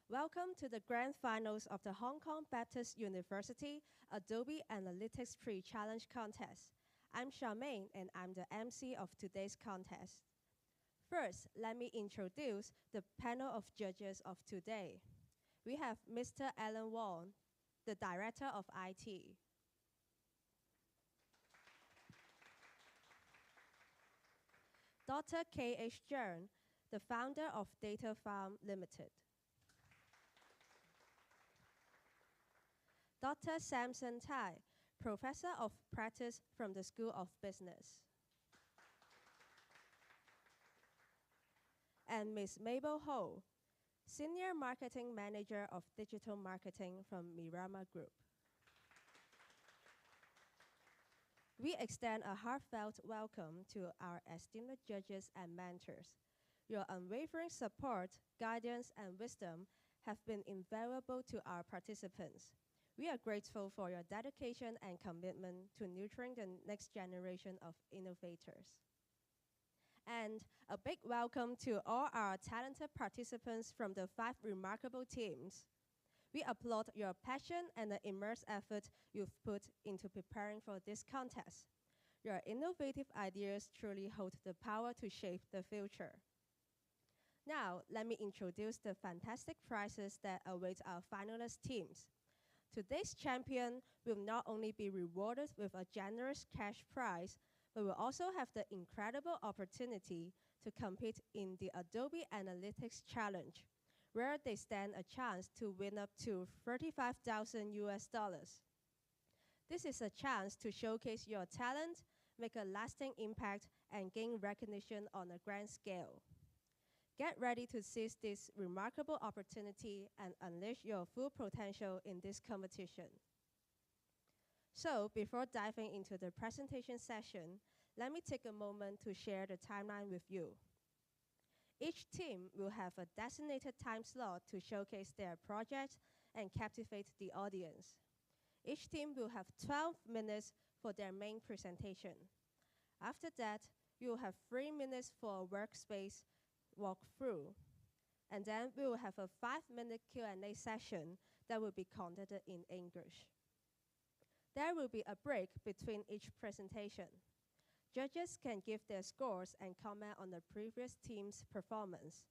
Welcome to the grand finals of the Hong Kong Baptist University Adobe Analytics Pre-Challenge Contest. I'm Charmaine and I'm the MC of today's contest. First, let me introduce the panel of judges of today. We have Mr. Alan Wong, the Director of IT. Dr. K.H. Jern, the founder of Data Farm Limited. Dr. Samson Tai, Professor of Practice from the School of Business. And Ms. Mabel Ho, Senior Marketing Manager of Digital Marketing from Mirama Group. We extend a heartfelt welcome to our esteemed judges and mentors. Your unwavering support, guidance, and wisdom have been invaluable to our participants. We are grateful for your dedication and commitment to nurturing the next generation of innovators. And a big welcome to all our talented participants from the 5 remarkable teams. We applaud your passion and the immense effort you've put into preparing for this contest. Your innovative ideas truly hold the power to shape the future. Now, let me introduce the fantastic prizes that await our finalist teams. Today's champion will not only be rewarded with a generous cash prize, but will also have the incredible opportunity to compete in the Adobe Analytics Challenge, where they stand a chance to win up to $35,000 US. This is a chance to showcase your talent, make a lasting impact, and gain recognition on a grand scale. Get ready to seize this remarkable opportunity and unleash your full potential in this competition. So, before diving into the presentation session, let me take a moment to share the timeline with you. Each team will have a designated time slot to showcase their project and captivate the audience. Each team will have 12 minutes for their main presentation. After that, you will have 3 minutes for a workspace walkthrough. And then we will have a 5-minute Q&A session that will be conducted in English. There will be a break between each presentation. Judges can give their scores and comment on the previous team's performance.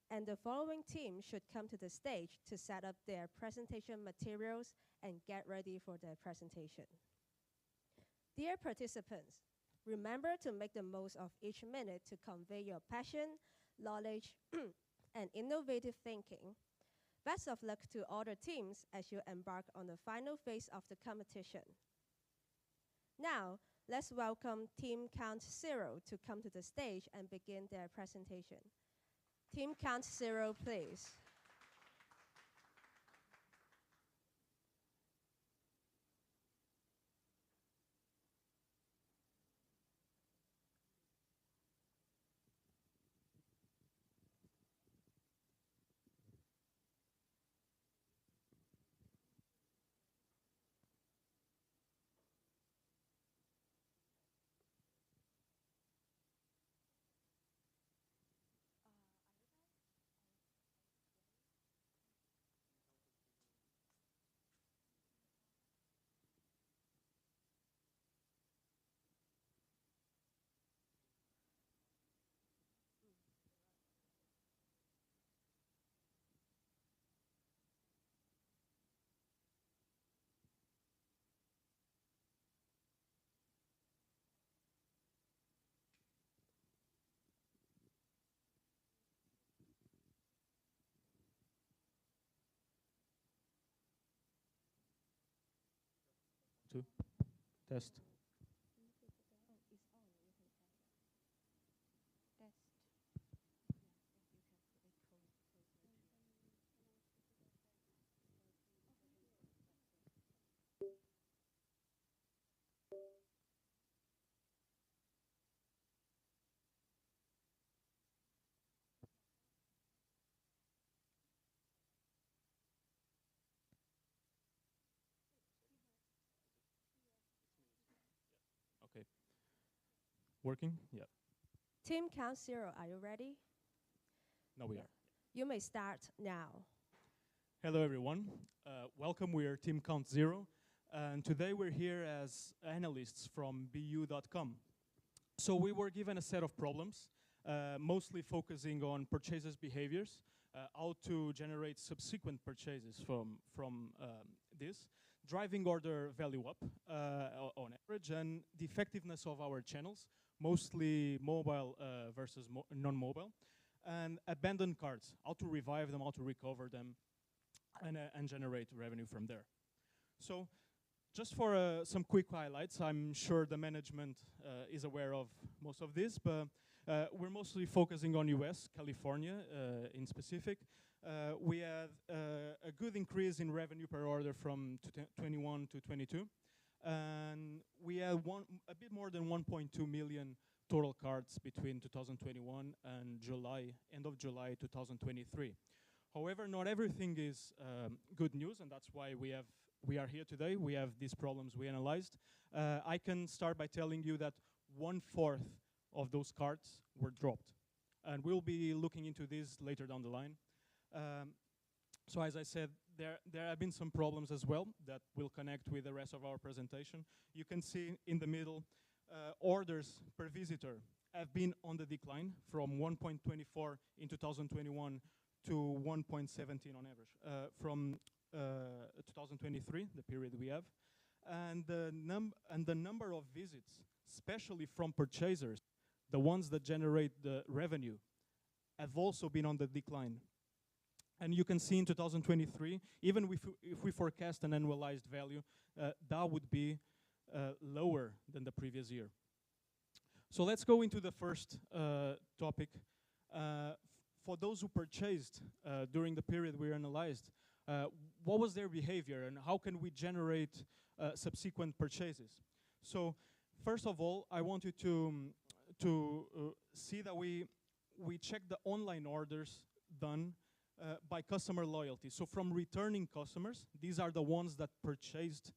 And the following team should come to the stage to set up their presentation materials and get ready for their presentation. Dear participants, remember to make the most of each minute to convey your passion, knowledge, and innovative thinking. Best of luck to all the teams as you embark on the final phase of the competition. Now, let's welcome Team Count 0 to come to the stage and begin their presentation. Team Count 0, please. Two. Test. Okay. Working? Yeah. Team Count 0, are you ready? No, we Yeah. are. You may start now. Hello, everyone. Welcome. We are Team Count Zero, and today we're here as analysts from BU.com. So we were given a set of problems, mostly focusing on purchases behaviors, how to generate subsequent purchases from this, driving order value up on average, and the effectiveness of our channels, mostly mobile versus non-mobile, and abandoned cards, how to revive them, how to recover them, and generate revenue from there. So just for some quick highlights, I'm sure the management is aware of most of this, but we're mostly focusing on US, California in specific. We had a good increase in revenue per order from 21 to 22. And we had a bit more than 1.2 million total cards between 2021 and end of July 2023. However, not everything is good news, and that's why we are here today. We have these problems we analyzed. I can start by telling you that 1/4 of those cards were dropped. And we'll be looking into this later down the line. So as I said, there have been some problems as well that will connect with the rest of our presentation. You can see in the middle, orders per visitor have been on the decline from 1.24 in 2021 to 1.17 on average from 2023, the period we have. And the number of visits, especially from purchasers, the ones that generate the revenue, have also been on the decline. And you can see in 2023, even if we forecast an annualized value, that would be lower than the previous year. So let's go into the first topic. For those who purchased during the period we analyzed, what was their behavior and how can we generate subsequent purchases? So first of all, I want you to see that we check the online orders done by customer loyalty. So from returning customers, these are the ones that purchased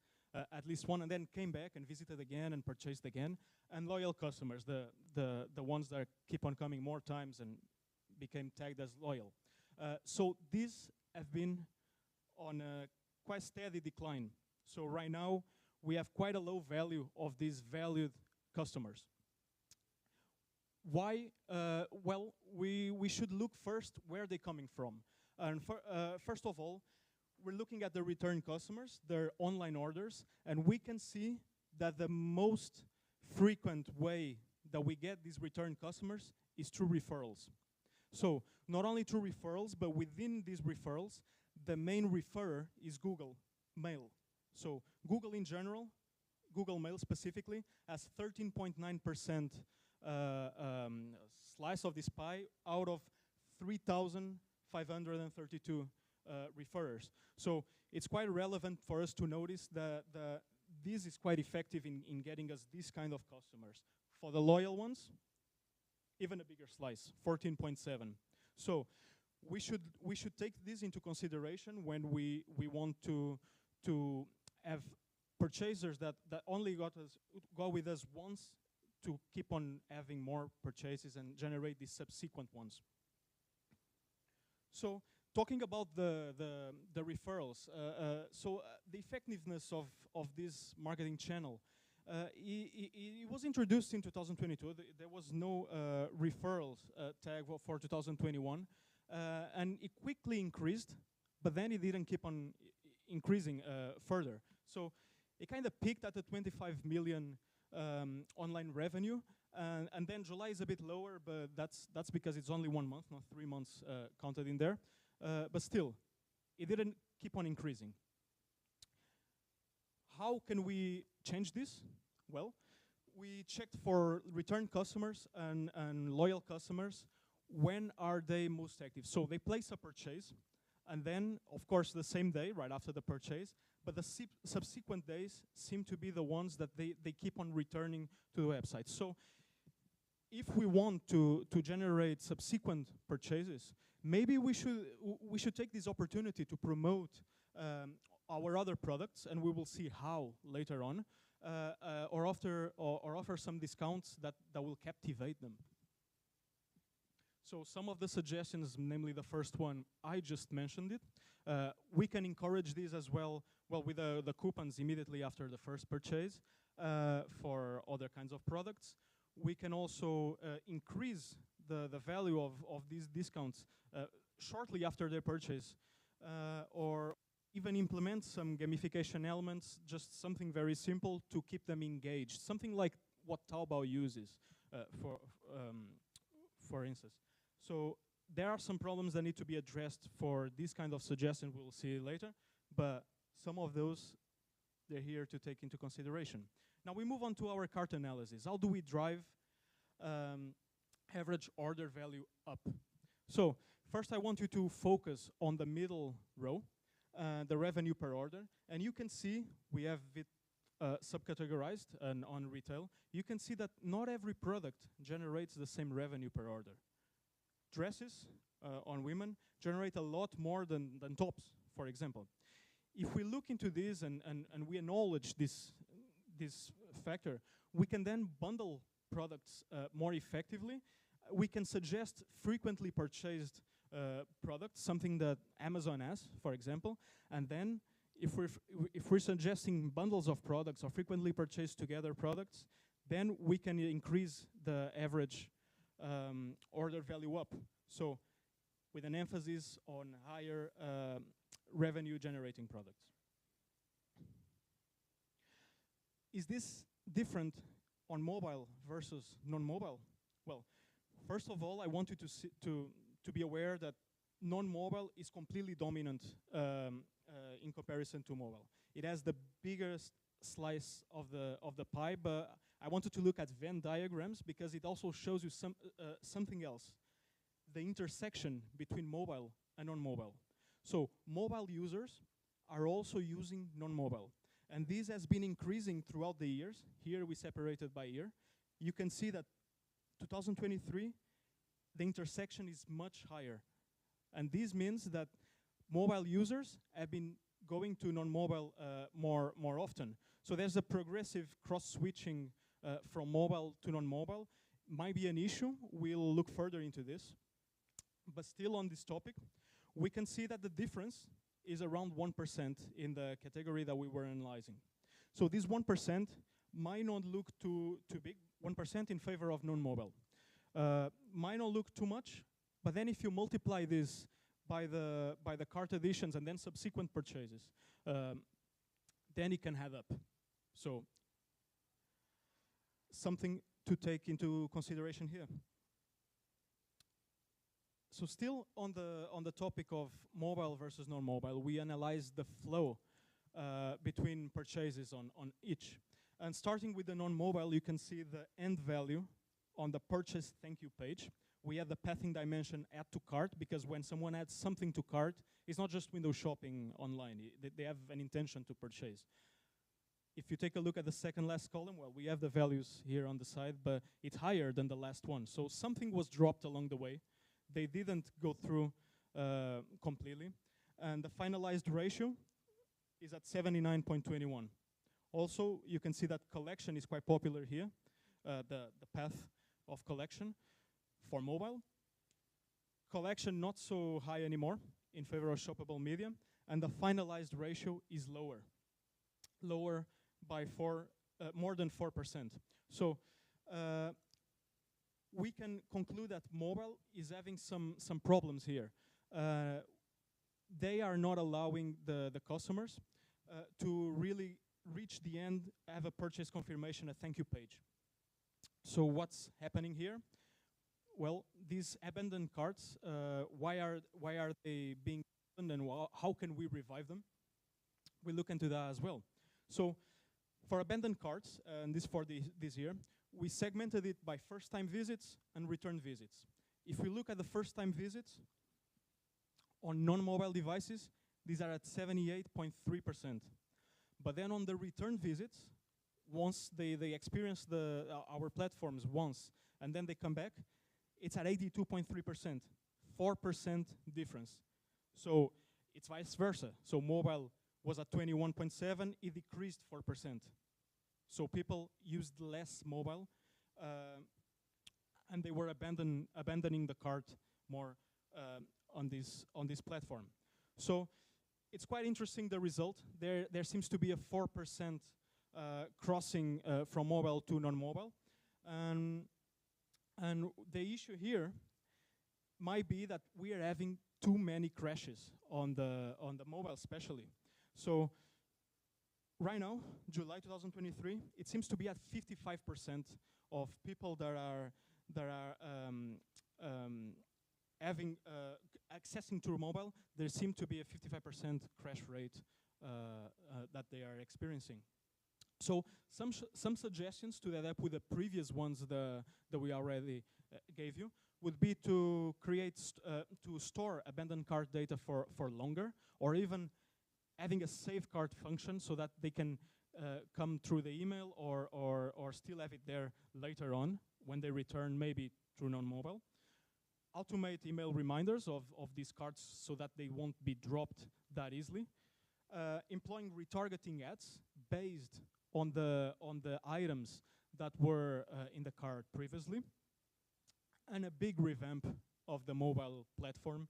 at least one and then came back and visited again and purchased again. And loyal customers, the ones that keep on coming more times and became tagged as loyal. So these have been on a quite steady decline. So right now, we have quite a low value of these valued customers. Why? Well, we should look first where they're coming from. And first of all, we're looking at the return customers, their online orders, and we can see that the most frequent way that we get these return customers is through referrals. So not only through referrals, but within these referrals, the main referrer is Google Mail. So Google in general, Google Mail specifically, has 13.9% slice of this pie out of 3,532 referrers. So it's quite relevant for us to notice that this is quite effective in getting us these kind of customers. For the loyal ones, even a bigger slice, 14.7. So we should take this into consideration when we want to have purchasers that only go with us once to keep on having more purchases and generate these subsequent ones. So talking about the referrals, the effectiveness of this marketing channel, it was introduced in 2022. There was no referrals tag for 2021, and it quickly increased, but then it didn't keep on increasing further. So it kind of peaked at the 25 million online revenue, and then July is a bit lower, but that's because it's only 1 month, not 3 months counted in there. But still, it didn't keep on increasing. How can we change this? Well, we checked for return customers and loyal customers. When are they most active? So they place a purchase, and then, of course, the same day, right after the purchase, but the subsequent days seem to be the ones that they keep on returning to the website. So if we want to generate subsequent purchases, maybe we should take this opportunity to promote our other products, and we will see how later on, or offer some discounts that will captivate them. So some of the suggestions, namely the first one, I just mentioned it. We can encourage this as well, with the coupons immediately after the first purchase for other kinds of products. We can also increase the value of these discounts shortly after their purchase, or even implement some gamification elements, just something very simple to keep them engaged, something like what Taobao uses for instance. So there are some problems that need to be addressed for this kind of suggestion, we'll see later, but some of those, they're here to take into consideration. Now we move on to our cart analysis. How do we drive average order value up? So first I want you to focus on the middle row, the revenue per order, and you can see we have it subcategorized and on retail. You can see that not every product generates the same revenue per order. Dresses on women generate a lot more than tops, for example. If we look into this and we acknowledge this factor, we can then bundle products more effectively. We can suggest frequently purchased products, something that Amazon has, for example, and then if we're suggesting bundles of products or frequently purchased together products, then we can increase the average order value up. So with an emphasis on higher revenue generating products. Is this different on mobile versus non-mobile? Well, first of all, I want you to be aware that non-mobile is completely dominant in comparison to mobile. It has the biggest slice of the pie, but I wanted to look at Venn diagrams because it also shows you something else, the intersection between mobile and non-mobile. So mobile users are also using non-mobile, and this has been increasing throughout the years. Here we separated by year. You can see that 2023, the intersection is much higher, and this means that mobile users have been going to non-mobile more often. So there's a progressive cross-switching from mobile to non-mobile. Might be an issue. We'll look further into this. But still on this topic, we can see that the difference is around 1% in the category that we were analyzing. So this 1% might not look too big, 1% in favor of non-mobile. Might not look too much, but then if you multiply this by the cart additions and then subsequent purchases, then it can add up. So something to take into consideration here. So still on the topic of mobile versus non-mobile, we analyzed the flow between purchases on each. And starting with the non-mobile, you can see the end value on the purchase thank you page. We have the pathing dimension add to cart, because when someone adds something to cart, it's not just window shopping online. They have an intention to purchase. If you take a look at the second last column, well, we have the values here on the side, but it's higher than the last one. So something was dropped along the way. They didn't go through completely. And the finalized ratio is at 79.21. Also, you can see that collection is quite popular here, the path of collection for mobile. Collection not so high anymore in favor of shoppable media, and the finalized ratio is lower by more than 4%. So we can conclude that mobile is having some problems here. They are not allowing the customers to really reach the end, have a purchase confirmation, a thank you page. So what's happening here? Well, these abandoned carts, why are they being abandoned, and how can we revive them? We look into that as well. So for abandoned carts, and this for this year, we segmented it by first-time visits and return visits. If we look at the first-time visits on non-mobile devices, these are at 78.3%. But then on the return visits, once they experience our platforms once, and then they come back, it's at 82.3%, 4% difference. So it's vice versa. So mobile was at 21.7, it decreased 4%. So people used less mobile, and they were abandoning the cart more on this platform. So it's quite interesting, the result. There seems to be a 4% crossing from mobile to non-mobile. And the issue here might be that we are having too many crashes on the mobile especially. So right now, July 2023, it seems to be at 55% of people that are having accessing to mobile. There seem to be a 55% crash rate that they are experiencing. So some suggestions to that up with the previous ones that we already gave you would be to create to store abandoned cart data for longer, or even having a save cart function so that they can come through the email or still have it there later on when they return, maybe through non-mobile. Automate email reminders of these cards so that they won't be dropped that easily. Employing retargeting ads based on the items that were in the cart previously. And a big revamp of the mobile platform,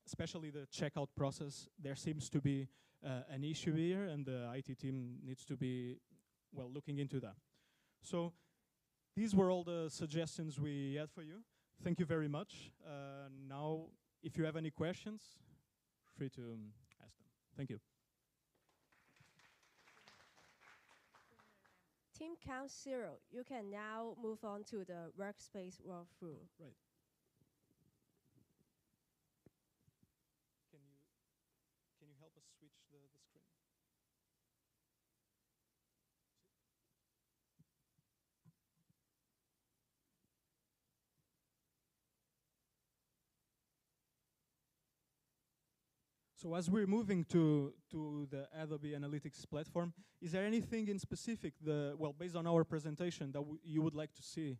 especially the checkout process. There seems to be an issue here, and the IT team needs to be, well, looking into that. So these were all the suggestions we had for you. Thank you very much. Now, if you have any questions, free to ask them. Thank you. Team count 0. You can now move on to the workspace walkthrough. Right. Can you help us switch the screen? So as we're moving to the Adobe Analytics platform, is there anything in specific, based on our presentation, that you would like to see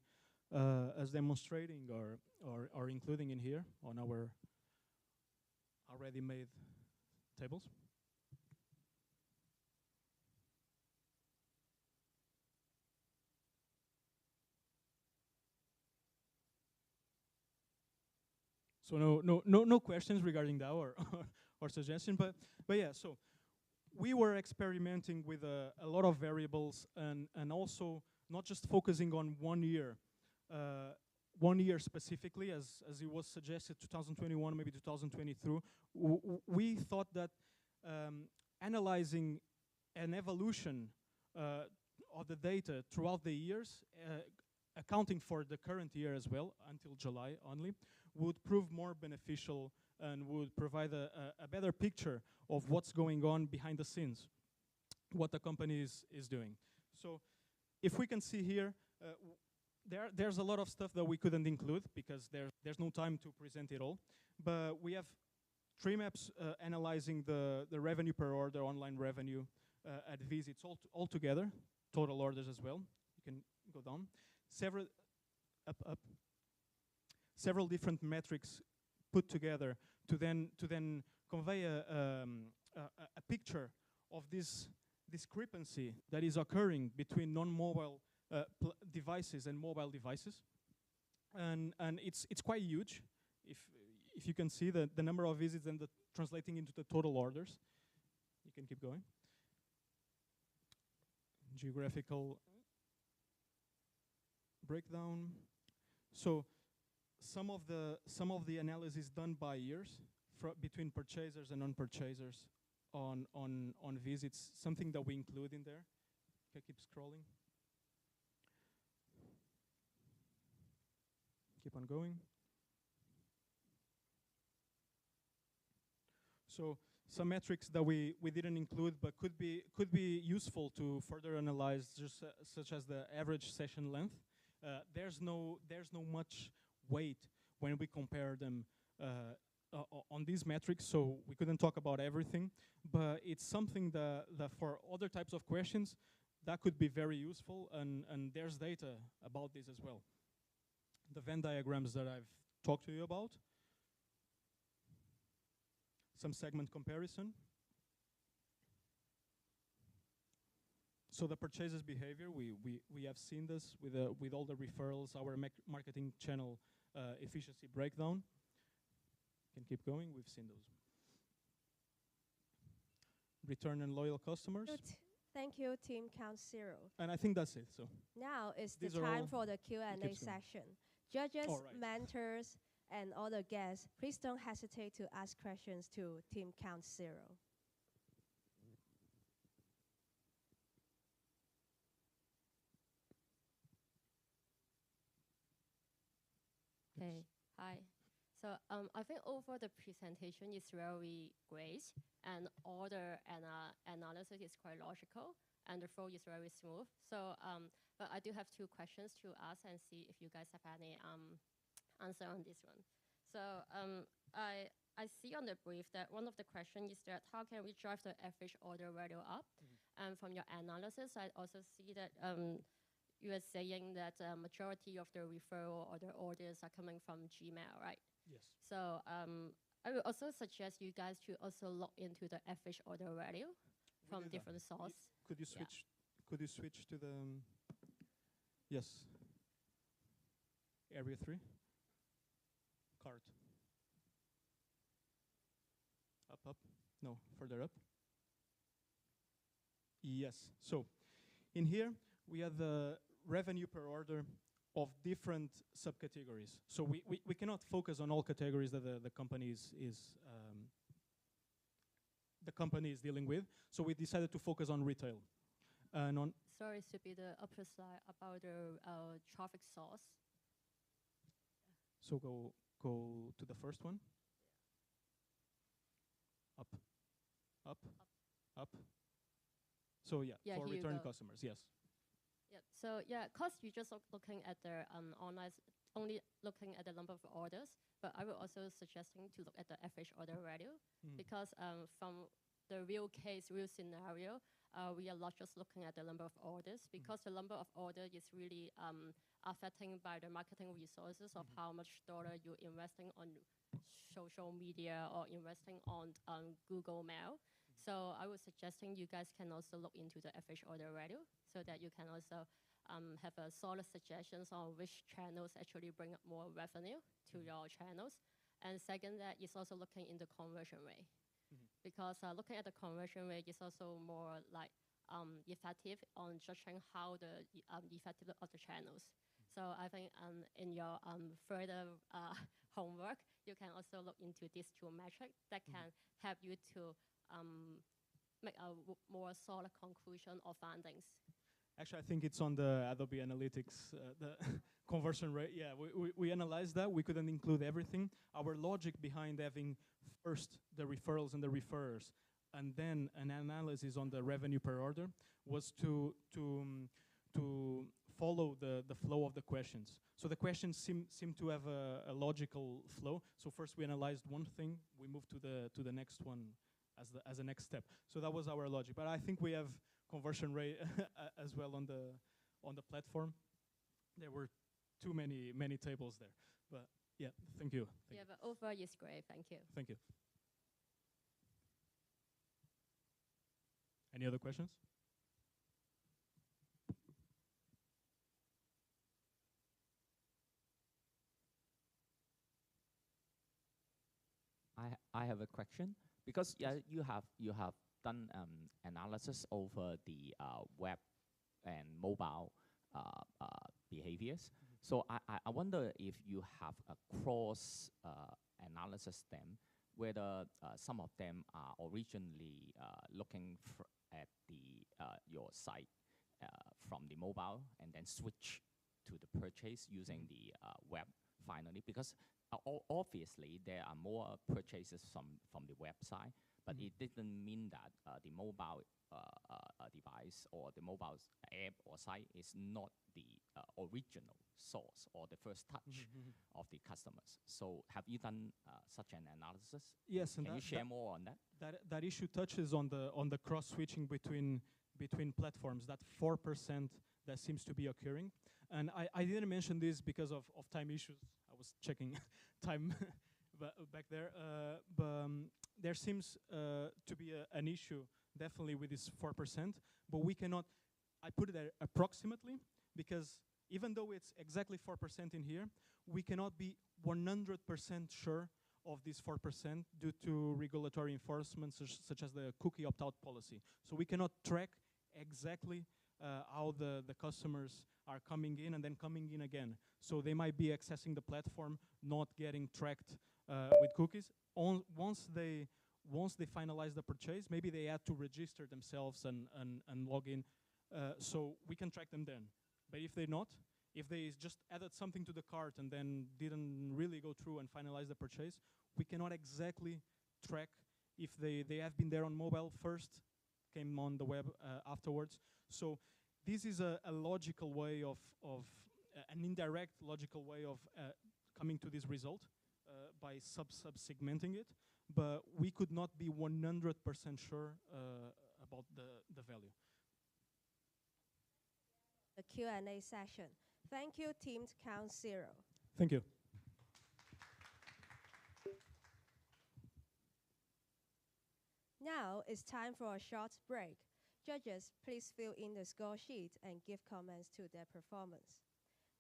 as demonstrating or including in here on our already made tables? So no questions regarding that or suggestion, but yeah. So we were experimenting with a lot of variables and also not just focusing on 1 year, 1 year specifically, as it was suggested, 2021, maybe 2022. We thought that analyzing an evolution of the data throughout the years, accounting for the current year as well, until July only, would prove more beneficial and would provide a better picture of what's going on behind the scenes, what the company is doing. So if we can see here, there's a lot of stuff that we couldn't include because there's no time to present it all. But we have 3 maps analyzing the revenue per order, online revenue at visits all together, total orders as well. You can go down. Several different metrics put together to then convey a picture of this discrepancy that is occurring between non-mobile devices and mobile devices, and it's quite huge. If you can see the number of visits and translating into the total orders, you can keep going. Geographical breakdown. So some of the analysis done by years between purchasers and non-purchasers on visits, something that we include in there. Okay, keep scrolling. Keep on going. So some metrics that we didn't include but could be useful to further analyze, just such as the average session length. There's no much weight when we compare them on these metrics, so we couldn't talk about everything, but it's something that for other types of questions that could be very useful, and there's data about this as well. The Venn diagrams that I've talked to you about, some segment comparison. So the purchases behavior, we have seen this with all the referrals, our marketing channel efficiency breakdown. Can keep going, we've seen those. return and loyal customers. Good. Thank you, Team Count Zero. And I think that's it. So Now is the These are all time for the Q&A tips from- section. Judges, All right. mentors, and other guests, please don't hesitate to ask questions to Team Count Zero. Okay, hi. So I think overall the presentation is very great, and all the analysis is quite logical, and the flow is very smooth. So, but I do have two questions to ask and see if you guys have any answer on this one. So I see on the brief that one of the questions is that how can we drive the average order value up? And from your analysis, I also see that you are saying that majority of the referral or the orders are coming from Gmail, right? Yes. So I would also suggest you guys to also look into the average order value from different sources. Could you switch? Could you switch to the? Yes. Area 3. Cart. Up. No, further up. Yes. So, in here we have the revenue per order of different subcategories. So we cannot focus on all categories that the company is dealing with. So we decided to focus on retail. And on Sorry, to be the upper slide about the traffic source. so go to the first one. Up. So yeah, Yeah, for here you return go. customers, yes. Yeah. So yeah, cause you're just looking at the online, only looking at the number of orders. But I will also suggesting to look at the average order value because from the real case, real scenario, we are not just looking at the number of orders because the number of orders is really affecting by the marketing resources of how much dollar you're investing on social media or investing on Google Mail. So I was suggesting you guys can also look into the average order value so that you can also have a solid suggestions on which channels actually bring up more revenue to your channels. And second, that is also looking in the conversion rate. Because looking at the conversion rate is also more like effective on judging how the effectiveness of the channels. So I think in your further homework, you can also look into these two metrics that can help you to make a more solid conclusion or findings. Actually, I think it's on the Adobe Analytics, the conversion rate. Yeah, we analyzed that. We couldn't include everything. Our logic behind having first the referrals and the referrers, and then an analysis on the revenue per order was to follow the flow of the questions. So the questions seem to have a logical flow. So first we analyzed one thing, we moved to the next one as a next step. So that was our logic. But I think we have conversion rate as well on the platform. There were too many tables there. But yeah, thank you. Yeah, but overall is great. Thank you. Thank you. Any other questions? I have a question because you have done analysis over the web and mobile behaviors. So I wonder if you have a cross analysis them, whether some of them are originally looking at your site from the mobile and then switch to the purchase using the web finally, because obviously there are more purchases from the website, but it didn't mean that the mobile device or the mobile app or site is not the original source or the first touch of the customers. So have you done such an analysis? Yes, and can you share more on that? That issue touches on the cross switching between platforms. That 4% that seems to be occurring, and I didn't mention this because of time issues. I was checking time back there, but there seems to be an issue definitely with this 4%, but we cannot. I put it approximately because even though it's exactly 4% in here, we cannot be 100% sure of this 4% due to regulatory enforcement, such as the cookie opt-out policy. So we cannot track exactly how the customers are coming in and then coming in again. So they might be accessing the platform, not getting tracked with cookies. Once they finalize the purchase, maybe they had to register themselves and log in, so we can track them then. But if they're not, if they just added something to the cart and then didn't really go through and finalize the purchase, we cannot exactly track if they have been there on mobile first, came on the web afterwards. So this is a logical way of an indirect logical way of coming to this result by sub-segmenting it, but we could not be 100% sure about the value. The Q&A session. Thank you, Team Count Zero. Thank you. Now it's time for a short break. Judges, please fill in the score sheet and give comments to their performance.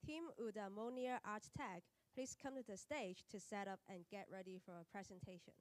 Team Eudaimonia Art Tech, please come to the stage to set up and get ready for a presentation.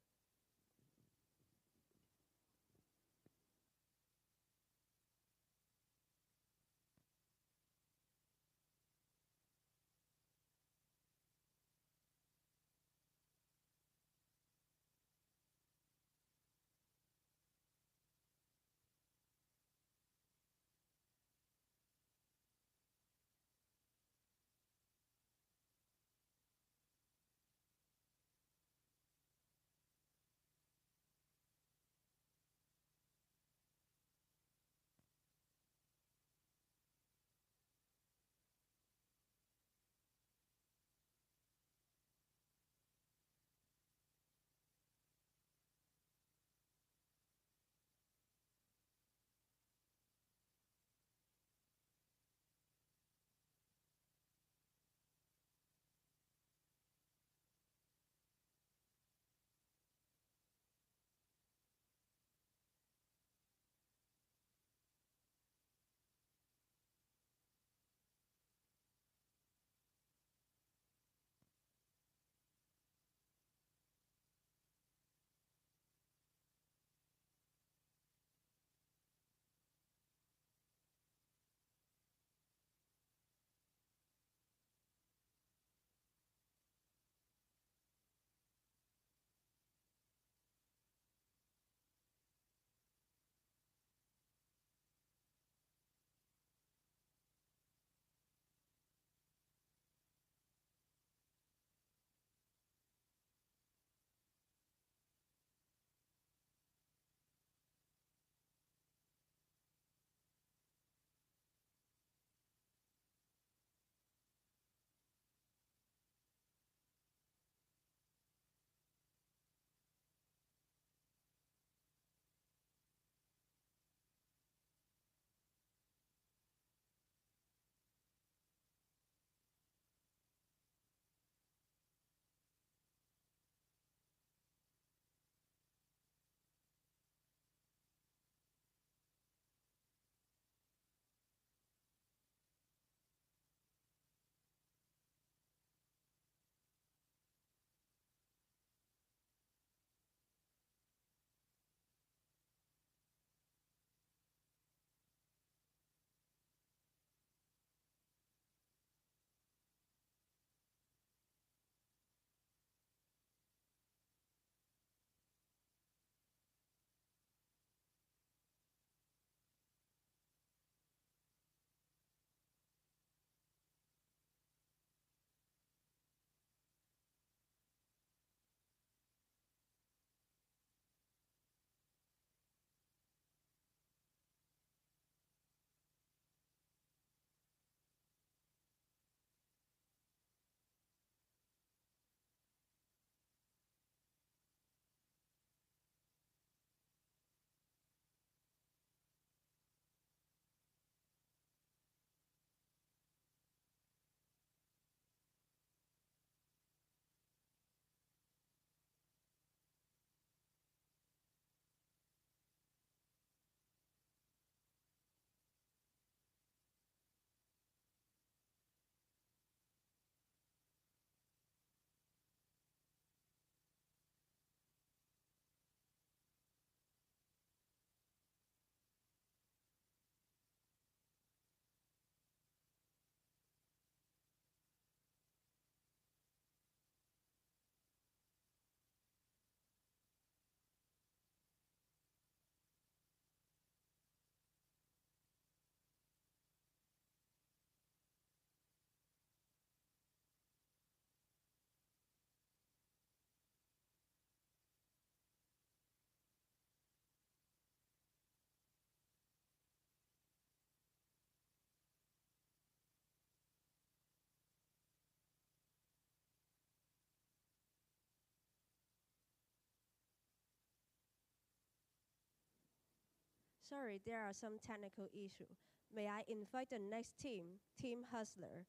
Sorry, there are some technical issues. May I invite the next team, Team Hustler.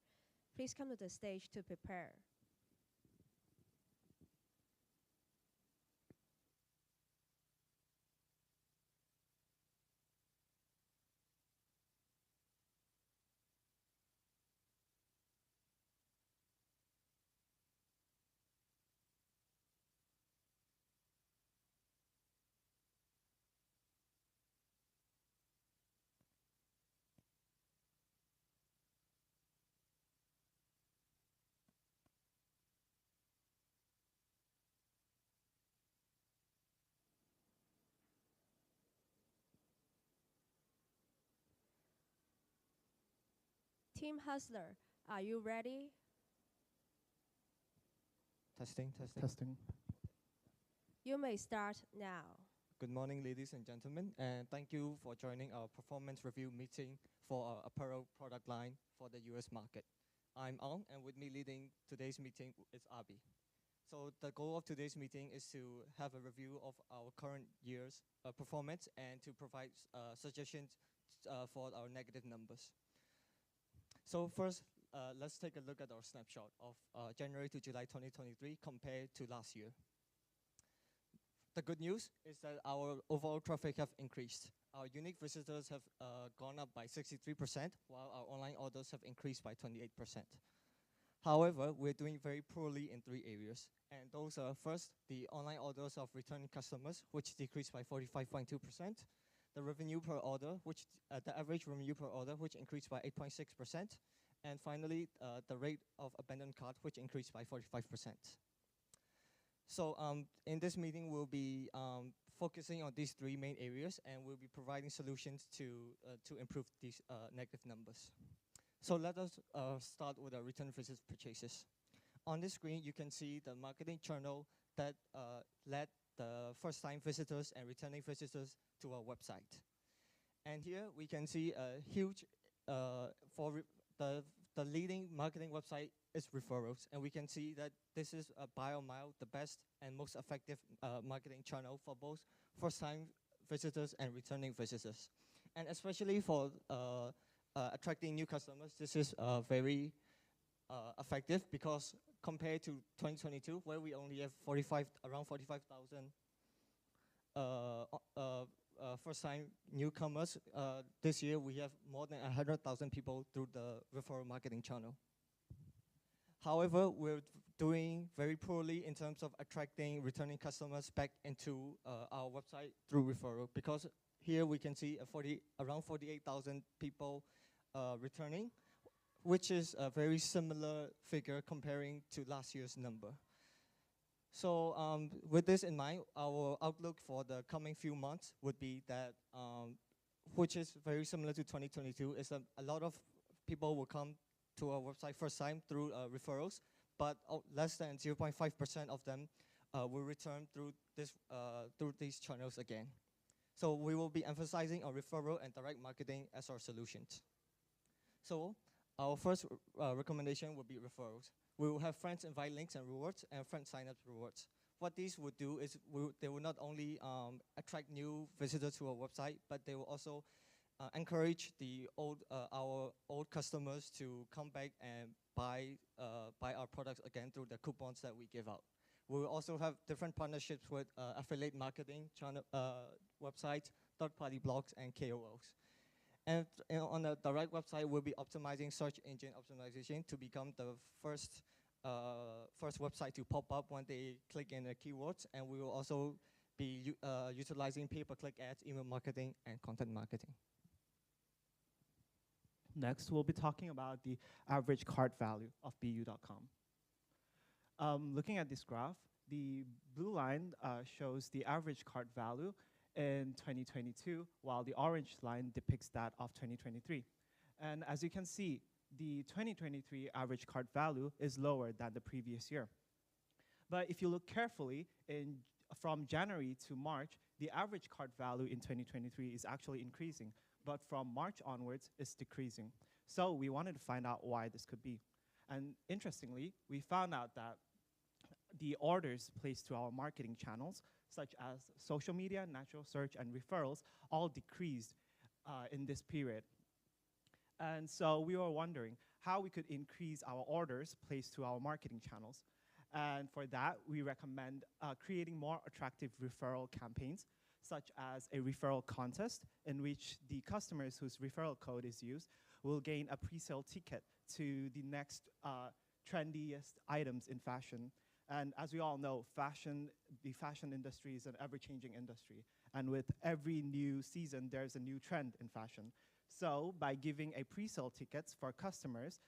Please come to the stage to prepare. Team Hustler, are you ready? Testing, testing. Testing. You may start now. Good morning, ladies and gentlemen, and thank you for joining our performance review meeting for our apparel product line for the US market. I'm Ong, and with me leading today's meeting is Abi. So the goal of today's meeting is to have a review of our current year's performance and to provide suggestions for our negative numbers. So first, let's take a look at our snapshot of January to July 2023 compared to last year. The good news is that our overall traffic have increased. Our unique visitors have gone up by 63%, while our online orders have increased by 28%. However, we're doing very poorly in 3 areas. And those are, first, the online orders of returning customers, which decreased by 45.2%. The revenue per order, the average revenue per order, which increased by 8.6%. And finally, the rate of abandoned cart, which increased by 45%. So in this meeting, we'll be focusing on these 3 main areas, and we'll be providing solutions to improve these negative numbers. So let us start with our return visit purchases. On this screen, you can see the marketing channel that led the first-time visitors and returning visitors to our website. And here we can see a huge, the leading marketing website is referrals. And we can see that this is by a mile the best and most effective marketing channel for both first-time visitors and returning visitors. And especially for attracting new customers, this is very effective because compared to 2022, where we only have around 45,000 first-time newcomers, this year we have more than 100,000 people through the referral marketing channel. However, we're doing very poorly in terms of attracting returning customers back into our website through referral, because here we can see around 48,000 people returning, which is a very similar figure comparing to last year's number. So with this in mind, our outlook for the coming few months would be that, which is very similar to 2022, is that a lot of people will come to our website first time through referrals, but less than 0.5% of them will return through these channels again. So we will be emphasizing on referral and direct marketing as our solutions. So our first recommendation would be referrals. We will have friends invite links and rewards and friend sign-up rewards. What these would do is they will not only attract new visitors to our website, but they will also encourage our old customers to come back and buy our products again through the coupons that we give out. We will also have different partnerships with affiliate marketing channel, websites, third-party blogs, and KOLs. And on the direct website, we'll be optimizing search engine optimization to become the first website to pop up when they click in the keywords. And we will also be utilizing pay-per-click ads, email marketing, and content marketing. Next, we'll be talking about the average cart value of BU.com. Looking at this graph, the blue line shows the average cart value in 2022, while the orange line depicts that of 2023. And as you can see, the 2023 average cart value is lower than the previous year. But if you look carefully, from January to March, the average cart value in 2023 is actually increasing, but from March onwards, it's decreasing. So we wanted to find out why this could be. And interestingly, we found out that the orders placed to our marketing channels such as social media, natural search, and referrals, all decreased in this period. And so we were wondering how we could increase our orders placed to our marketing channels. And for that, we recommend creating more attractive referral campaigns, such as a referral contest in which the customers whose referral code is used will gain a pre-sale ticket to the next trendiest items in fashion. And as we all know, the fashion industry is an ever-changing industry. And with every new season, there's a new trend in fashion. So by giving a pre-sale tickets for customers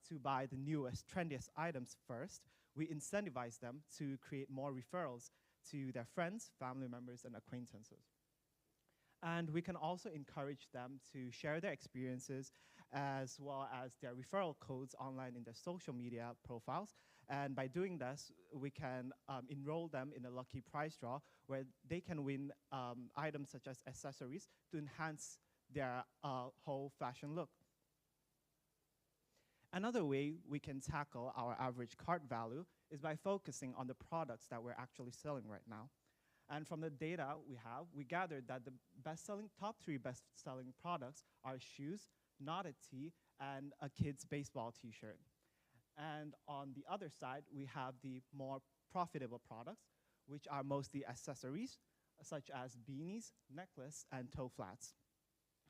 to buy the newest, trendiest items first, we incentivize them to create more referrals to their friends, family members, and acquaintances. And we can also encourage them to share their experiences as well as their referral codes online in their social media profiles. And by doing this, we can enroll them in a lucky prize draw where they can win items such as accessories to enhance their whole fashion look. Another way we can tackle our average cart value is by focusing on the products that we're actually selling right now. And from the data we gathered that the top three best-selling products are shoes, knotted tee, and a kid's baseball t-shirt. And on the other side, we have the more profitable products, which are mostly accessories, such as beanies, necklace, and toe flats.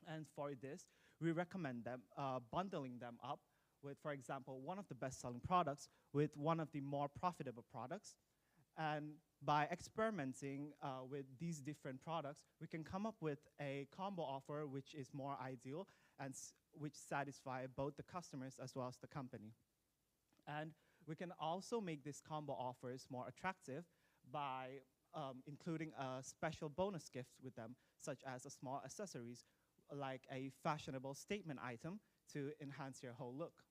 And for this, we recommend them bundling them up with, for example, one of the best-selling products with one of the more profitable products. And by experimenting with these different products, we can come up with a combo offer which is more ideal and which satisfies both the customers as well as the company. And we can also make these combo offers more attractive by including special bonus gifts with them, such as a small accessories, like a fashionable statement item to enhance your whole look.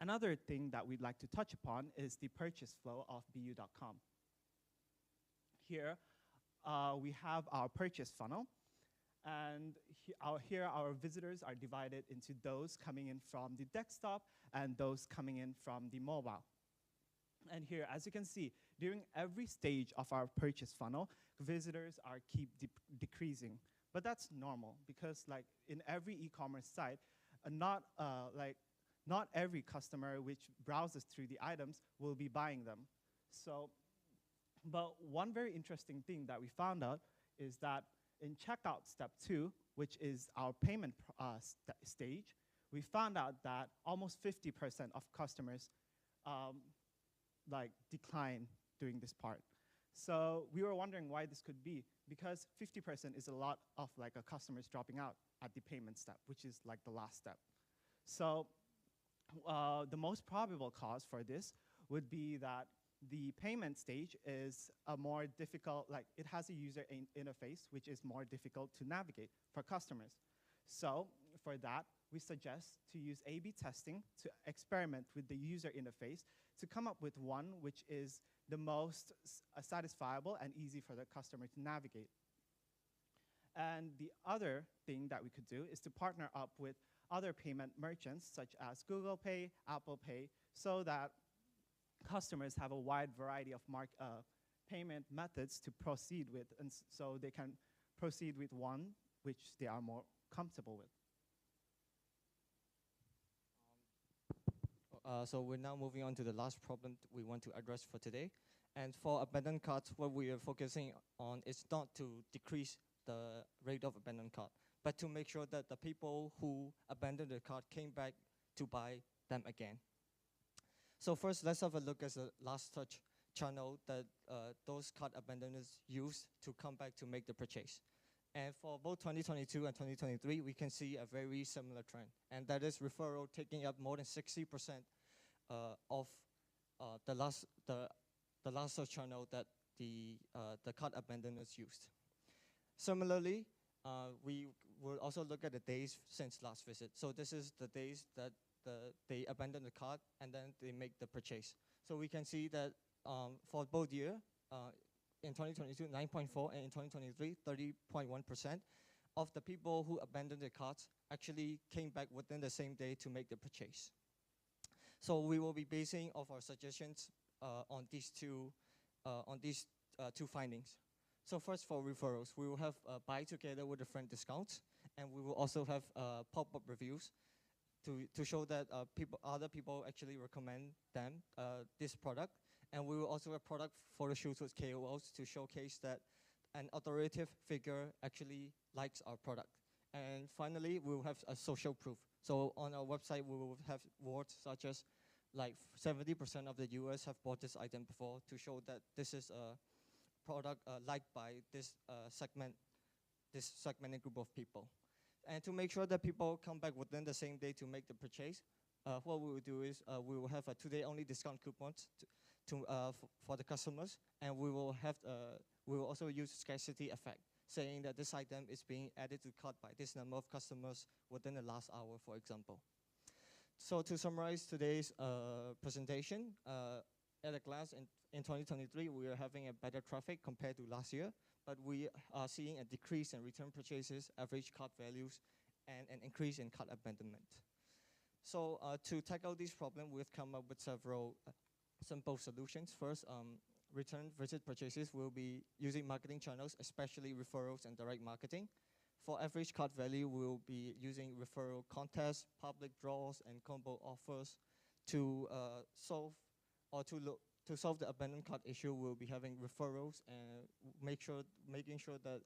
Another thing that we'd like to touch upon is the purchase flow of BU.com. Here, we have our purchase funnel. And here our visitors are divided into those coming in from the desktop and those coming in from the mobile. And here, as you can see, during every stage of our purchase funnel, visitors keep decreasing. But that's normal because like in every e-commerce site, not every customer which browses through the items will be buying them. So, but one very interesting thing that we found out is that in checkout step 2, which is our payment stage, we found out that almost 50% of customers decline during this part. So we were wondering why this could be, because 50% is a lot of customers dropping out at the payment step, which is like the last step. So the most probable cause for this would be that the payment stage is a more difficult, it has a user interface which is more difficult to navigate for customers. So for that, we suggest to use A/B testing to experiment with the user interface to come up with one which is the most satisfiable and easy for the customer to navigate. And the other thing that we could do is to partner up with other payment merchants such as Google Pay, Apple Pay, so that customers have a wide variety of payment methods to proceed with, and so they can proceed with one which they are more comfortable with. So we're now moving on to the last problem we want to address for today. And for abandoned carts, what we are focusing on is not to decrease the rate of abandoned cart, but to make sure that the people who abandoned the cart came back to buy them again. So first, let's have a look at the last touch channel that those cart abandoners use to come back to make the purchase. And for both 2022 and 2023, we can see a very similar trend, and that is referral taking up more than 60% of the last search channel that the cart abandoners used. Similarly, we will also look at the days since last visit. So this is the days that they abandon the cart and then they make the purchase. So we can see that for both years, in 2022, 9.4%, and in 2023, 30.1% of the people who abandoned their carts actually came back within the same day to make the purchase. So we will be basing of our suggestions on these two findings. So first, for referrals, we will have buy together with different discounts, and we will also have pop-up reviews to show that other people actually recommend them this product. And we will also have product photo shoots with KOLs to showcase that an authoritative figure actually likes our product. And finally, we will have a social proof. So on our website, we will have words such as like 70% of the US have bought this item before, to show that this is a product liked by this segmented group of people. And to make sure that people come back within the same day to make the purchase, what we will do is we will have a today-only discount coupons for the customers, and we will also use scarcity effect, saying that this item is being added to cart by this number of customers within the last hour, for example. So to summarize today's presentation, at a glance, in 2023, we are having a better traffic compared to last year, but we are seeing a decrease in return purchases, average cart values, and an increase in cart abandonment. So to tackle this problem, we've come up with several simple solutions. First, return visit purchases will be using marketing channels, especially referrals and direct marketing. For average cart value, we'll be using referral contests, public draws, and combo offers to solve the abandoned cart issue. We'll be having referrals and making sure that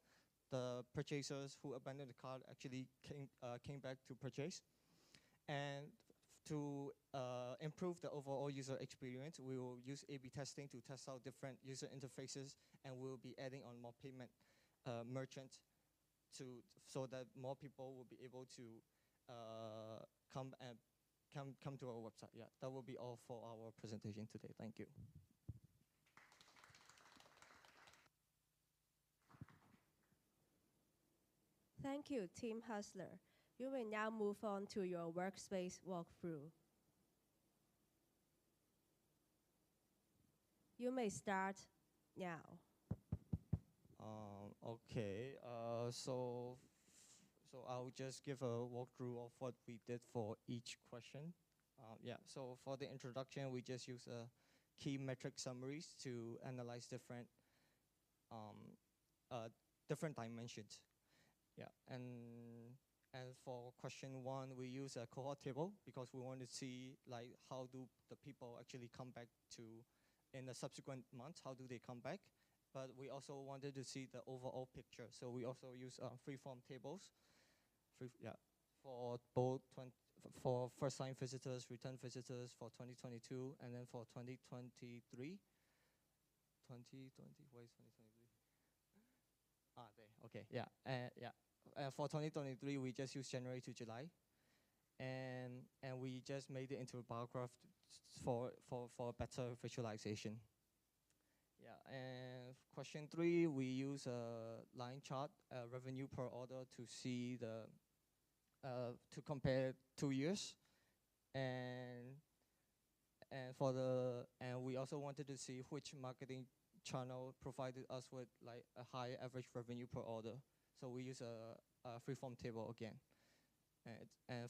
the purchasers who abandoned the cart actually came back to purchase. And to improve the overall user experience, we will use A/B testing to test out different user interfaces, and we'll be adding on more payment merchants so that more people will be able to come to our website. Yeah, that will be all for our presentation today. Thank you. Thank you, Team Hustler. You may now move on to your workspace walkthrough. You may start now. Okay, so I'll just give a walkthrough of what we did for each question. Yeah, so for the introduction, we just use key metric summaries to analyze different dimensions. Yeah, and for question 1, we use a cohort table because we want to see like how do the people actually come back to in the subsequent months. How do they come back? But we also wanted to see the overall picture, so we also use free-form tables. For both for first-time visitors, return visitors for 2022, and then for 2023. 2020, where is 2023? There. Okay, yeah, yeah. For 2023, we just use January to July, and we just made it into a bar graph for better visualization. Yeah, and question 3, we use a line chart, revenue per order, to see to compare 2 years, and we also wanted to see which marketing channel provided us with like a high average revenue per order. So we use a free-form table again, and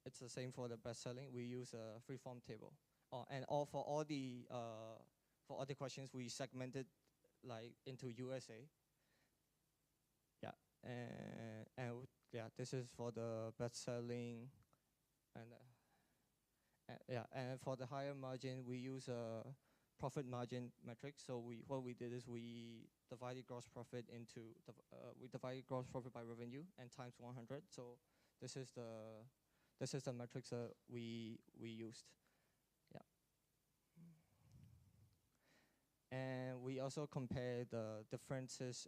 it's the same for the best-selling. We use a free-form table. For all the questions, we segmented like into USA. Yeah, and yeah, this is for the best-selling, and for the higher margin, we use a profit margin metric. So what we did is we divided gross profit by revenue and times 100. So this is the metrics that we used. Yeah. And we also compare the differences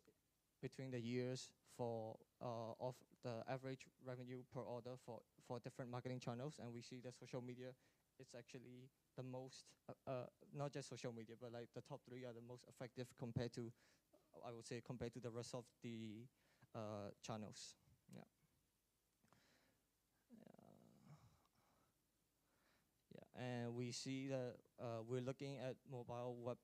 between the years of the average revenue per order for different marketing channels, and we see that social media is actually the most, not just social media, but like the top 3 are the most effective compared to, I would say, compared to the rest of the channels. Yeah. Yeah, and we see that we're looking at mobile web.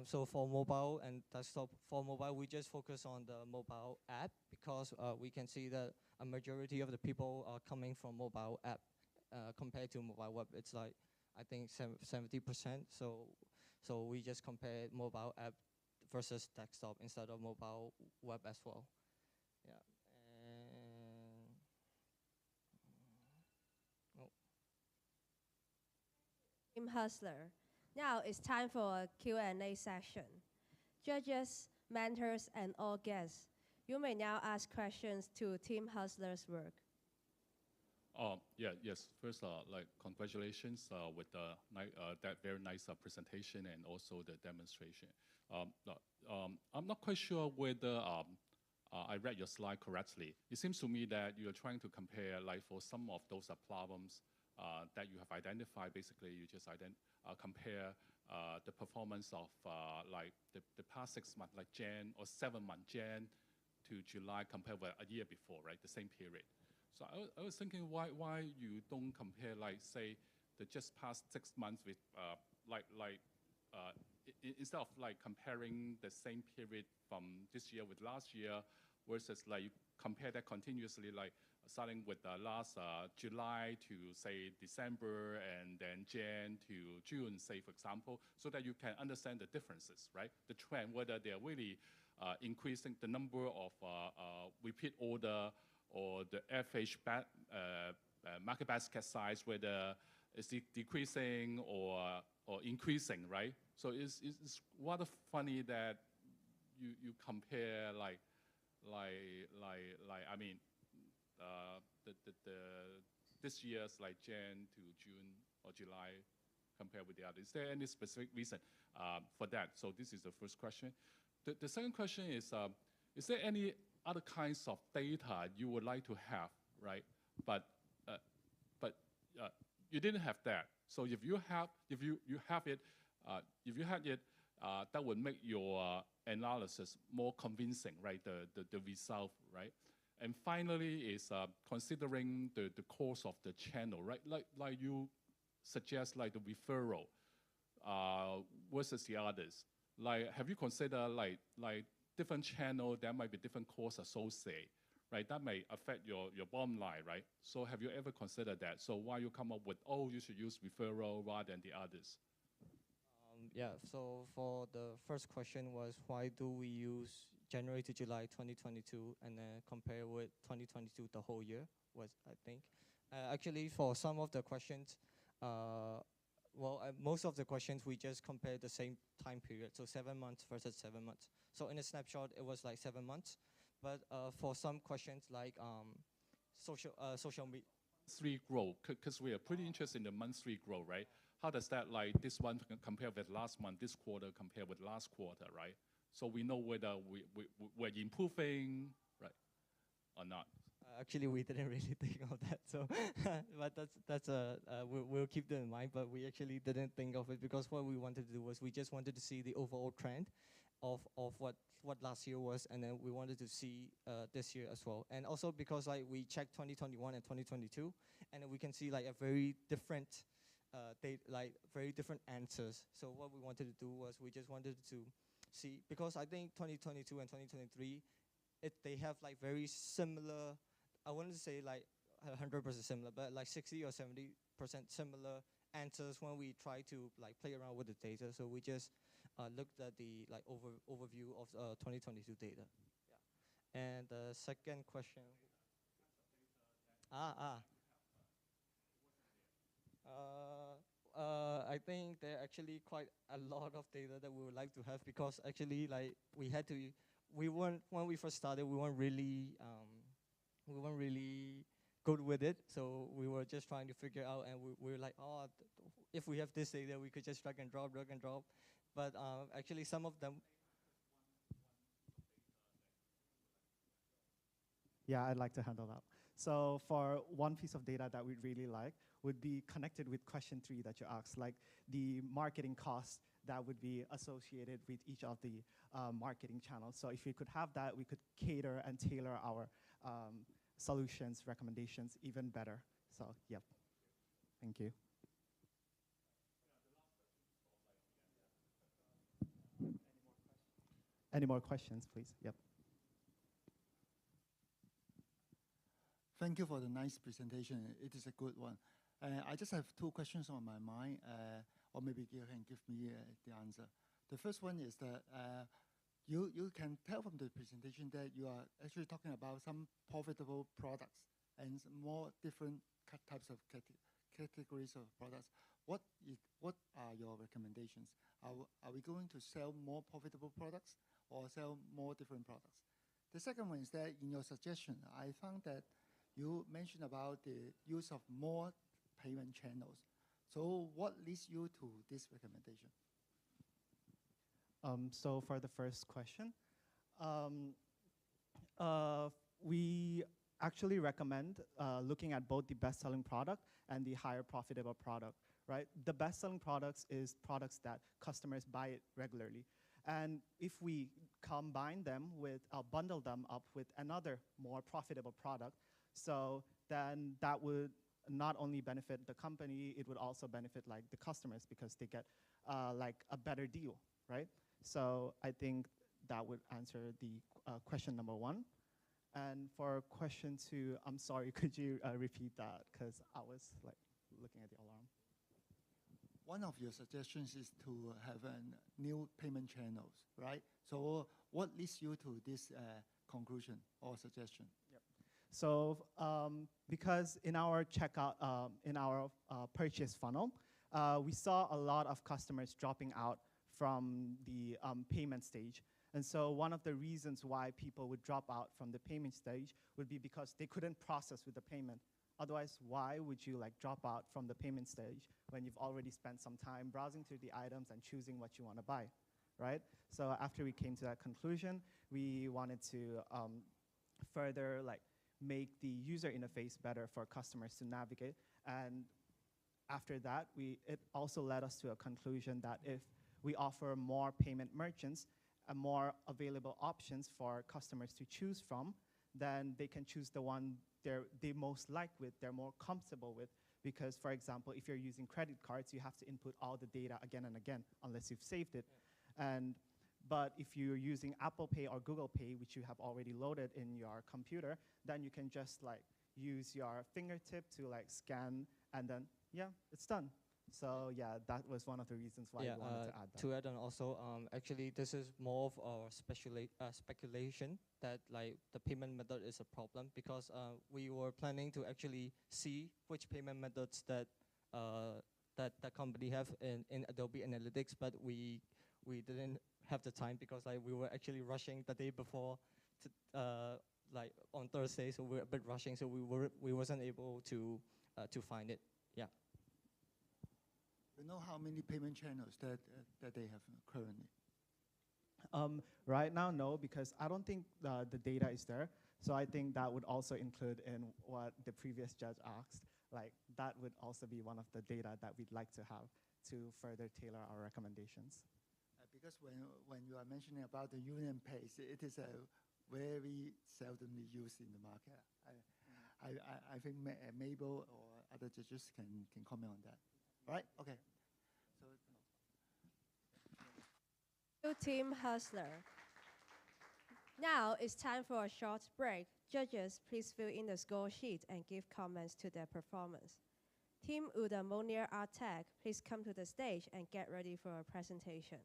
So for mobile and desktop, for mobile, we just focus on the mobile app because we can see that a majority of the people are coming from mobile app compared to mobile web. It's like, I think 70%. So we just compare mobile app versus desktop instead of mobile web as well. Yeah. And Team Hustler. Now it's time for a Q&A session. Judges, mentors, and all guests, you may now ask questions to Team Hustler's work. Yes. First, like congratulations with that very nice presentation and also the demonstration. I'm not quite sure whether I read your slide correctly. It seems to me that you're trying to compare, like for some of those problems that you have identified. Basically, you just compare the performance of like the past 6 months, like Jan or 7 months, Jan to July, compared with a year before, right? The same period. So I was thinking why you don't compare, like, say, the just past 6 months with instead of like comparing the same period from this year with last year versus like you compare that continuously, like starting with last July to say December and then Jan to June, say, for example, so that you can understand the differences, right? The trend, whether they're really increasing the number of repeat order or the average market basket size, whether it's decreasing or increasing, right? So it's rather funny that you compare like I mean this year's like Jan to June or July compared with the others. Is there any specific reason for that? So this is the first question. The second question is there any other kinds of data you would like to have, right? But you didn't have that. So if you had it, that would make your analysis more convincing, right? The result, right? And finally is considering the cost of the channel, right? Like you suggest, like the referral versus the others. Like, have you considered like different channel, there might be different costs associated, right? That may affect your bottom line, right? So have you ever considered that? So why you come up with, oh, you should use referral rather than the others? Yeah, so for the first question was, why do we use January to July 2022 and then compare with 2022 the whole year, was I think. Actually, for some of the questions, most of the questions we just compared the same time period, so 7 months versus 7 months. So in a snapshot, it was like 7 months. But for some questions like social media. Monthly growth, because we are pretty interested in the monthly growth, right? How does that, like this one compare with last month, this quarter compare with last quarter, right? So we know whether we're improving, right, or not. Actually, we didn't really think of that. So, but we'll keep that in mind. But we actually didn't think of it because what we wanted to do was we just wanted to see the overall trend of what last year was, and then we wanted to see this year as well. And also because like we checked 2021 and 2022, and we can see like a very different very different answers. So what we wanted to do was we just wanted to see, because I think 2022 and 2023, they have like very similar. I wouldn't say like 100% similar, but like 60 or 70% similar answers when we try to like play around with the data. So we just looked at the like overview of 2022 data. Yeah. And the second question. I think there are actually quite a lot of data that we would like to have, because actually like when we first started, we weren't really good with it. So we were just trying to figure out, and we were like, oh, if we have this data, we could just drag and drop. But actually some of them. Yeah, I'd like to handle that. So for one piece of data that we'd really like would be connected with question 3 that you asked, like the marketing costs that would be associated with each of the marketing channels. So if we could have that, we could cater and tailor our solutions, recommendations even better. So, yep. Thank you. Any more questions, please? Yep. Thank you for the nice presentation. It is a good one. I just have two questions on my mind, or maybe you can give me the answer. The first one is that you can tell from the presentation that you are actually talking about some profitable products and more different types of categories of products. What are your recommendations? Are we going to sell more profitable products or sell more different products? The second one is that in your suggestion, I found that you mentioned about the use of more payment channels. So what leads you to this recommendation? So for the first question, we actually recommend looking at both the best-selling product and the higher profitable product, right? The best-selling products is products that customers buy it regularly. And if we combine them with, bundle them up with another more profitable product, so then that would not only benefit the company, it would also benefit like the customers because they get like a better deal, right? So I think that would answer the question number one. And for question two, I'm sorry, could you repeat that? Because I was like looking at the alarm. One of your suggestions is to have new payment channels, right? So what leads you to this conclusion or suggestion? Yep. So because in our checkout, in our purchase funnel, we saw a lot of customers dropping out from the payment stage. And so one of the reasons why people would drop out from the payment stage would be because they couldn't process with the payment. Otherwise, why would you like drop out from the payment stage when you've already spent some time browsing through the items and choosing what you want to buy, right? So after we came to that conclusion, we wanted to further like make the user interface better for customers to navigate. And after that, it also led us to a conclusion that if we offer more payment merchants and more available options for customers to choose from, then they can choose the one they most like with, they're more comfortable with. Because, for example, if you're using credit cards, you have to input all the data again and again, unless you've saved it. Yeah. But if you're using Apple Pay or Google Pay, which you have already loaded in your computer, then you can just like use your fingertip to like scan, and then, yeah, it's done. So yeah, that was one of the reasons why we wanted to add that. To add on also, actually this is more of our speculation that like the payment method is a problem because we were planning to actually see which payment methods that that the company have in Adobe Analytics, but we didn't have the time because like we were actually rushing the day before, like on Thursday, so we were a bit rushing, so we wasn't able to find it. Yeah. You know how many payment channels that they have currently? Right now, no, because I don't think the data is there. So I think that would also include in what the previous judge asked. Like that would also be one of the data that we'd like to have to further tailor our recommendations. Because when you are mentioning about the union pays, it is a very seldomly used in the market. I think Mabel or other judges can comment on that. Right? Okay. So, Team Hustler. Now it's time for a short break. Judges, please fill in the score sheet and give comments to their performance. Team Udamonier Art Tech, please come to the stage and get ready for a presentation.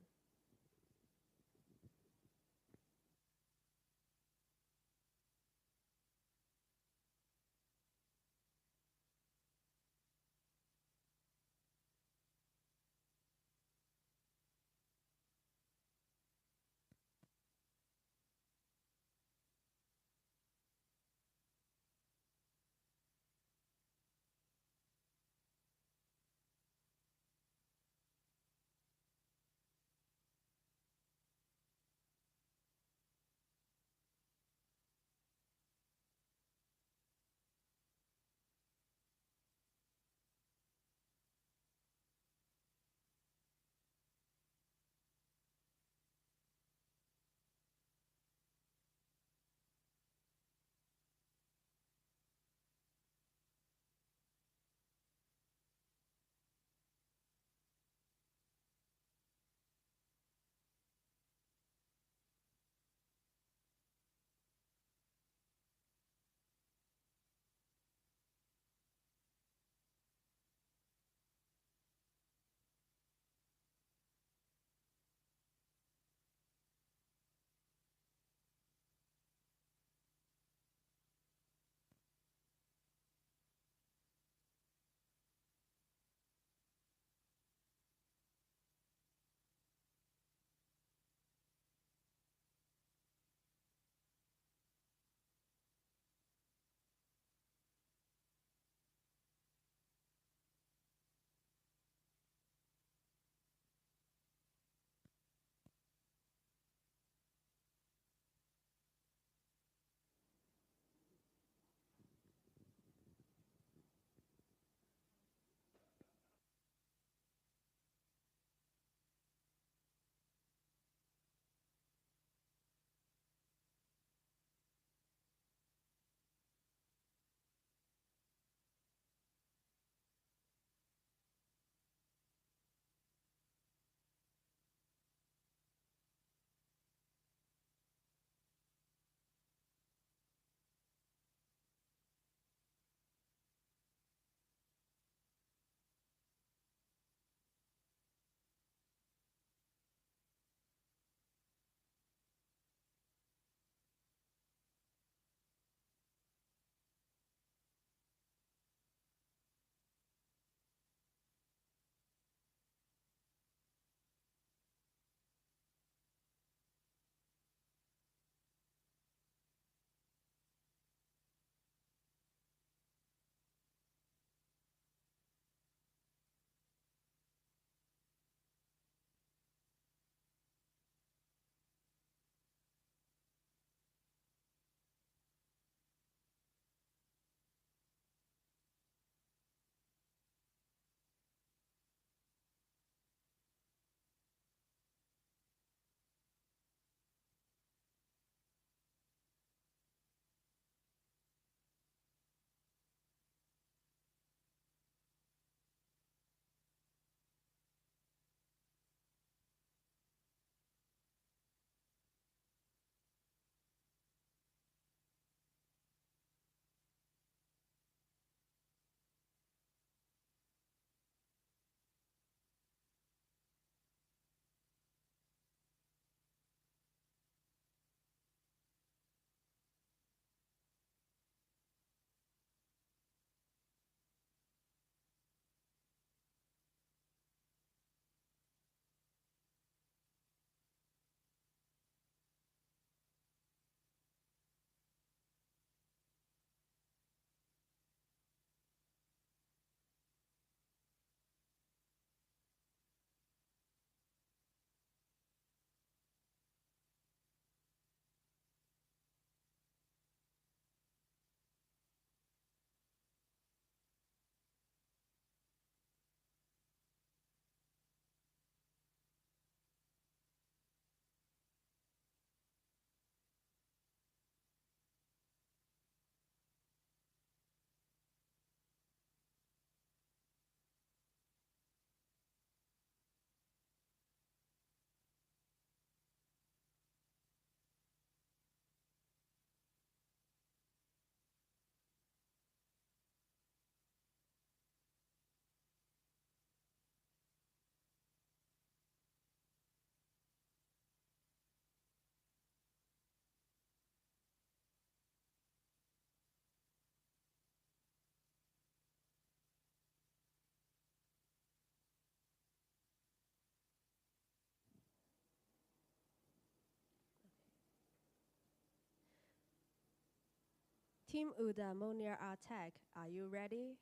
Team Uda Monir Tech, are you ready?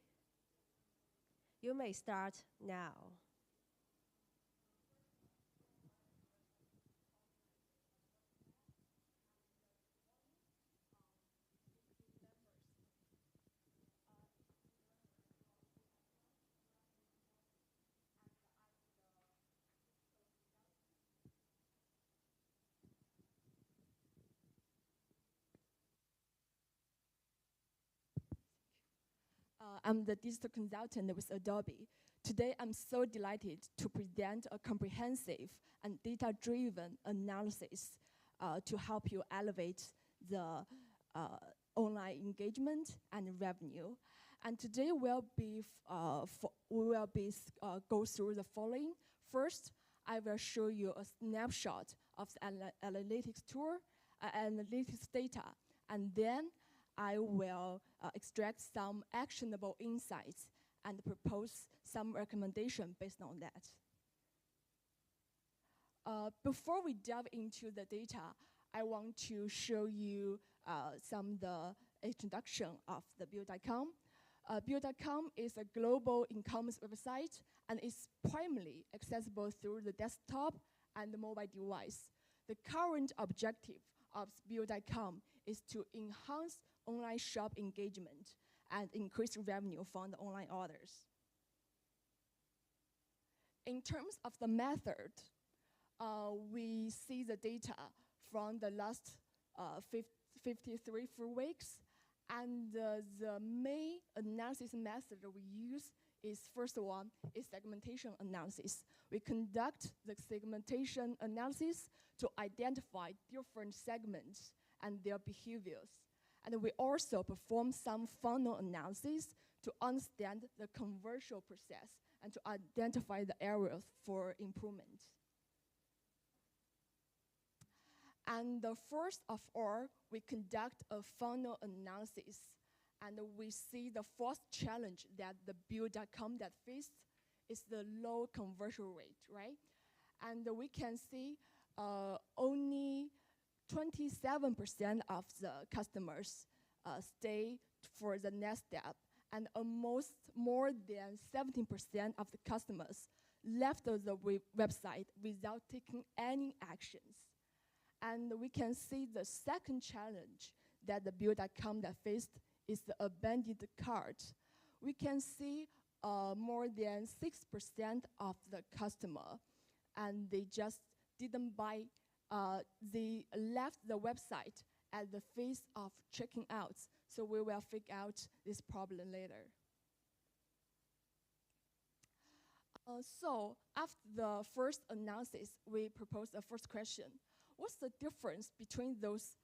You may start now. I'm the digital consultant with Adobe. Today, I'm so delighted to present a comprehensive and data-driven analysis to help you elevate the online engagement and revenue. And today we will go through the following. First, I will show you a snapshot of the analytics tool, analytics data, and then I will extract some actionable insights and propose some recommendation based on that. Before we delve into the data, I want to show you some of the introduction of the Build.com. Build.com is a global e-commerce website and is primarily accessible through the desktop and the mobile device. The current objective of Build.com is to enhance online shop engagement and increase revenue from the online orders. In terms of the method, we see the data from the last 53 full weeks, and the main analysis method we use is, first one, is segmentation analysis. We conduct the segmentation analysis to identify different segments and their behaviors. And we also perform some funnel analysis to understand the conversion process and to identify the areas for improvement. And first of all, we conduct a funnel analysis, and we see the first challenge that the Build.com that faces is the low conversion rate, right? And we can see only 27% of the customers stay for the next step, and almost more than 17% of the customers left the website without taking any actions. And we can see the second challenge that the Build.com that faced is the abandoned cart. We can see more than 6% of the customer, and they just didn't buy. They left the website at the phase of checking out. So we will figure out this problem later. So after the first analysis, we propose the first question. What's the difference between those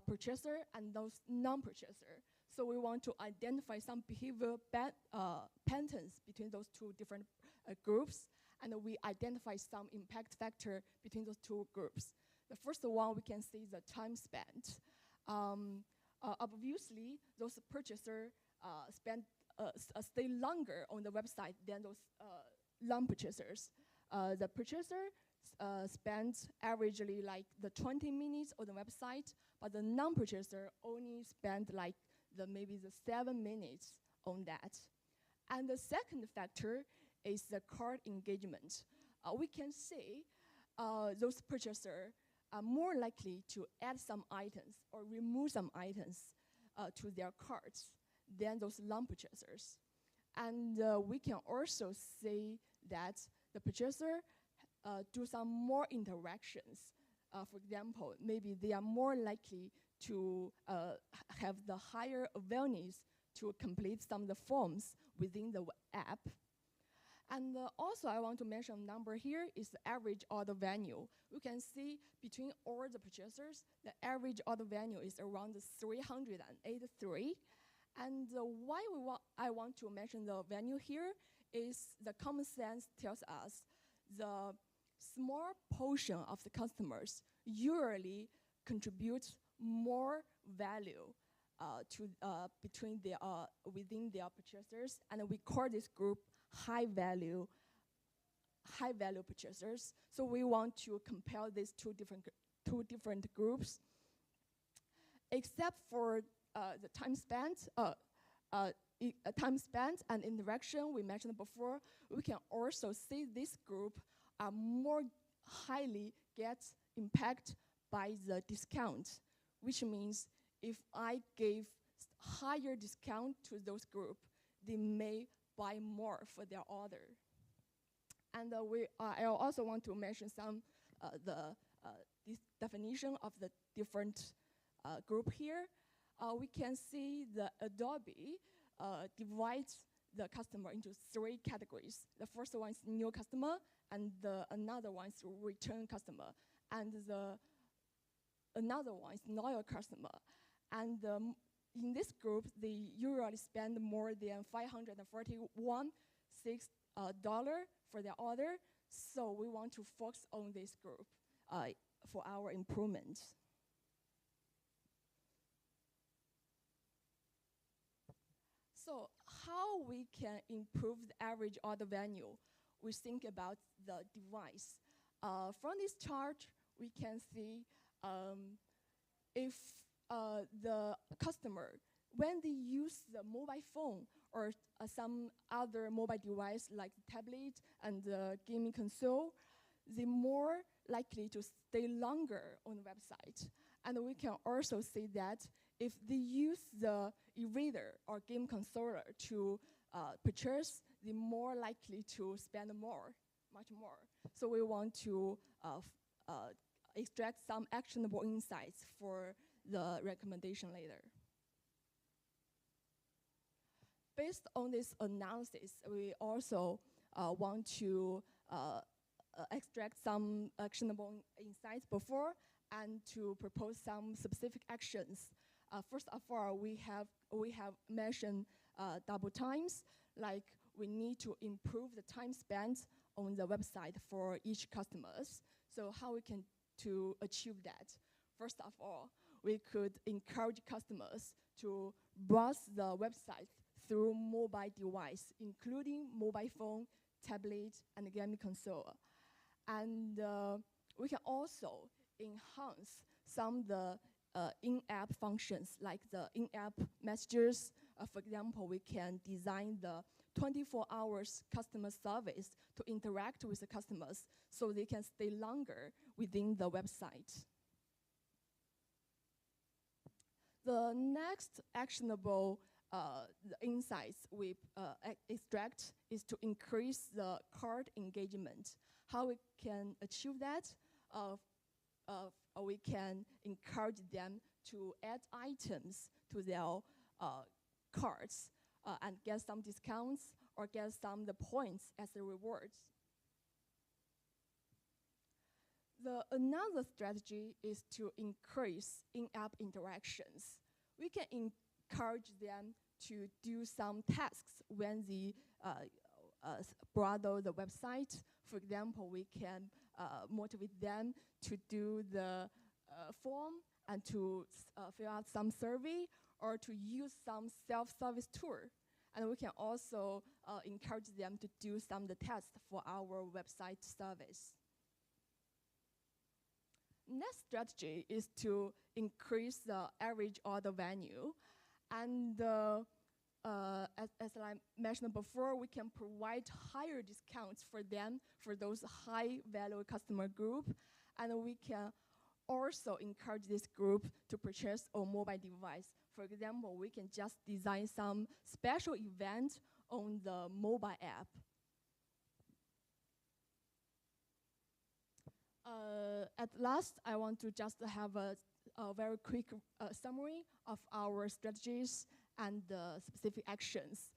purchaser and those non-purchaser? So we want to identify some behavior patterns between those two different groups, and we identify some impact factor between those two groups. The first one, we can see the time spent. Obviously, those purchasers stay longer on the website than those non-purchasers. The purchaser spends averagely like the 20 minutes on the website, but the non-purchaser only spend like maybe the 7 minutes on that. And the second factor is the cart engagement. We can see those purchasers are more likely to add some items or remove some items to their carts than those non-purchasers. And we can also see that the purchaser do some more interactions. For example, maybe they are more likely to have the higher awareness to complete some of the forms within the app. And also I want to mention a number here is the average order value. We can see between all the purchasers, the average order value is around 383. And why I want to mention the value here is the common sense tells us the small portion of the customers usually contribute more value within their purchasers, and we call this group high value purchasers. So we want to compare these two different groups. Except for the time spent, and interaction we mentioned before, we can also see this group are more highly get impact by the discount, which means if I gave higher discount to those group, they may buy more for their order. And I also want to mention some this definition of the different group here. We can see the Adobe divides the customer into 3 categories. The first one is new customer, and another one is return customer, and another one is loyal customer. And in this group, they usually spend more than $541.6 for their order. So we want to focus on this group for our improvement. So how we can improve the average order value? We think about the device. From this chart, we can see if the customer, when they use the mobile phone or some other mobile device like tablet and the gaming console, they're more likely to stay longer on the website. And we can also see that if they use the e-reader or game controller to purchase, they're more likely to spend more, much more. So we want to extract some actionable insights for the recommendation later. Based on this analysis, we also want to extract some actionable insights before and to propose some specific actions. First of all, we have mentioned double times, like we need to improve the time spent on the website for each customers. So how we can to achieve that? First of all, we could encourage customers to browse the website through mobile device, including mobile phone, tablet, and gaming console. And we can also enhance some of the in-app functions, like the in-app messages. For example, we can design the 24 hours customer service to interact with the customers so they can stay longer within the website. The next actionable insights we extract is to increase the cart engagement. How we can achieve that? We can encourage them to add items to their carts and get some discounts or get some of the points as the rewards. Another strategy is to increase in-app interactions. We can encourage them to do some tasks when they browse the website. For example, we can motivate them to do the form and to fill out some survey or to use some self-service tool. And we can also encourage them to do some of the tests for our website service. Next strategy is to increase the average order value. And as I mentioned before, we can provide higher discounts for them, for those high-value customer group. And we can also encourage this group to purchase a mobile device. For example, we can just design some special event on the mobile app. At last, I want to just have a very quick summary of our strategies and specific actions.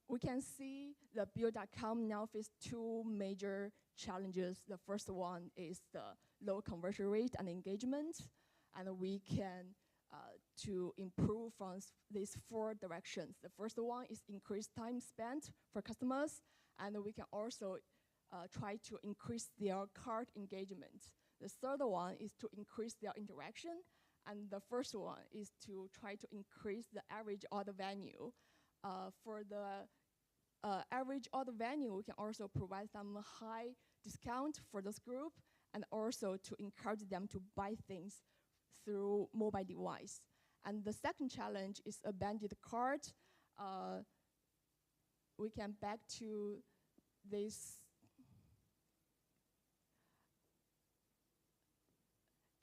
We can see the Build.com now faces 2 major challenges. The first one is the low conversion rate and engagement. And we can to improve from these 4 directions. The first one is increase time spent for customers. And we can also try to increase their cart engagement. The third one is to increase their interaction. And the first one is to try to increase the average order value. For the average order value, we can also provide some high discount for this group and also to encourage them to buy things through mobile device. And the second challenge is abandoned cart. We can back to this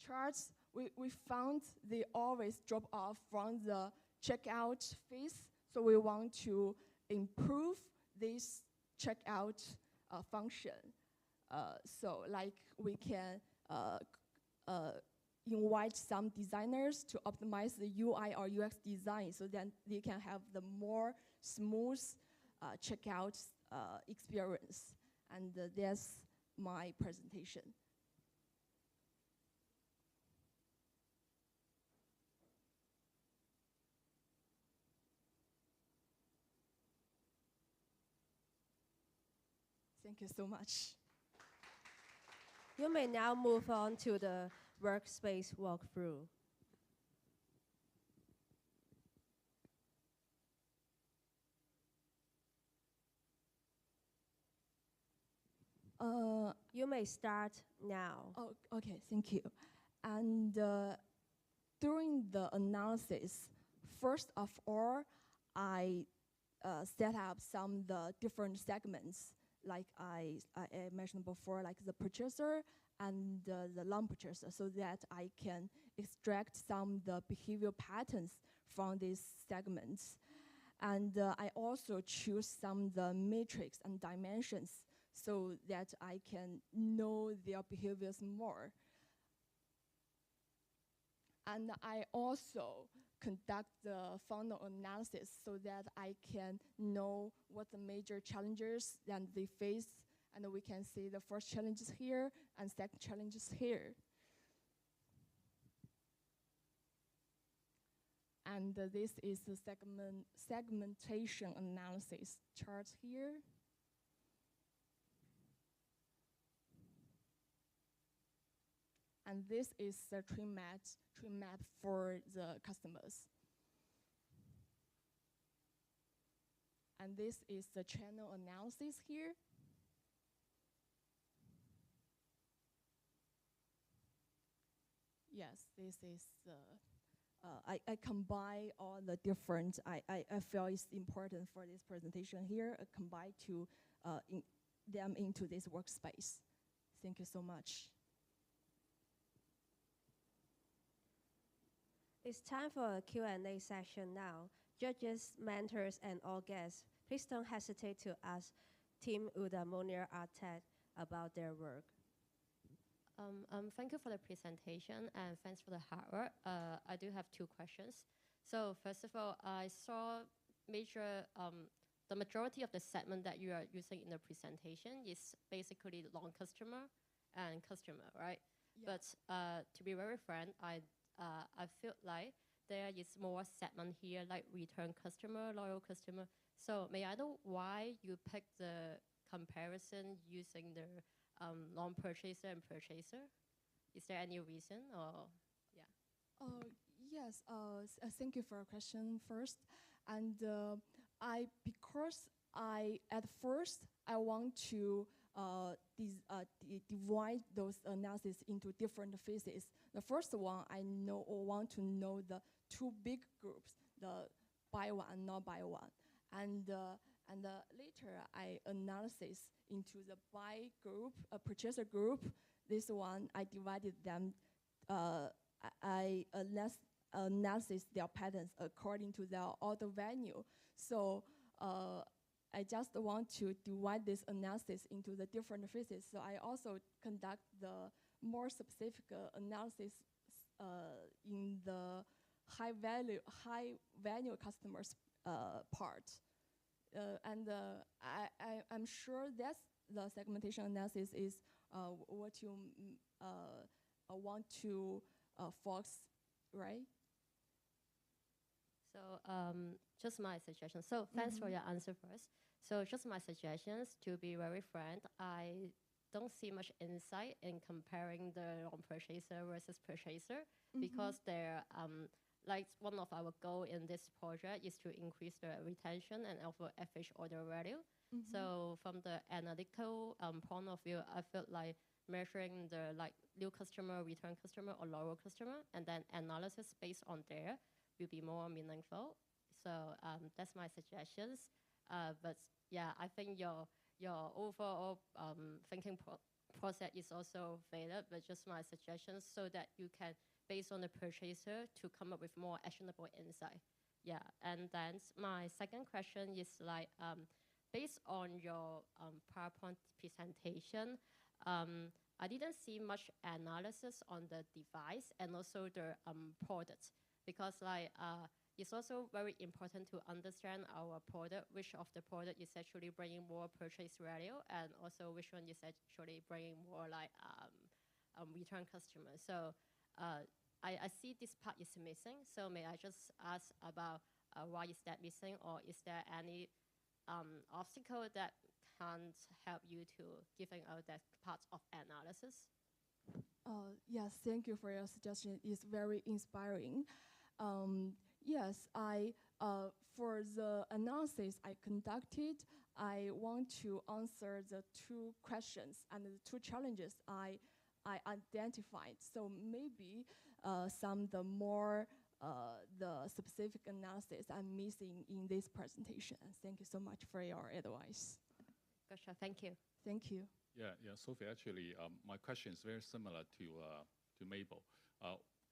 charts. We found they always drop off from the checkout phase. So we want to improve this checkout function. So like we can invite some designers to optimize the UI or UX design so that they can have the more smooth checkout experience. And that's my presentation. Thank you so much. You may now move on to the workspace walkthrough. You may start now. Oh, okay, thank you. And during the analysis, first of all, I set up some of the different segments, like I mentioned before, like the purchaser and the non-purchaser, so that I can extract some of the behavioral patterns from these segments. And I also choose some of the metrics and dimensions so that I can know their behaviors more. And I also conduct the funnel analysis so that I can know what the major challenges that they face, and we can see the first challenges here and second challenges here. And this is the segmentation analysis chart here. And this is the tree map for the customers. And this is the channel analysis here. Yes, this is I combine all the different, I feel it's important for this presentation here, combine to them into this workspace. Thank you so much. It's time for a Q&A session now. Judges, mentors, and all guests, please don't hesitate to ask Team Uda Monir Artec about their work. Thank you for the presentation and thanks for the hard work. I do have two questions. So first of all, I saw the majority of the segment that you are using in the presentation is basically long customer and customer, right? Yeah. But to be very frank, I feel like there is more segment here like return customer, loyal customer. So may I know why you picked the comparison using the non-purchaser and purchaser? Is there any reason or, yeah? Yes, thank you for your question first. And because at first I want to divide those analysis into different phases. The first one, I want to know the two big groups, the buy one and not buy one. And later I analysis into the buy group, purchaser group. This one, I divided them, I analysis their patterns according to their order value. So I just want to divide this analysis into the different phases. So I also conduct the more specific analysis in the high value customers part. And I'm sure that's the segmentation analysis is what you want to focus, right? So just my suggestion. So thanks for your answer first. So just my suggestions, to be very frank, I don't see much insight in comparing the non-purchaser versus purchaser because they're like one of our goal in this project is to increase the retention and also average order value. So from the analytical point of view, I felt like measuring the like new customer, return customer, or loyal customer, and then analysis based on there will be more meaningful. So that's my suggestions. But yeah, I think your overall thinking process is also valid, but just my suggestions so that you can, based on the purchaser, to come up with more actionable insight. Yeah, and then my second question is like, based on your PowerPoint presentation, I didn't see much analysis on the device and also the product, because like it's also very important to understand our product, which of the product is actually bringing more purchase value, and also which one is actually bringing more like return customers. So I see this part is missing. So may I just ask about why is that missing, or is there any obstacle that can't help you to giving out that part of analysis? Yes, thank you for your suggestion. It's very inspiring. Yes, for the analysis I conducted, I want to answer the two questions and the two challenges I identified. So maybe some the more the specific analysis I'm missing in this presentation. Thank you so much for your advice. Gotcha, thank you. Thank you. Yeah, Sophie, actually, my question is very similar to Mabel.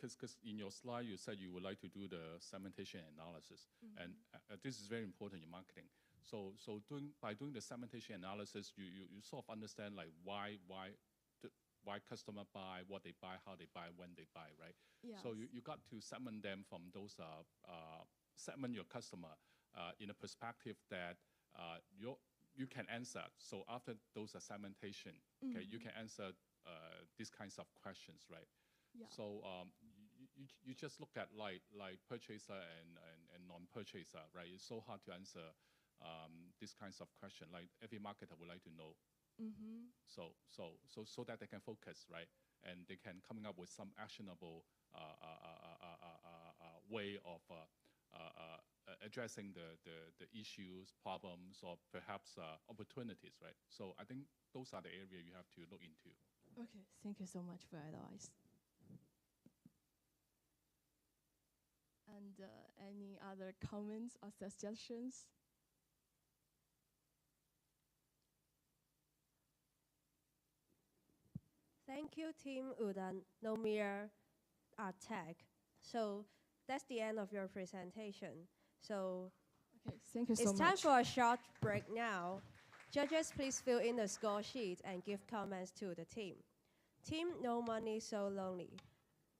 Because in your slide, you said you would like to do the segmentation analysis. Mm-hmm. And this is very important in marketing. So by doing the segmentation analysis, you sort of understand like why customer buy, what they buy, how they buy, when they buy, right? Yes. So you got to segment them from those, segment your customer in a perspective that you can answer. So after those segmentation, okay, you can answer these kinds of questions, right? Yeah. So you just look at like purchaser and non-purchaser, right? It's so hard to answer these kinds of questions. Like every marketer would like to know. Mm-hmm. So that they can focus, right? And they can coming up with some actionable way of addressing the issues, problems, or perhaps opportunities, right? So I think those are the areas you have to look into. Okay, thank you so much for your advice. And any other comments or suggestions? Thank you, Team Udan, Nomir, Tech. So that's the end of your presentation. So okay, thank you so much. It's time for a short break now. Judges, please fill in the score sheet and give comments to the team. Team No Money So Lonely,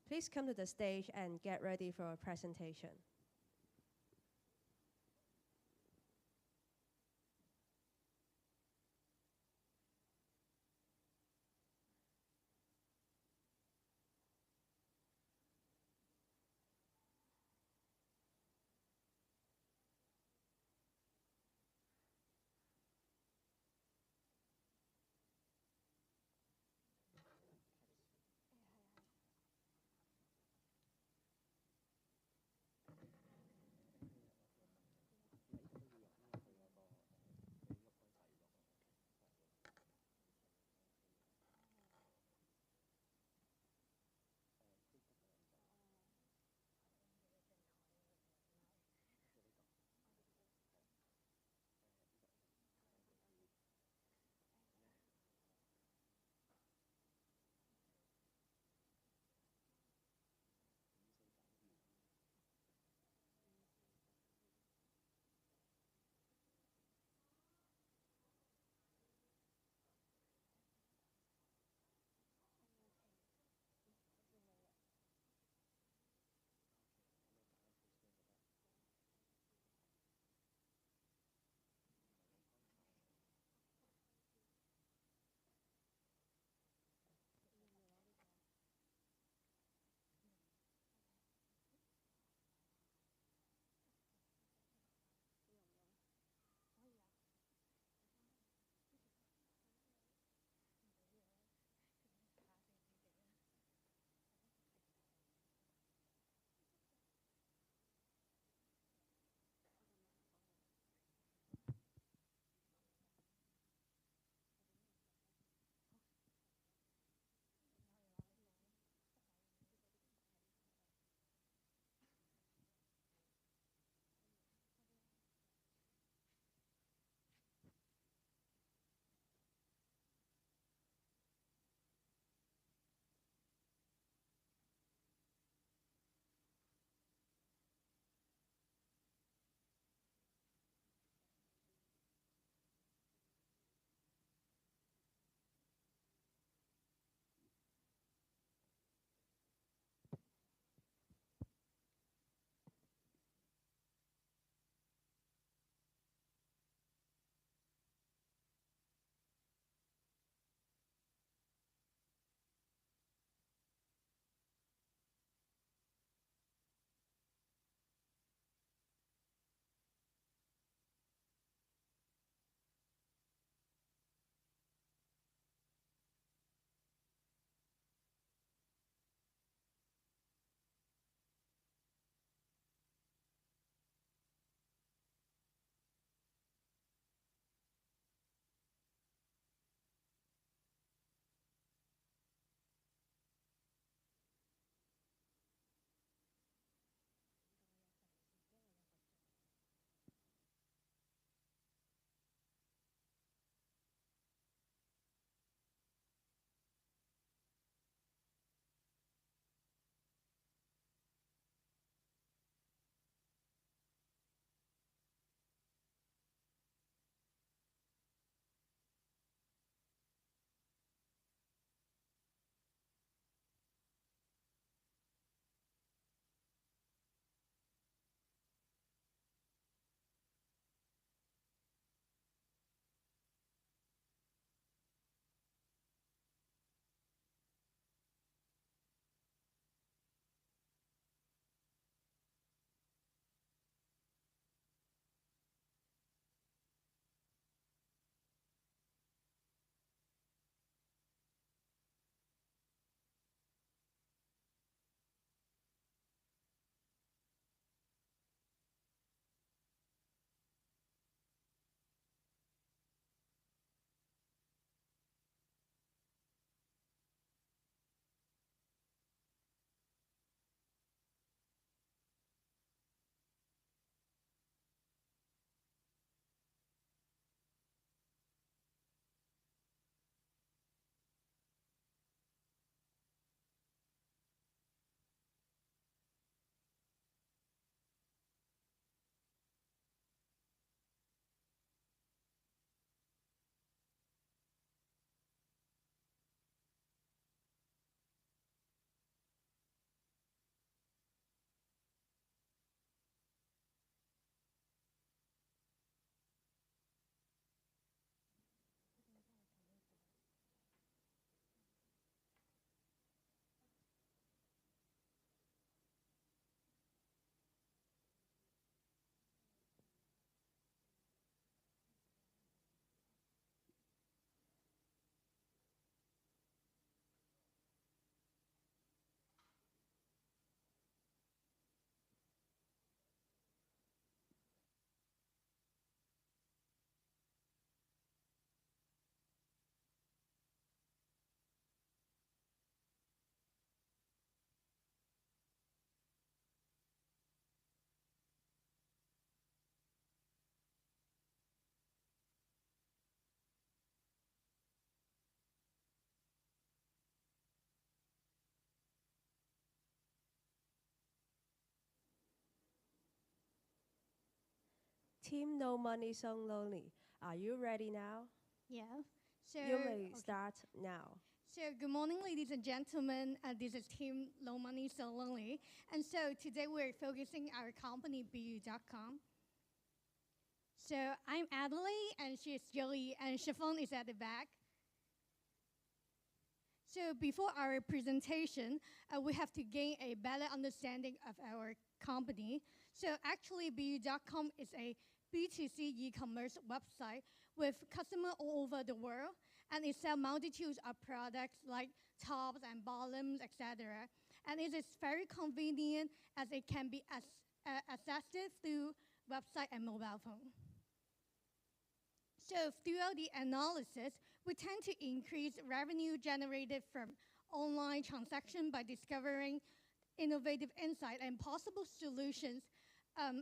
please come to the stage and get ready for a presentation. Team No Money So Lonely. Are you ready now? Yeah. So You may start now. So good morning, ladies and gentlemen. This is Team Low Money So Lonely. And so today we're focusing our company, BU.com. So I'm Adelaide, and she's Jolie, and Chiffon is at the back. So before our presentation, we have to gain a better understanding of our company. So actually, BU.com is a B2C e-commerce website with customers all over the world, and it sells multitudes of products like tops and bottoms, etc. And it is very convenient as it can be accessed through website and mobile phone. So throughout the analysis, we tend to increase revenue generated from online transaction by discovering innovative insight and possible solutions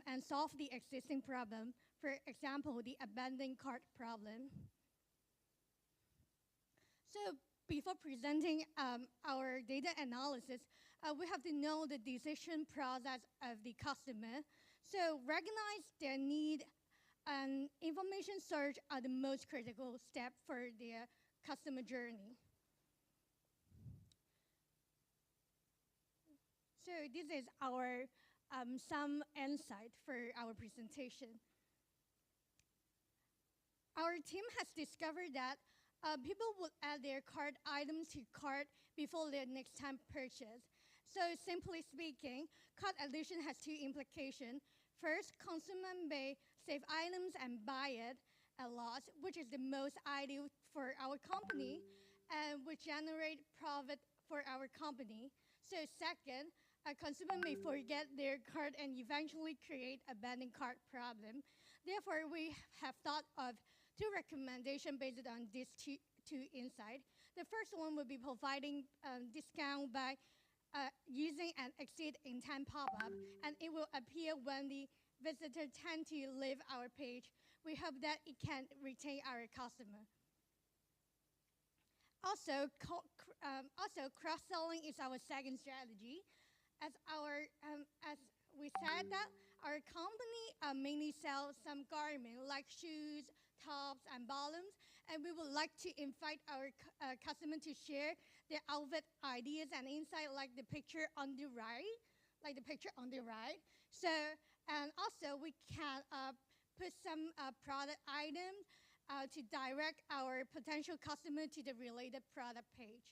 and solve the existing problem. For example, the abandoned cart problem. So before presenting our data analysis, we have to know the decision process of the customer. So recognize their need and information search are the most critical step for their customer journey. So this is our some insight for our presentation. Our team has discovered that people will add their cart items to cart before their next time purchase. So simply speaking, cart addition has two implications. First, consumer may save items and buy it at loss, which is the most ideal for our company and would generate profit for our company. So second, a consumer may forget their cart and eventually create a abandoned cart problem. Therefore, we have thought of two recommendations based on these two insights. The first one would be providing discount by using an exceed intent pop-up, and it will appear when the visitor tend to leave our page. We hope that it can retain our customer. Also, cross-selling is our second strategy. As we said that our company mainly sells some garments like shoes, tops, and bottoms, and we would like to invite our customer to share their outfit ideas and insight like the picture on the right, So, and also we can put some product items to direct our potential customer to the related product page.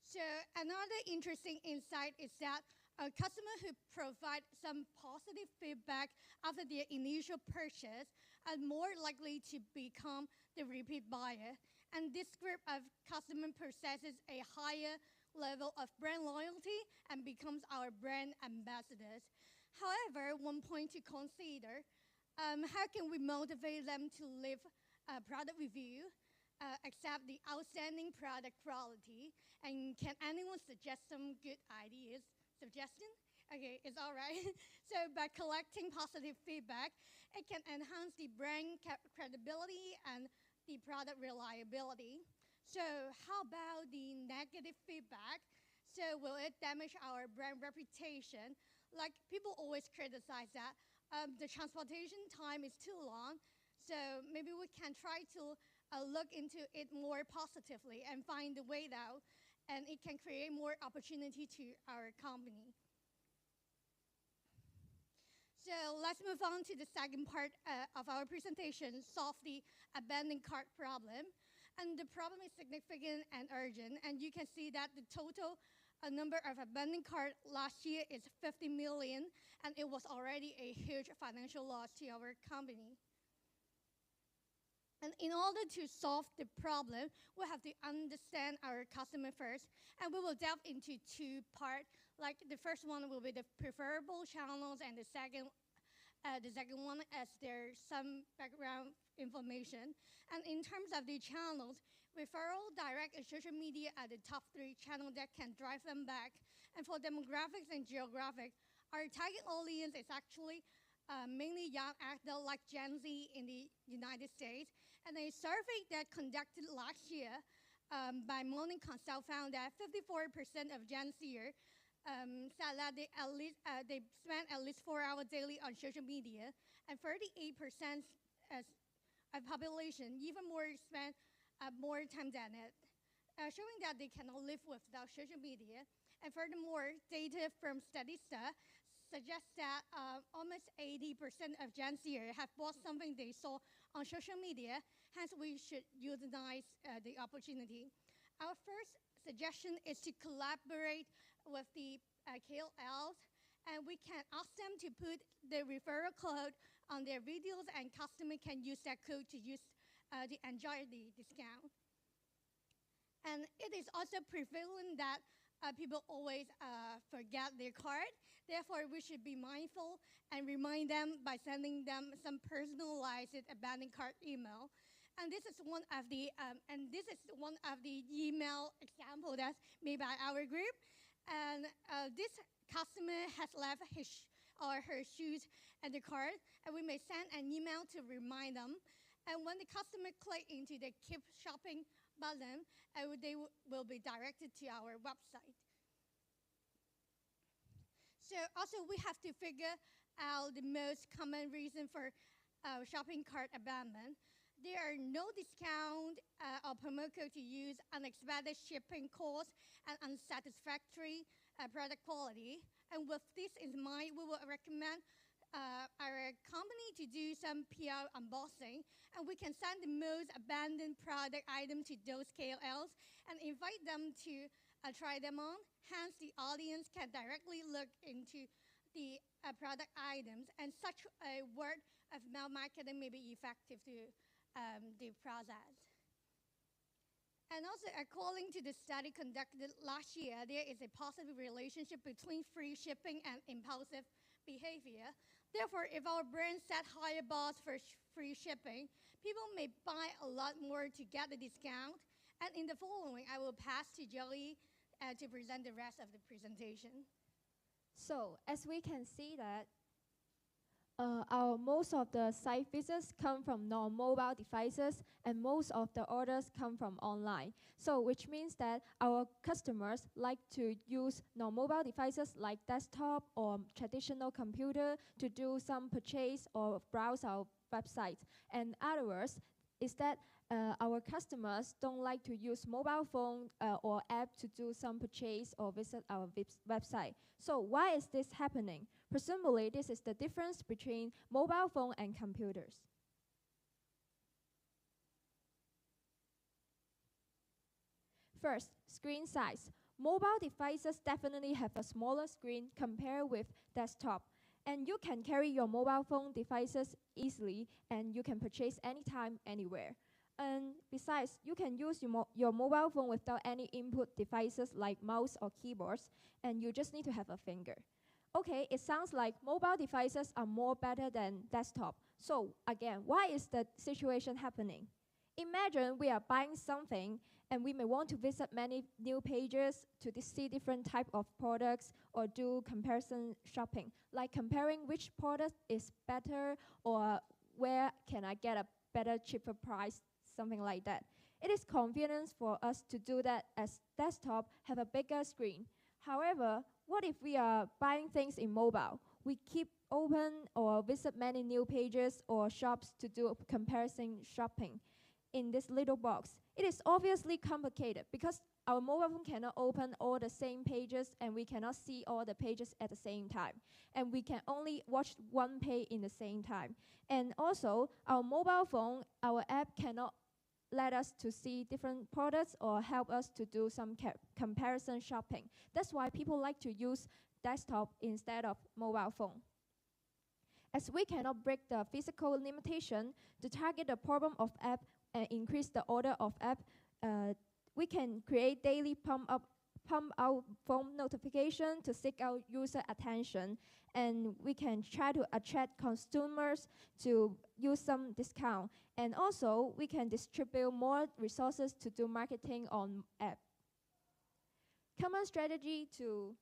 So another interesting insight is that a customer who provide some positive feedback after their initial purchase are more likely to become the repeat buyer. And this group of customers possesses a higher level of brand loyalty and becomes our brand ambassadors. However, one point to consider, how can we motivate them to leave a product review, accept the outstanding product quality, and can anyone suggest some good ideas? Suggestion? Okay, it's all right. So by collecting positive feedback, it can enhance the brand credibility and the product reliability. So how about the negative feedback? So will it damage our brand reputation? Like people always criticize that the transportation time is too long. So maybe we can try to look into it more positively and find the way out, and it can create more opportunity to our company. So let's move on to the second part of our presentation, solve the abandoned cart problem. And the problem is significant and urgent, and you can see that the total number of abandoned carts last year is 50 million, and it was already a huge financial loss to our company. And in order to solve the problem, we have to understand our customer first, and we will delve into two parts. Like the first one will be the preferable channels, and the second one as there's some background information. And in terms of the channels, referral, direct, and social media are the top 3 channels that can drive them back. And for demographics and geographic, our target audience is actually mainly young actors like Gen Z in the United States. And a survey that conducted last year by Morning Consult found that 54% of Gen Zers said that they spend at least 4 hours daily on social media, and 38% of population, even more, spend more time than it, showing that they cannot live without social media. And furthermore, data from Statista suggests that almost 80% of Gen Zers have bought something they saw on social media. Hence, we should utilize the opportunity. Our first suggestion is to collaborate with the KOLs, and we can ask them to put the referral code on their videos, and customer can use that code to enjoy the discount. And it is also prevalent that people always forget their card. Therefore, we should be mindful and remind them by sending them some personalized abandoned cart email. And this is one of the email example that's made by our group. And this customer has left his or her shoes at the cart, and we may send an email to remind them. And when the customer click into the Keep Shopping button, they will be directed to our website. So also we have to figure out the most common reason for shopping cart abandonment. There are no discount or promo code to use, unexpected shipping costs, and unsatisfactory product quality. And with this in mind, we will recommend our company to do some PR unboxing, and we can send the most abandoned product item to those KOLs and invite them to try them on. Hence, the audience can directly look into the product items, and such a word of mouth marketing may be effective to the process. And also, according to the study conducted last year, there is a positive relationship between free shipping and impulsive behavior. Therefore, if our brand set higher bars for free shipping, people may buy a lot more to get the discount. And in the following, I will pass to Joey to present the rest of the presentation. So, as we can see that most of the site visits come from non-mobile devices, and most of the orders come from online. So, which means that our customers like to use non-mobile devices like desktop or traditional computer to do some purchase or browse our website. And other words, is that our customers don't like to use mobile phone or app to do some purchase or visit our website. So why is this happening? Presumably, this is the difference between mobile phone and computers. First, screen size. Mobile devices definitely have a smaller screen compared with desktop. And you can carry your mobile phone devices easily, and you can purchase anytime, anywhere. And besides, you can use your mobile phone without any input devices like mouse or keyboards, and you just need to have a finger. Okay, it sounds like mobile devices are more better than desktop. So again, why is the situation happening? Imagine we are buying something, and we may want to visit many new pages to see different type of products or do comparison shopping, like comparing which product is better or where can I get a better, cheaper price, something like that. It is convenient for us to do that as desktop have a bigger screen. However, what if we are buying things in mobile? We keep open or visit many new pages or shops to do comparison shopping in this little box. It is obviously complicated because our mobile phone cannot open all the same pages, and we cannot see all the pages at the same time. And we can only watch one page in the same time. And also, our mobile phone, our app cannot let us to see different products or help us to do some comparison shopping. That's why people like to use desktop instead of mobile phone. As we cannot break the physical limitation to target the problem of app and increase the order of app, we can create daily pump out phone notification to seek out user attention, and we can try to attract consumers to use some discount. And also, we can distribute more resources to do marketing on app. Common strategy to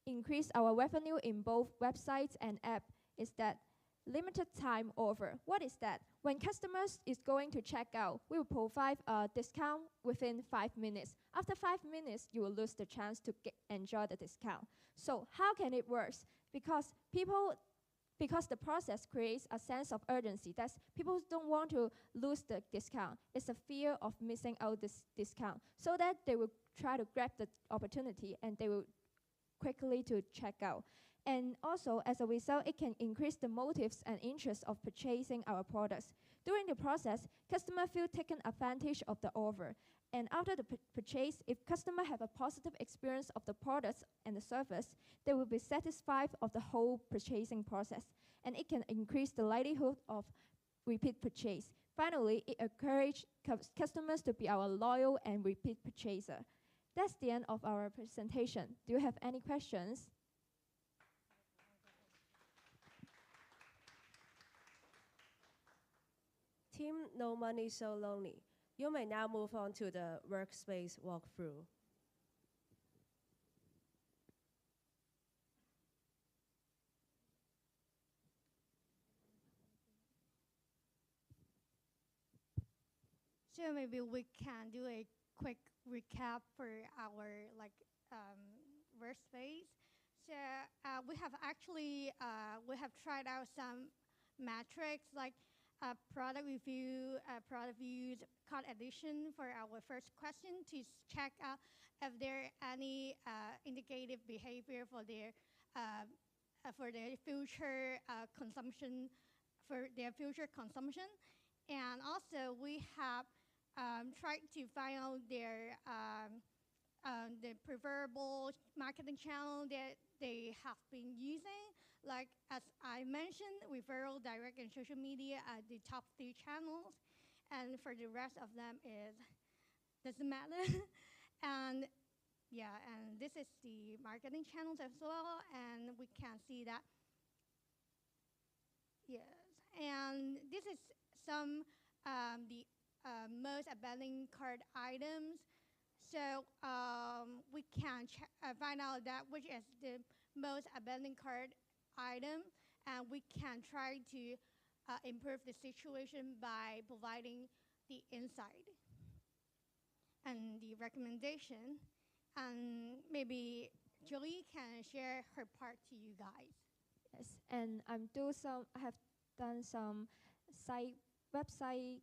increase our revenue in both websites and app is that Limited time offer. What is that? When customers is going to check out, we will provide a discount within 5 minutes. After 5 minutes, you will lose the chance to enjoy the discount. So how can it work? Because the process creates a sense of urgency that people don't want to lose the discount. It's a fear of missing out this discount, so that they will try to grab the opportunity and they will quickly to check out. And also, as a result, it can increase the motives and interest of purchasing our products. During the process, customers feel taken advantage of the offer. And after the purchase, if customers have a positive experience of the products and the service, they will be satisfied of the whole purchasing process. And it can increase the likelihood of repeat purchase. Finally, it encourages customers to be our loyal and repeat purchaser. That's the end of our presentation. Do you have any questions? Team No Money So Lonely. You may now move on to the workspace walkthrough. So maybe we can do a quick recap for our workspace. So we have actually we have tried out some metrics like product review, product views, cart addition for our first question to check out if there are any indicative behavior for their future consumption, and also we have tried to find out their the preferable marketing channel that they have been using. Like as I mentioned, referral, direct, and social media are the top 3 channels, and for the rest of them is doesn't matter. And yeah, and this is the marketing channels as well, and we can see that. Yes, and this is some the most abandoned cart items. So we can find out that which is the most abandoned cart item, and we can try to improve the situation by providing the insight and the recommendation. And maybe Julie can share her part to you guys. Yes, and I have done some website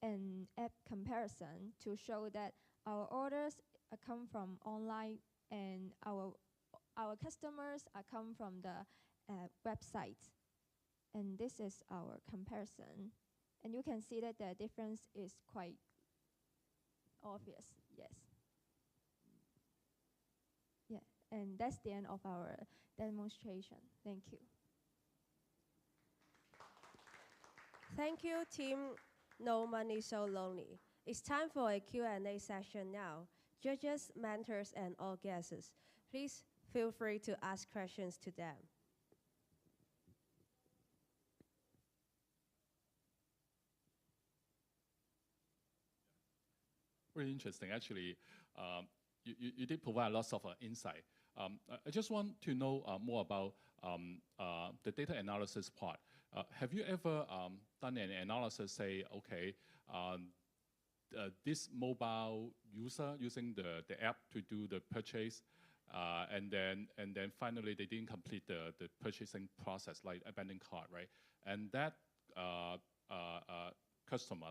and app comparison to show that our orders come from online and our customers come from the website. And this is our comparison. And you can see that the difference is quite obvious, yes. Yeah, and that's the end of our demonstration. Thank you. Thank you, Team No Money So Lonely. It's time for a Q&A session now. Judges, mentors, and all guests, please feel free to ask questions to them. Very interesting. Actually, you did provide lots of insight. I just want to know more about the data analysis part. Have you ever done an analysis, say, okay, this mobile user using the app to do the purchase, and then finally they didn't complete the purchasing process, like abandoned cart, right? And that customer,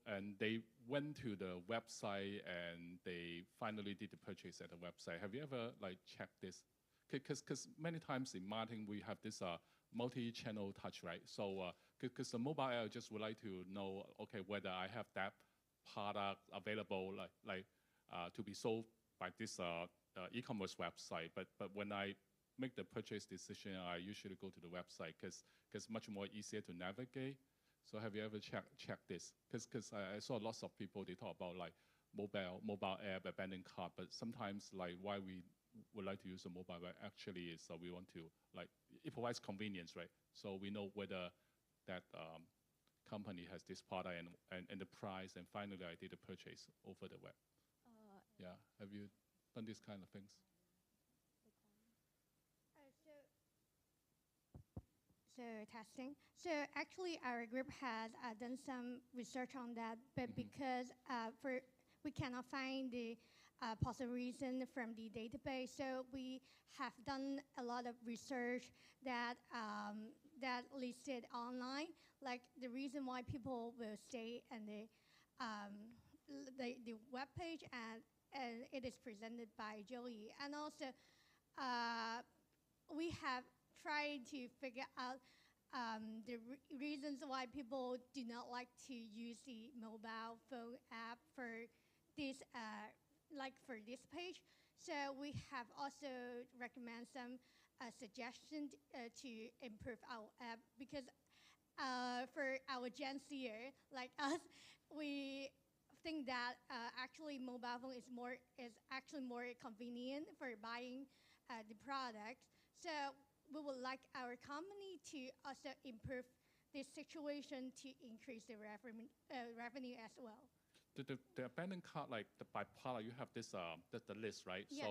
and they went to the website and they finally did the purchase at the website. Have you ever checked this? Because many times in marketing we have this multi-channel touch, right? So because the mobile app just would like to know, okay, whether I have that product available to be sold by this e-commerce website. But when I make the purchase decision, I usually go to the website because it's much more easier to navigate. So have you ever checked this? Because I saw lots of people, they talk about mobile app, abandoned cart, but sometimes why we would like to use a mobile app actually is we want to, it provides convenience, right? So we know whether that company has this product and the price, and finally I did a purchase over the web. Yeah, have you done these kind of things? So testing. So actually, our group has done some research on that, but because we cannot find the possible reason from the database, so we have done a lot of research that that listed online, like the reason why people will stay in the web page, and it is presented by Joey, and also we have tried to figure out the reasons why people do not like to use the mobile phone app for this, for this page. So we have also recommend some suggestions to improve our app, because for our Gen Zer like us, we think that actually mobile phone is actually more convenient for buying the product. So we would like our company to also improve this situation to increase the revenue as well. The abandoned cart, by product, you have this the list, right? Yes.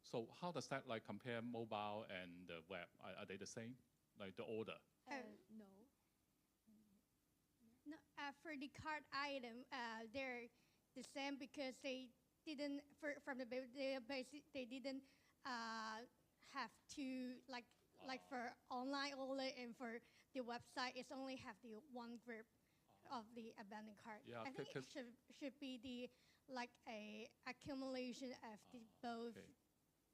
So how does that compare mobile and the web? Are they the same, like the order? No. No, for the cart item, they're the same because they didn't, from the database, they didn't have to, like for online order, and for the website, it's only have the one group of the abandoned cart. Yeah, I think it should be the a accumulation of the both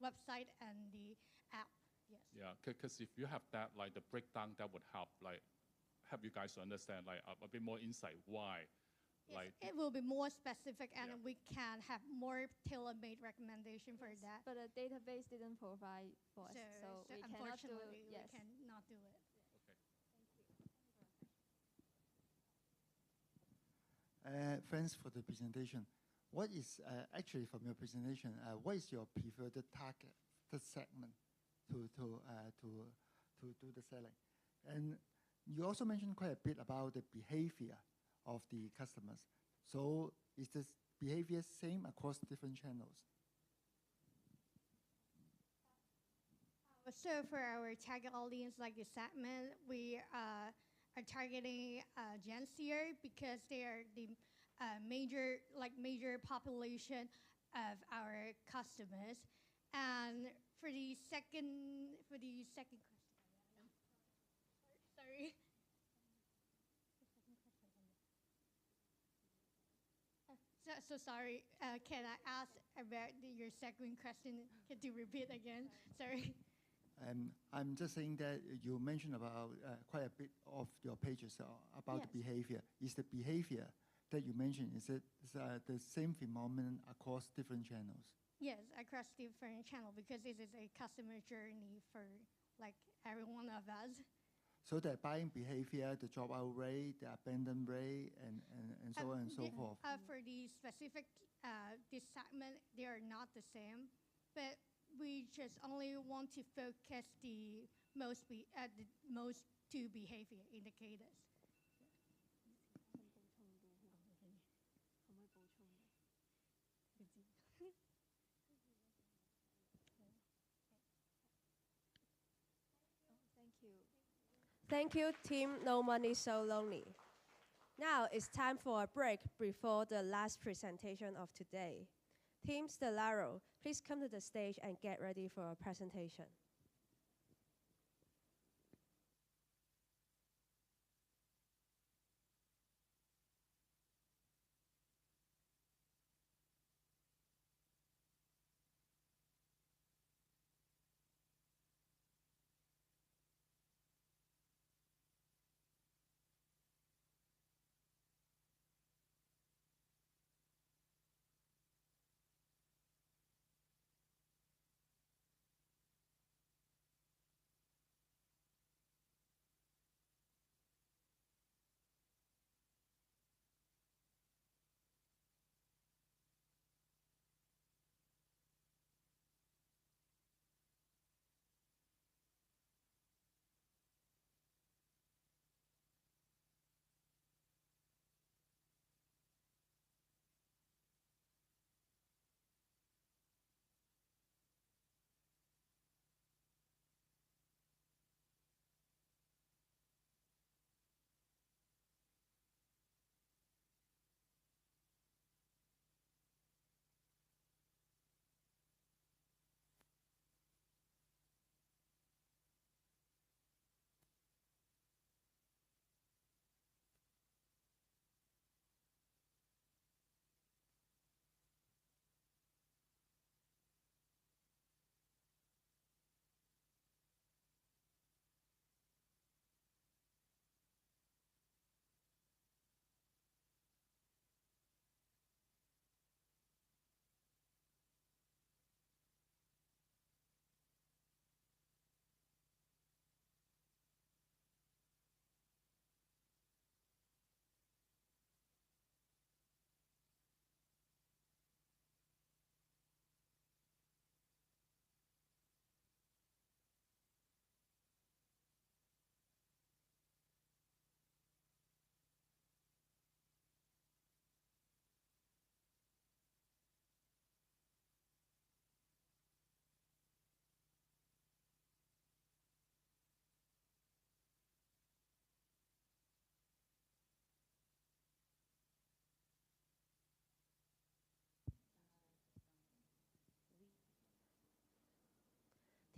website and the app. Yes. Yeah, because if you have that, the breakdown, that would help you guys to understand a bit more insight why. Yes, it will be more specific, and Yeah. we can have more tailor-made recommendation for that. But the database didn't provide for us, so we cannot do unfortunately, it. Yes. we cannot do it. Thanks for the presentation. What is actually from your presentation? What is your preferred target segment to do the selling? And you also mentioned quite a bit about the behavior of the customers. So is this behavior same across different channels? So for our target audience, like the segment, we are targeting Gen Zer because they are the major population of our customers. And for the second question, sorry. So sorry. Can I ask about your second question? Can you repeat again? Sorry. I'm just saying that you mentioned about quite a bit of your pages about Yes. the behavior. Is the behavior that you mentioned, is it the same phenomenon across different channels? Yes, across different channels, because this is a customer journey for every one of us. So the buying behavior, the dropout rate, the abandon rate, and so on and so forth. For the specific this segment, they are not the same, but we just only want to focus the most two behavior indicators. Thank you, Team No Money So Lonely. Now it's time for a break before the last presentation of today. Team Stellaro, please come to the stage and get ready for a presentation.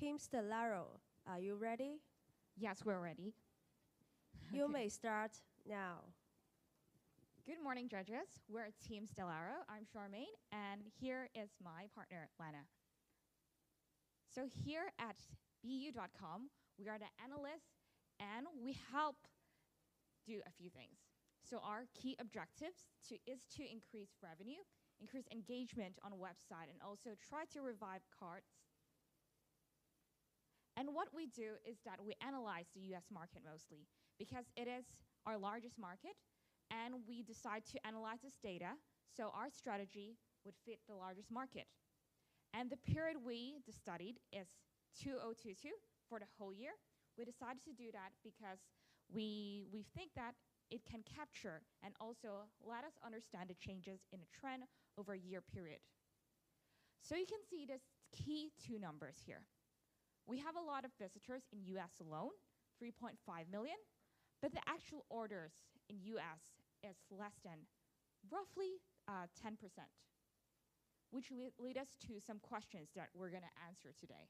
Team Stellaro, are you ready? Yes, we're ready. You may start now. Good morning, judges. We're Team Stellaro. I'm Charmaine, and here is my partner, Lana. So here at BU.com, we are the analysts, and we help do a few things. So our key objectives is to increase revenue, increase engagement on a website, and also try to revive carts. And what we do is that we analyze the US market mostly, because it is our largest market, and we decide to analyze this data so our strategy would fit the largest market. And the period we studied is 2022 for the whole year. We decided to do that because we think that it can capture and also let us understand the changes in the trend over a year period. So you can see this key two numbers here. We have a lot of visitors in US alone, 3.5 million, but the actual orders in US is less than roughly 10%, which lead us to some questions that we're gonna answer today.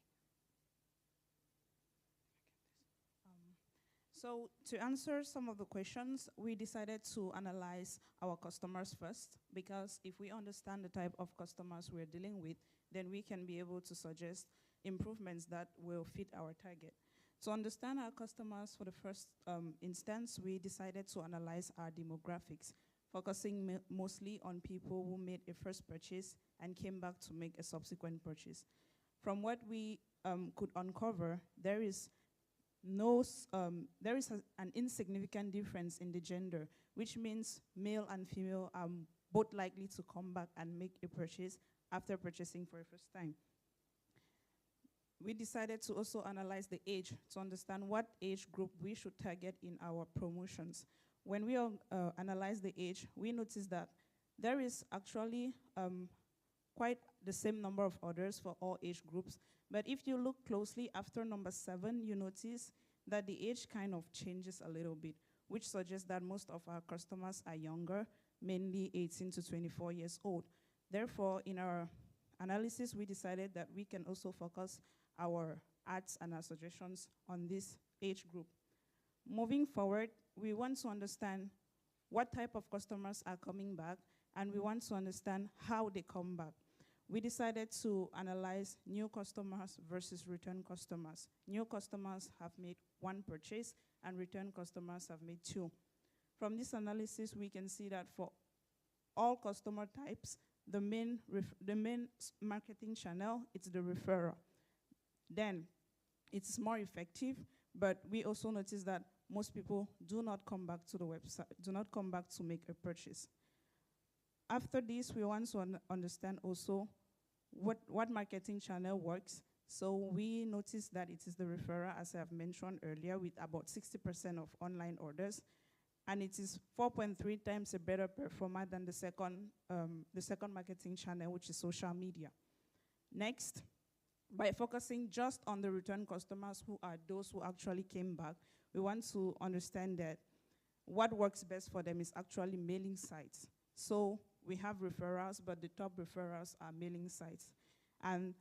So to answer some of the questions, we decided to analyze our customers first, because if we understand the type of customers we're dealing with, then we can be able to suggest improvements that will fit our target. To understand our customers for the first instance, we decided to analyze our demographics, focusing mostly on people who made a first purchase and came back to make a subsequent purchase. From what we could uncover, there is an insignificant difference in the gender, which means male and female are both likely to come back and make a purchase after purchasing for the first time. We decided to also analyze the age to understand what age group we should target in our promotions. When we analyze the age, we noticed that there is actually quite the same number of orders for all age groups. But if you look closely after number 7, you notice that the age kind of changes a little bit, which suggests that most of our customers are younger, mainly 18 to 24 years old. Therefore, in our analysis, we decided that we can also focus our ads and our suggestions on this age group. Moving forward, we want to understand what type of customers are coming back, and we want to understand how they come back. We decided to analyze new customers versus return customers. New customers have made 1 purchase, and return customers have made 2. From this analysis, we can see that for all customer types, the main marketing channel is the referral. Then it's more effective, but we also notice that most people do not come back to the website, do not come back to make a purchase. After this, we want to understand also what marketing channel works. So we noticed that it is the referral, as I have mentioned earlier, with about 60% of online orders. And it is 4.3 times a better performer than the second marketing channel, which is social media. Next, by focusing just on the return customers, who are those who actually came back, we want to understand that what works best for them is actually mailing sites. So we have referrals, but the top referrals are mailing sites. And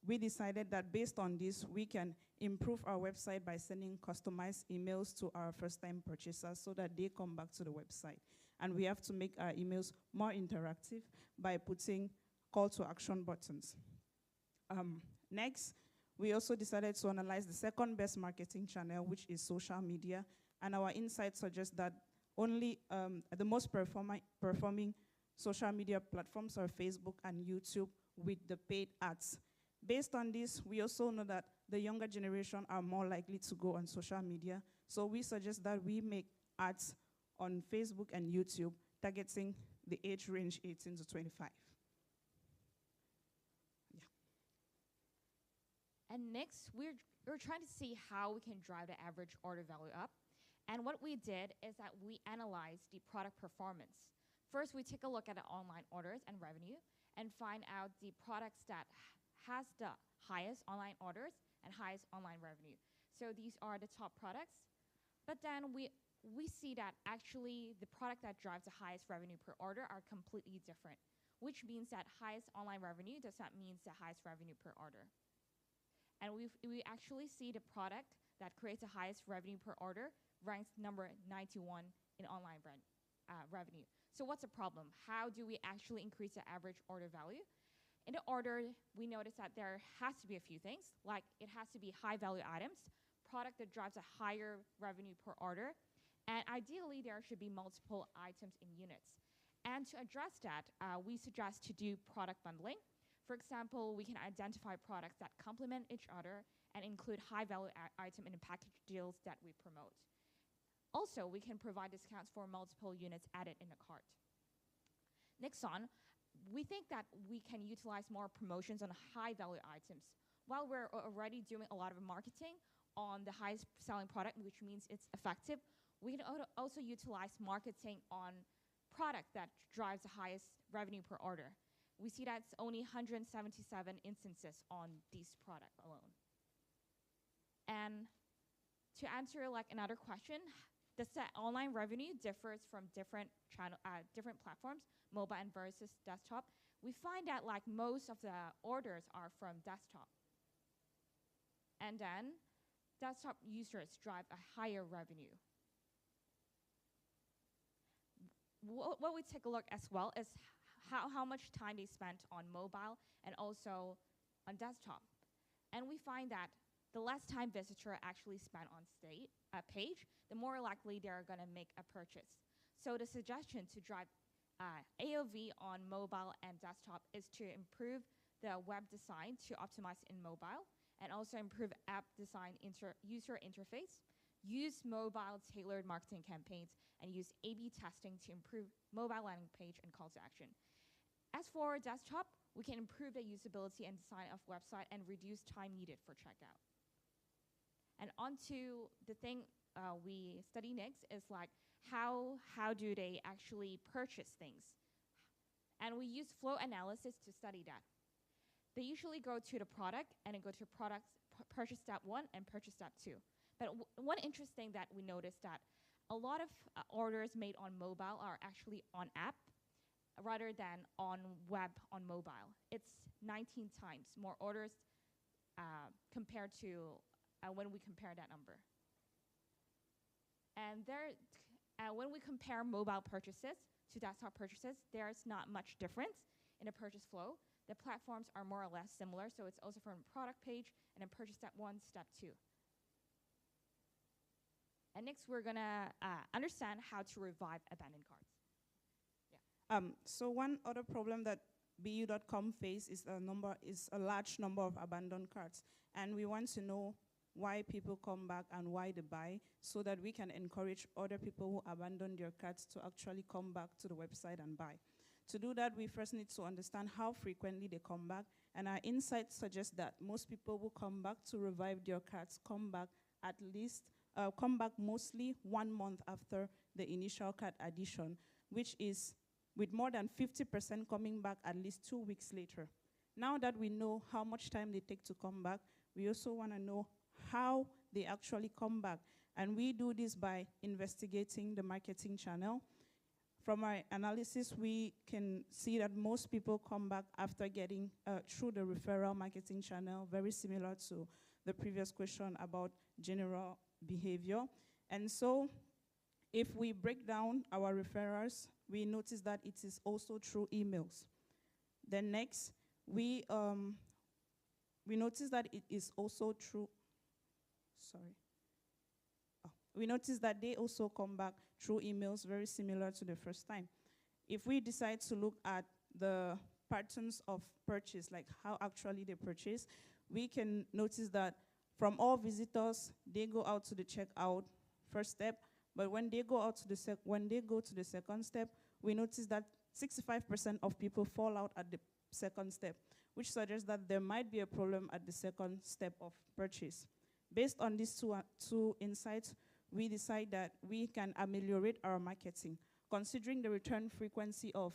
we decided that based on this, we can improve our website by sending customized emails to our first-time purchasers so that they come back to the website. And we have to make our emails more interactive by putting call to action buttons. Next, we also decided to analyze the second best marketing channel, which is social media. And our insights suggest that only the most performing social media platforms are Facebook and YouTube with the paid ads. Based on this, we also know that the younger generation are more likely to go on social media. So we suggest that we make ads on Facebook and YouTube targeting the age range 18 to 25. And next, we're trying to see how we can drive the average order value up. And what we did is that we analyzed the product performance. First, we take a look at the online orders and revenue and find out the products that has the highest online orders and highest online revenue. So these are the top products. But then we see that actually the product that drives the highest revenue per order are completely different, which means that highest online revenue does not mean the highest revenue per order. And we actually see the product that creates the highest revenue per order ranks number 91 in online revenue. So what's the problem? How do we actually increase the average order value? In the order, we notice that there has to be a few things, like it has to be high value items, product that drives a higher revenue per order, and ideally there should be multiple items in units. And to address that, we suggest to do product bundling. For example, we can identify products that complement each other and include high value item in the package deals that we promote. Also, we can provide discounts for multiple units added in the cart. Next on, we think that we can utilize more promotions on high value items. While we're already doing a lot of marketing on the highest selling product, which means it's effective, we can also utilize marketing on product that drives the highest revenue per order. We see that's only 177 instances on this product alone. And to answer like another question, the online revenue differs from different platforms, mobile and versus desktop. We find that like most of the orders are from desktop. And then desktop users drive a higher revenue. What we take a look as well is how much time they spent on mobile and also on desktop. And we find that the less time visitor actually spent on a page, the more likely they're going to make a purchase. So the suggestion to drive AOV on mobile and desktop is to improve the web design to optimize in mobile, and also improve app design user interface, use mobile tailored marketing campaigns, and use A/B testing to improve mobile landing page and call to action. As for desktop, we can improve the usability and design of website and reduce time needed for checkout. And on to the thing we study next is like how do they actually purchase things? And we use flow analysis to study that. They usually go to the product and then go to purchase step 1 and purchase step 2. But one interesting that we noticed that a lot of orders made on mobile are actually on app rather than on web on mobile. It's 19 times more orders compared to when we compare that number. And when we compare mobile purchases to desktop purchases, there's not much difference in the purchase flow. The platforms are more or less similar, so it's also from product page and then purchase step 1, step 2. And next, we're gonna understand how to revive abandoned carts. Yeah. So one other problem that BU.com face is a large number of abandoned carts, and we want to know why people come back and why they buy, so that we can encourage other people who abandon their carts to actually come back to the website and buy. To do that, we first need to understand how frequently they come back, and our insights suggest that most people who come back to revive their carts come back mostly 1 month after the initial cart addition, which is with more than 50% coming back at least 2 weeks later. Now that we know how much time they take to come back, we also want to know how they actually come back. And we do this by investigating the marketing channel. From our analysis, we can see that most people come back after getting through the referral marketing channel, very similar to the previous question about general behavior. And so if we break down our referrals, we notice that it is also through emails. Then next, we notice that it is also through, we notice that they also come back through emails, very similar to the first time. If we decide to look at the patterns of purchase, like how actually they purchase, we can notice that from all visitors, they go out to the checkout first step, but when they go to the second step, we notice that 65% of people fall out at the second step, which suggests that there might be a problem at the second step of purchase. Based on these two insights, we decide that we can ameliorate our marketing. Considering the return frequency of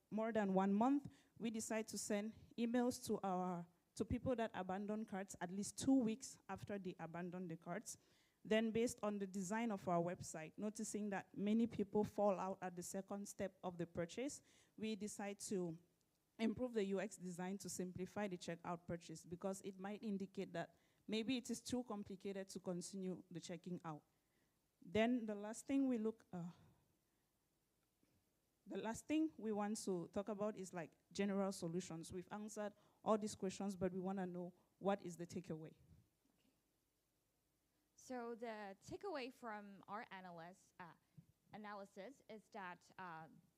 more than 1 month, we decide to send emails to people that abandon carts at least 2 weeks after they abandon the carts. Then based on the design of our website, noticing that many people fall out at the second step of the purchase, we decide to improve the UX design to simplify the checkout purchase, because it might indicate that maybe it is too complicated to continue the checking out. Then the last thing we want to talk about is like general solutions. We've answered all these questions, but we want to know what is the takeaway. So the takeaway from our analysis is that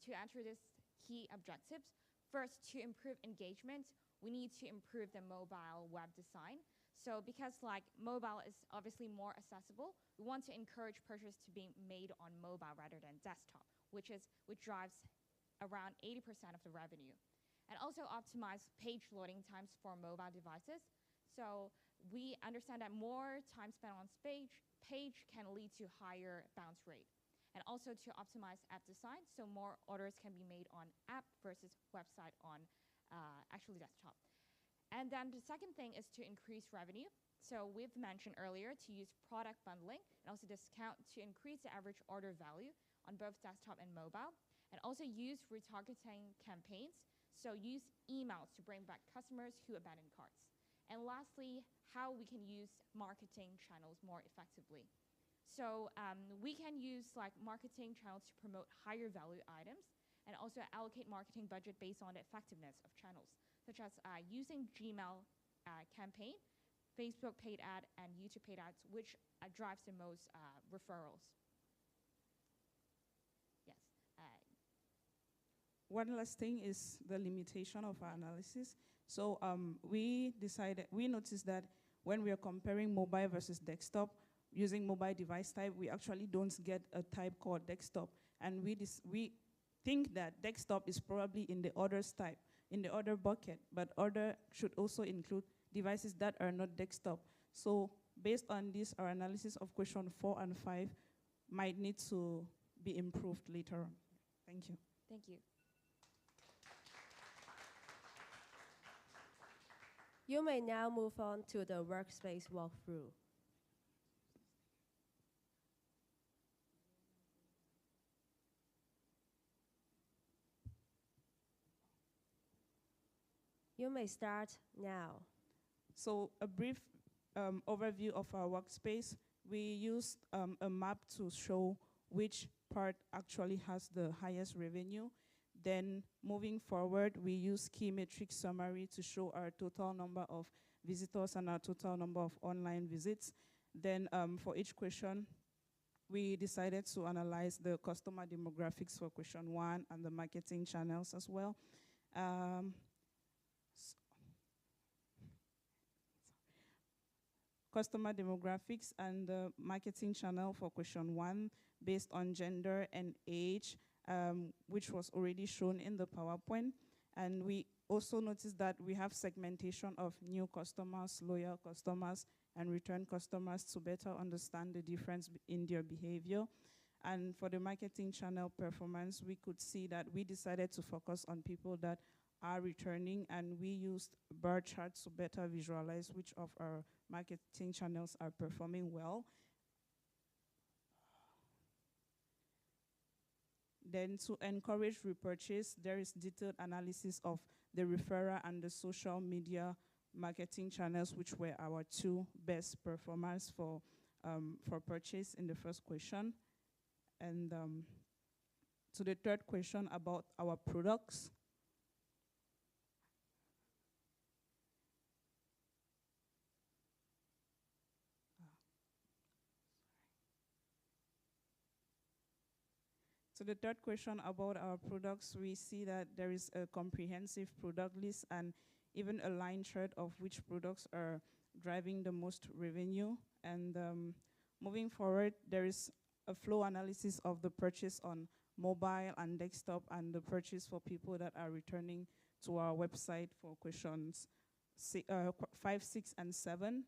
to answer these key objectives, first, to improve engagement, we need to improve the mobile web design. So because like mobile is obviously more accessible, we want to encourage purchase to be made on mobile rather than desktop, which drives around 80% of the revenue. And also optimize page loading times for mobile devices. So we understand that more time spent on page can lead to higher bounce rate. And also to optimize app design, so more orders can be made on app versus website on actually desktop. And then the second thing is to increase revenue. So we've mentioned earlier to use product bundling and also discount to increase the average order value on both desktop and mobile. And also use retargeting campaigns. So use emails to bring back customers who abandoned carts. And lastly, how we can use marketing channels more effectively. So we can use like marketing channels to promote higher value items and also allocate marketing budget based on the effectiveness of channels, such as using Gmail campaign, Facebook paid ad, and YouTube paid ads, which drives the most referrals. Yes. One last thing is the limitation of our analysis. So we noticed that when we are comparing mobile versus desktop, using mobile device type, we actually don't get a type called desktop. And we think that desktop is probably in the orders type, in the order bucket, but order should also include devices that are not desktop. So based on this, our analysis of question 4 and 5 might need to be improved later on. Thank you. Thank you. You may now move on to the workspace walkthrough. You may start now. So a brief overview of our workspace. We used a map to show which part actually has the highest revenue. Then moving forward, we use key metric summary to show our total number of visitors and our total number of online visits. Then for each question, we decided to analyze the customer demographics for question 1 and the marketing channels as well. Customer demographics and the marketing channel for question 1 based on gender and age, which was already shown in the PowerPoint. And we also noticed that we have segmentation of new customers, loyal customers, and return customers to better understand the difference in their behavior. And for the marketing channel performance, we could see that we decided to focus on people that are returning, and we used bar charts to better visualize which of our marketing channels are performing well. Then to encourage repurchase, there is detailed analysis of the referrer and the social media marketing channels, which were our 2 best performers for purchase in the first question. And to the third question about our products. So the third question about our products, we see that there is a comprehensive product list and even a line chart of which products are driving the most revenue. And moving forward, there is a flow analysis of the purchase on mobile and desktop and the purchase for people that are returning to our website for questions 5, 6, and 7.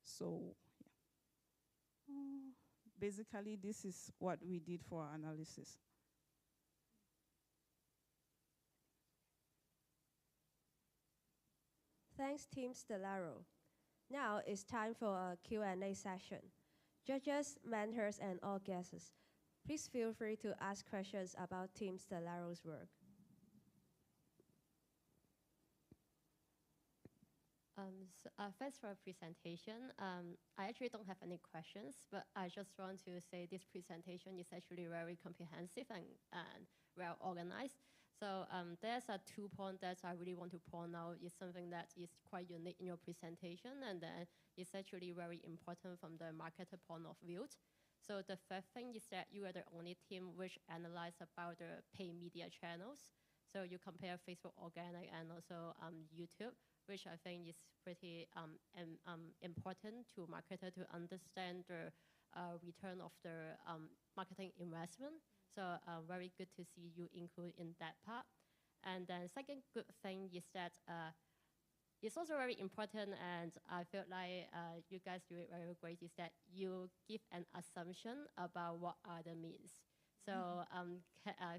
So yeah. Basically, this is what we did for our analysis. Thanks, Team Stellaro. Now it's time for a Q&A session. Judges, mentors, and all guests, Please feel free to ask questions about Team Stellaro's work. Thanks for the presentation. I actually don't have any questions, but I just want to say this presentation is actually very comprehensive and well organized. So there's a 2 points that I really want to point out. Is something that is quite unique in your presentation, and then it's actually very important from the marketer point of view. So the first thing is that you are the only team which analyze about the paid media channels. So you compare Facebook organic and also YouTube, which I think is pretty important to marketer to understand the return of the marketing investment. So very good to see you include in that part. And then second good thing is that it's also very important, and I feel like you guys do it very great, is that you give an assumption about what are the means. So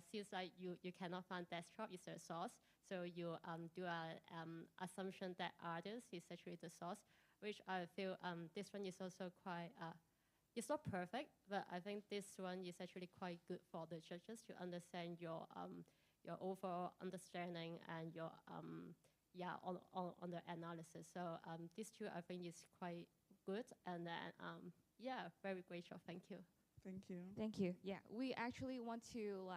seems like you cannot find desktop is the source. So you do an assumption that others is actually the source, which I feel this one is also quite, it's not perfect, but I think this one is actually quite good for the judges to understand your overall understanding and your, on the analysis. So these two I think is quite good, and then, yeah, very great job, thank you. Thank you. Thank you. Yeah, we actually want to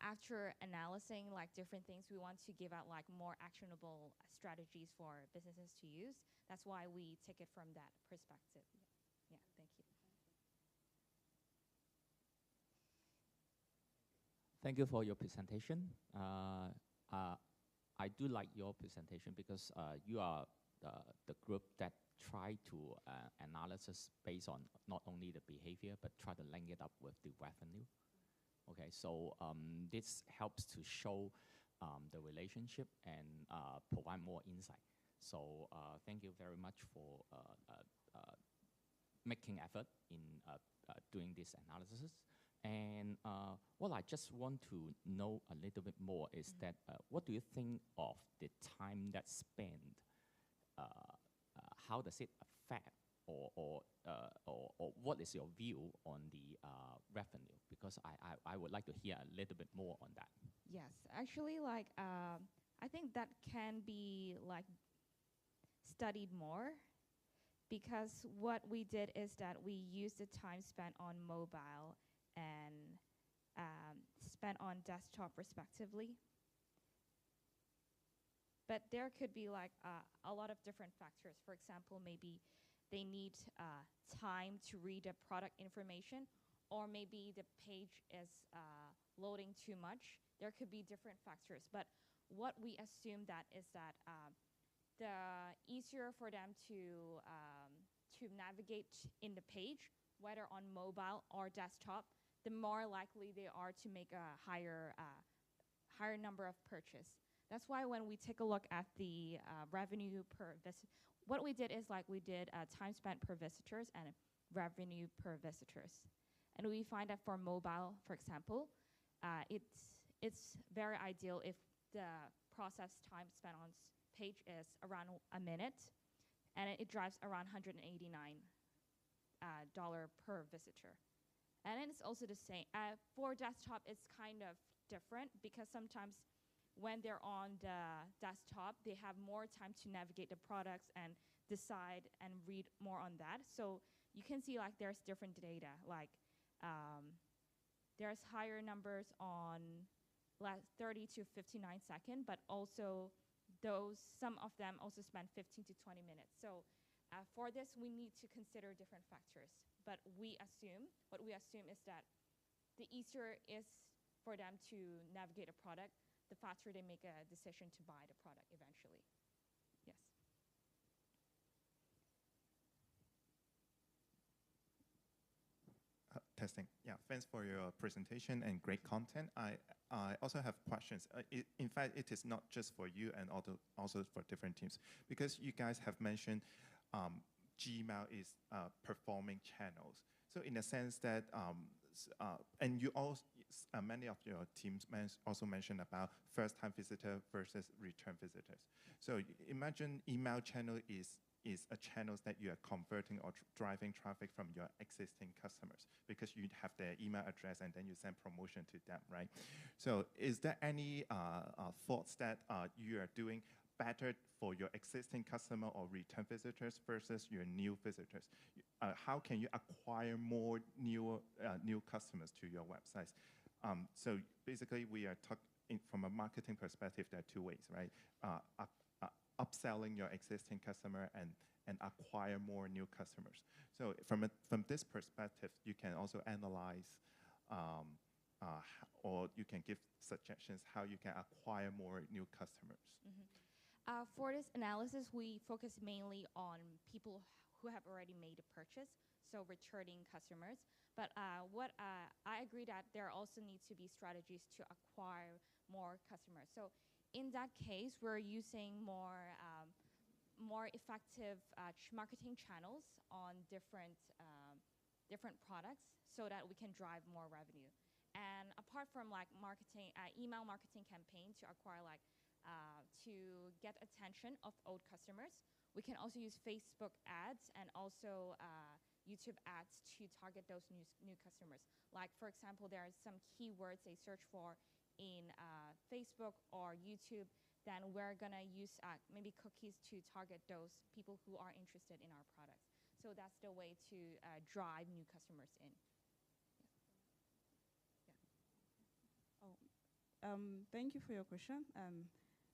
after analyzing like different things, we want to give out like more actionable strategies for businesses to use. That's why we take it from that perspective. Yeah, thank you. Thank you for your presentation. I do like your presentation because you are the group that try to analysis based on not only the behavior, but try to link it up with the revenue. Okay, so this helps to show the relationship and provide more insight. So thank you very much for making effort in doing this analysis. And what I just want to know a little bit more is that what do you think of the time that's spent? How does it affect, or what is your view on the revenue? Because I would like to hear a little bit more on that. Yes, actually, like I think that can be like studied more, because what we did is that we used the time spent on mobile and spent on desktop respectively. But there could be like a lot of different factors. For example, maybe they need time to read the product information, or maybe the page is loading too much. There could be different factors. But what we assume that is that the easier for them to navigate in the page, whether on mobile or desktop, the more likely they are to make a higher number of purchase. That's why when we take a look at the revenue per visit, what we did is like we did time spent per visitors and revenue per visitors. And we find that for mobile, for example, it's very ideal if the process time spent on page is around a minute, and it drives around $189 per visitor. And it's also the same. For desktop, it's kind of different, because sometimes when they're on the desktop, they have more time to navigate the products and decide and read more on that. So you can see like there's different data. Like there's higher numbers on 30 to 59 seconds, but also some of them also spend 15 to 20 minutes. So for this, we need to consider different factors. But what we assume is that the easier is for them to navigate a product, the faster they make a decision to buy the product eventually. Yes. Testing. Yeah, thanks for your presentation and great content. I also have questions. In fact, it is not just for you, and also for different teams, because you guys have mentioned Gmail is performing channels. So in a sense that, and you also, many of your teams also mentioned about first-time visitor versus return visitors. So imagine email channel is is a channels that you are converting or driving traffic from your existing customers, because you have their email address and then you send promotion to them, right? So is there any thoughts that you are doing better for your existing customer or return visitors versus your new visitors? How can you acquire more new customers to your websites? So basically, we are talking from a marketing perspective. There are two ways, right? Upselling your existing customer and acquire more new customers. So from this perspective, you can also analyze or you can give suggestions how you can acquire more new customers. For this analysis, we focus mainly on people who have already made a purchase, so returning customers. But I agree that there also needs to be strategies to acquire more customers. So in that case, we're using more effective marketing channels on different products so that we can drive more revenue. And apart from like marketing, email marketing campaign to acquire to get attention of old customers, we can also use Facebook ads and also YouTube ads to target those new customers. Like for example, there are some keywords they search for in Facebook or YouTube, then we're gonna use maybe cookies to target those people who are interested in our products. So that's the way to drive new customers in. Thank you for your question.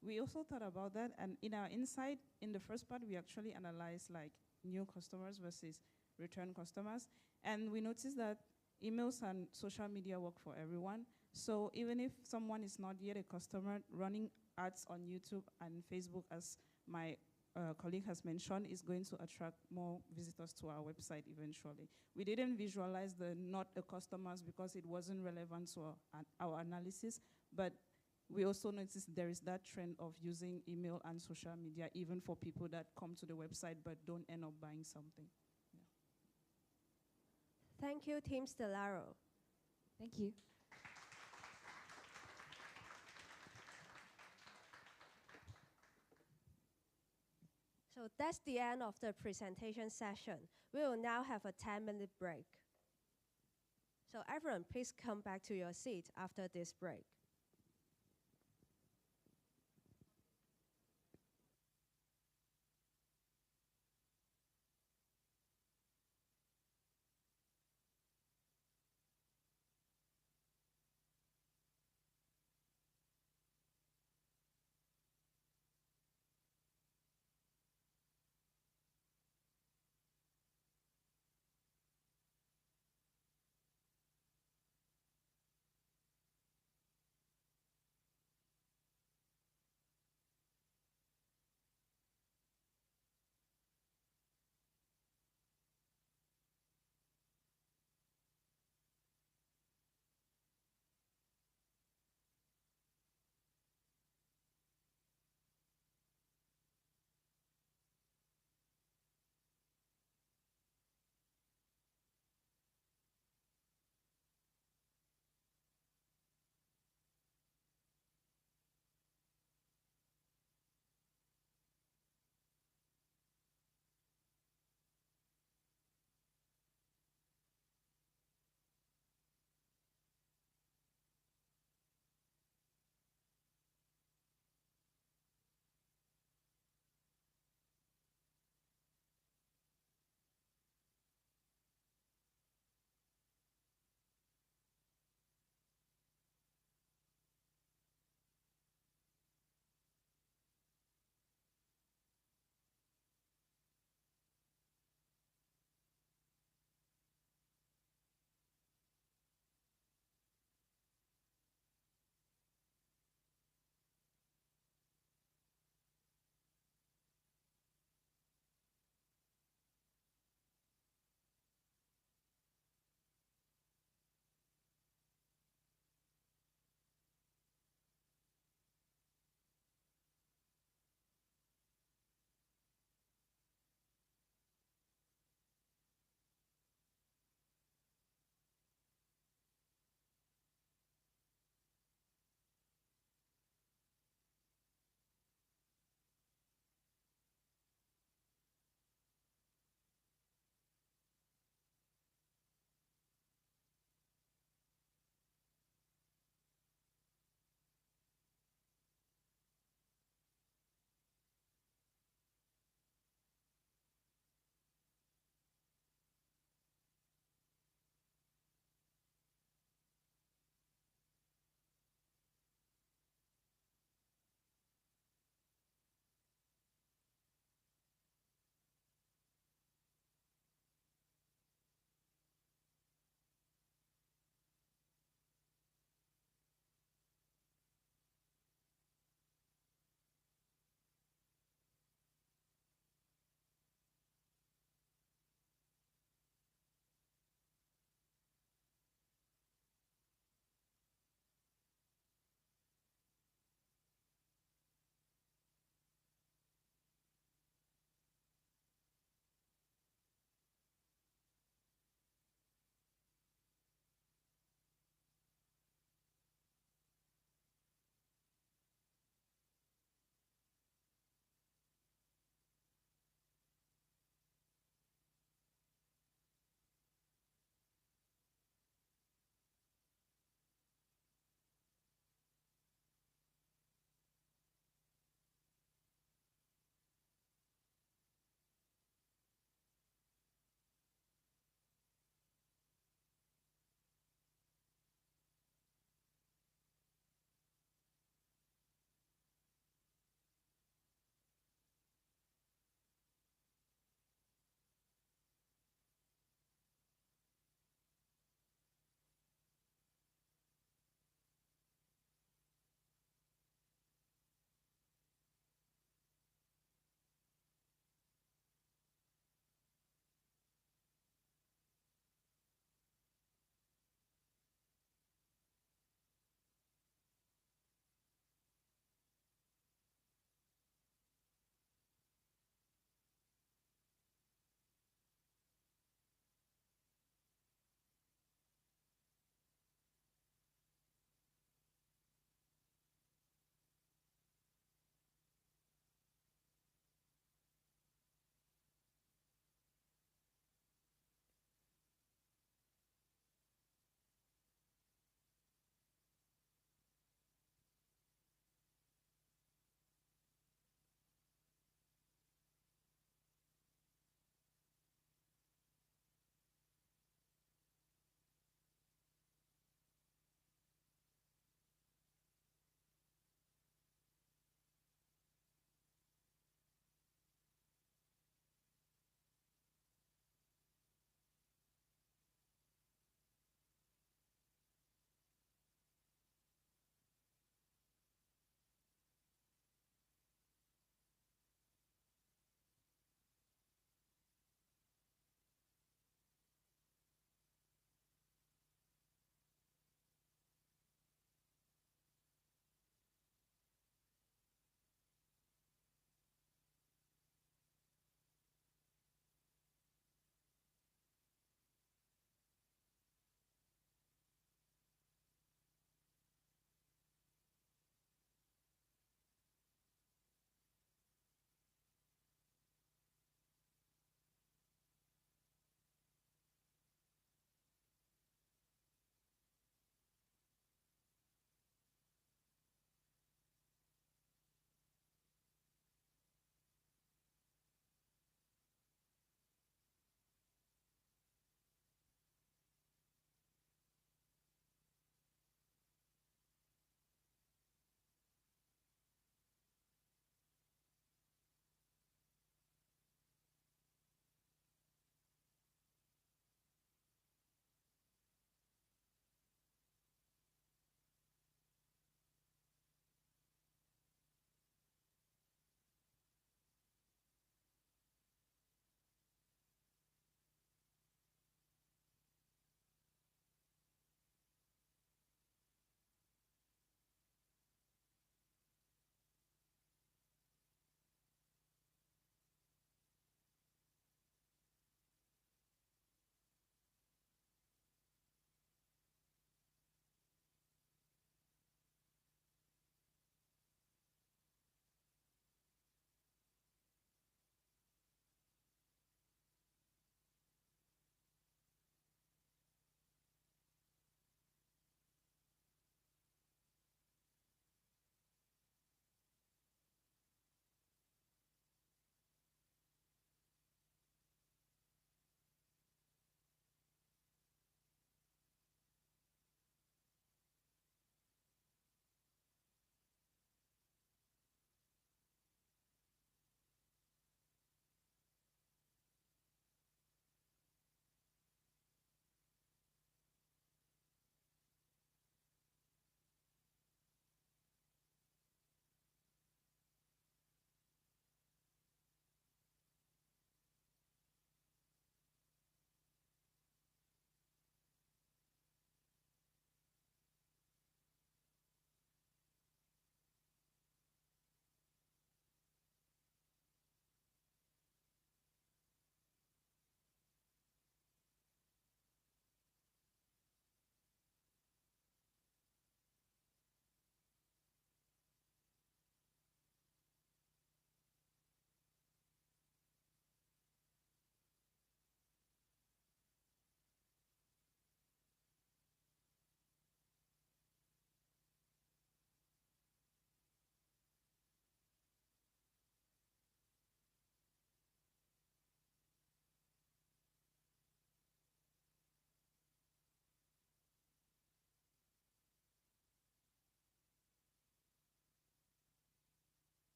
We also thought about that, and in our insight, in the first part, we actually analyzed like new customers versus return customers, and we noticed that emails and social media work for everyone. So even if someone is not yet a customer, running ads on YouTube and Facebook, as my colleague has mentioned, is going to attract more visitors to our website eventually. We didn't visualize the not a customers because it wasn't relevant to our analysis, but we also noticed there is that trend of using email and social media even for people that come to the website but don't end up buying something. Yeah. Thank you, Team Stellaro. Thank you. So that's the end of the presentation session. We will now have a 10-minute break. So everyone, please come back to your seat after this break.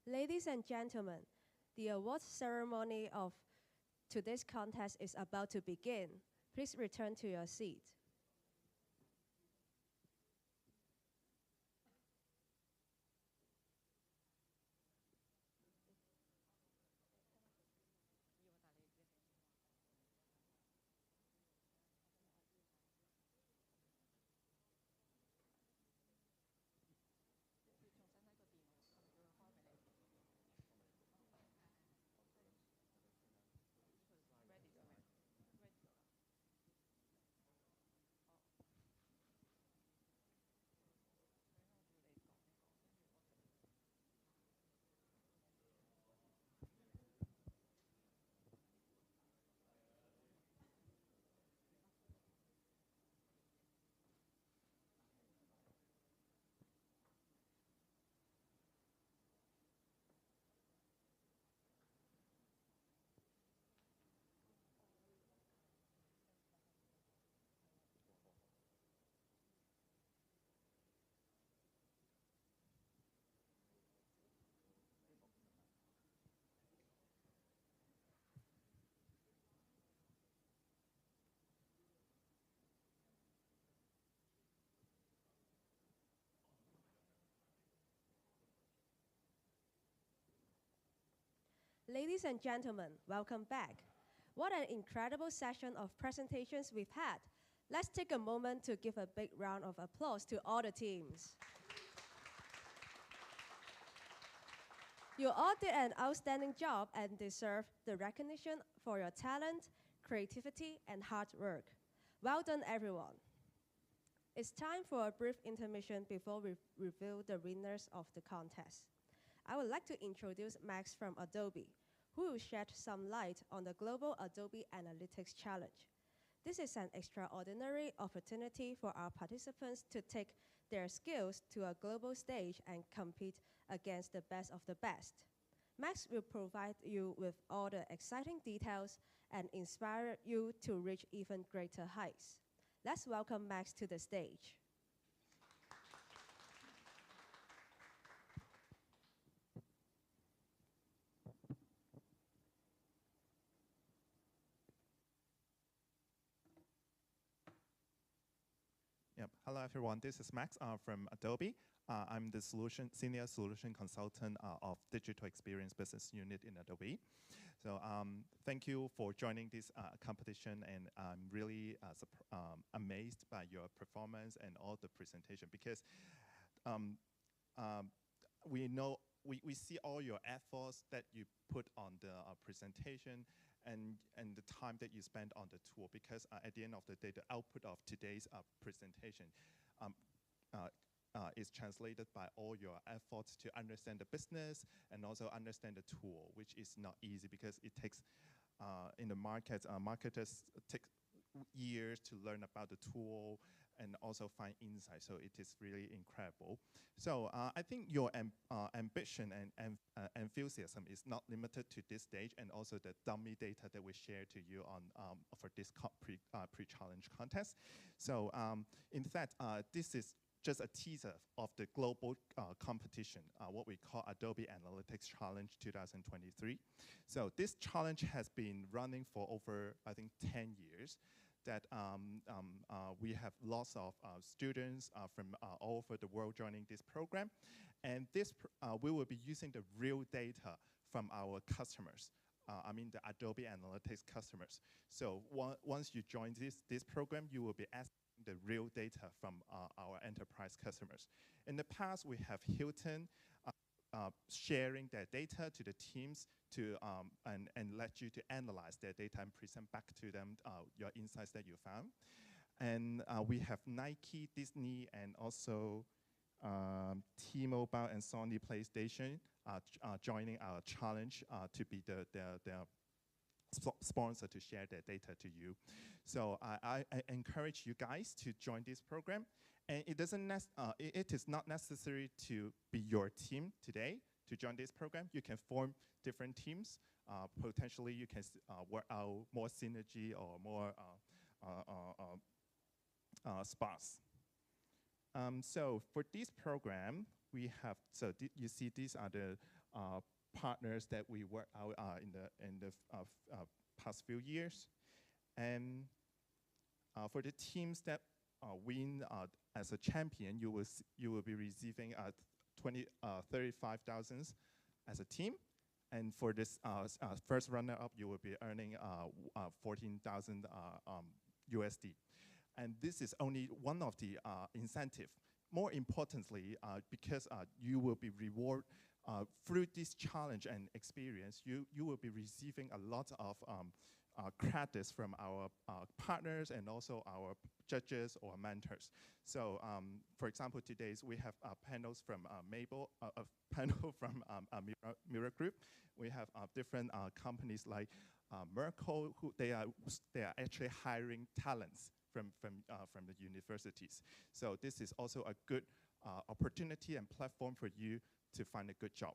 Ladies and gentlemen, the awards ceremony of today's contest is about to begin. Please return to your seat. Ladies and gentlemen, welcome back. What an incredible session of presentations we've had. Let's take a moment to give a big round of applause to all the teams. You all did an outstanding job and deserve the recognition for your talent, creativity, and hard work. Well done, everyone. It's time for a brief intermission before we reveal the winners of the contest. I would like to introduce Max from Adobe, who will shed some light on the Global Adobe Analytics Challenge. This is an extraordinary opportunity for our participants to take their skills to a global stage and compete against the best of the best. Max will provide you with all the exciting details and inspire you to reach even greater heights. Let's welcome Max to the stage. Yep. Hello, everyone. This is Max from Adobe. I'm the senior solution consultant of Digital Experience Business Unit in Adobe. So thank you for joining this competition, and I'm really amazed by your performance and all the presentation, because we see all your efforts that you put on the presentation and the time that you spend on the tool, because at the end of the day, the output of today's presentation is translated by all your efforts to understand the business and also understand the tool, which is not easy, because it takes, in the market, marketers take years to learn about the tool and also find insight. So it is really incredible. So I think your ambition and enthusiasm is not limited to this stage, and also the dummy data that we share to you on for this pre-challenge contest. So in fact, this is just a teaser of the global competition, what we call Adobe Analytics Challenge 2023. So this challenge has been running for over, I think, 10 years. That we have lots of students from all over the world joining this program. And this we will be using the real data from our customers. I mean the Adobe Analytics customers. So once you join this program, you will be asking the real data from our enterprise customers. In the past, we have Hilton sharing their data to the teams to and let you to analyze their data and present back to them your insights that you found. And we have Nike, Disney, and also T-Mobile and Sony PlayStation joining our challenge to be the sponsor to share their data to you. So I encourage you guys to join this program. And it is not necessary to be your team today to join this program. You can form different teams. Potentially, you can work out more synergy or more spots. So for this program, we have, so you see these are the partners that we work out in the past few years. And for the teams that win as a champion, you will be receiving 35,000 as a team. And for this first runner-up, you will be earning 14,000 USD. And this is only one of the incentive. More importantly, because you will be rewarded through this challenge and experience, you will be receiving a lot of credits from our partners and also our judges or mentors. So, for example, today we have panels from Mabel, a panel from Mirror Group. We have different companies like Merkle, who they are actually hiring talents from the universities. So this is also a good opportunity and platform for you to find a good job.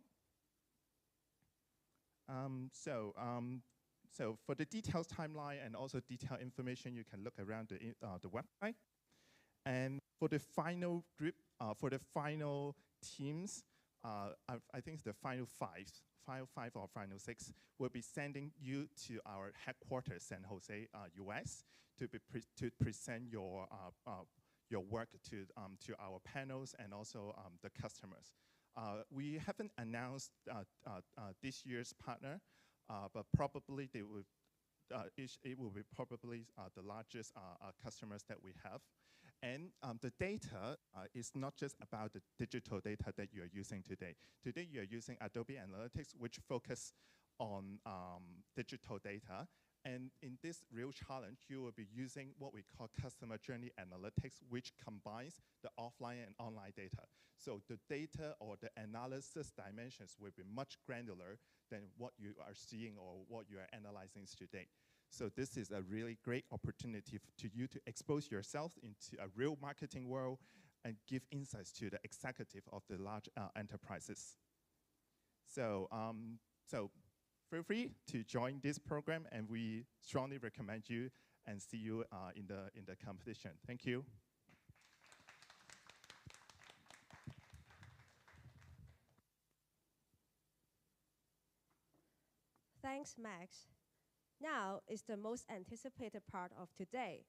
So for the detailed timeline and also detailed information, you can look around the website. And for the final group, for the final teams, I think the final five or final six, will be sending you to our headquarters, San Jose, US, to present your work to our panels and also the customers. We haven't announced this year's partner, but probably it will be probably the largest customers that we have. And the data is not just about the digital data that you are using today. Today you are using Adobe Analytics, which focus on digital data. And in this real challenge, you will be using what we call customer journey analytics, which combines the offline and online data. So the data or the analysis dimensions will be much granular than what you are seeing or what you are analyzing today. So this is a really great opportunity to you to expose yourself into a real marketing world and give insights to the executive of the large enterprises. So, feel free to join this program, and we strongly recommend you and see you in the competition. Thank you. Thanks, Max. Now is the most anticipated part of today.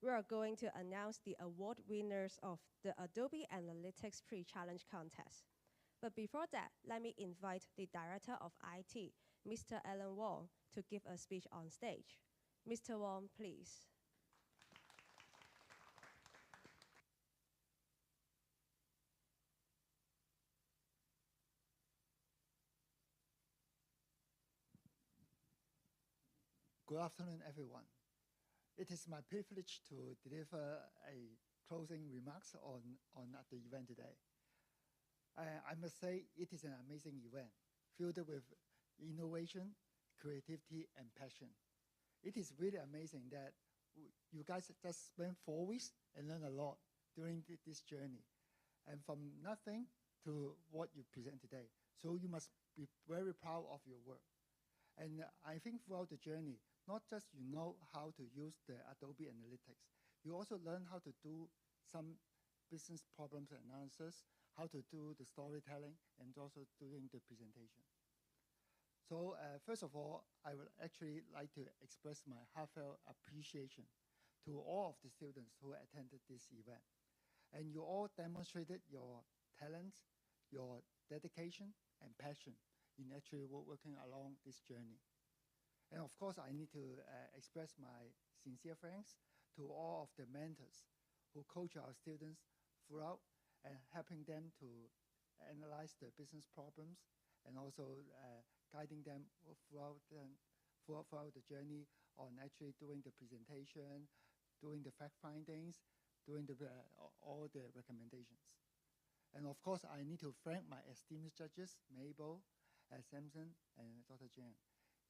We are going to announce the award winners of the Adobe Analytics pre-challenge contest. But before that, let me invite the Director of IT, Mr. Alan Wong, to give a speech on stage. Mr. Wong, please. Good afternoon, everyone. It is my privilege to deliver a closing remarks on the event today. I must say it is an amazing event, filled with innovation, creativity, and passion. It is really amazing that you guys just spent 4 weeks and learned a lot during this journey, and from nothing to what you present today. So you must be very proud of your work. And I think throughout the journey, not just you know how to use the Adobe Analytics, you also learn how to do some business problems analysis, how to do the storytelling, and also doing the presentation. So first of all, I would actually like to express my heartfelt appreciation to all of the students who attended this event. And you all demonstrated your talents, your dedication, and passion in actually working along this journey. And of course, I need to express my sincere thanks to all of the mentors who coach our students throughout and helping them to analyze the business problems and also guiding them throughout the journey on actually doing the presentation, doing the fact findings, doing all the recommendations. And of course, I need to thank my esteemed judges, Mabel, Samson, and Dr. Jan.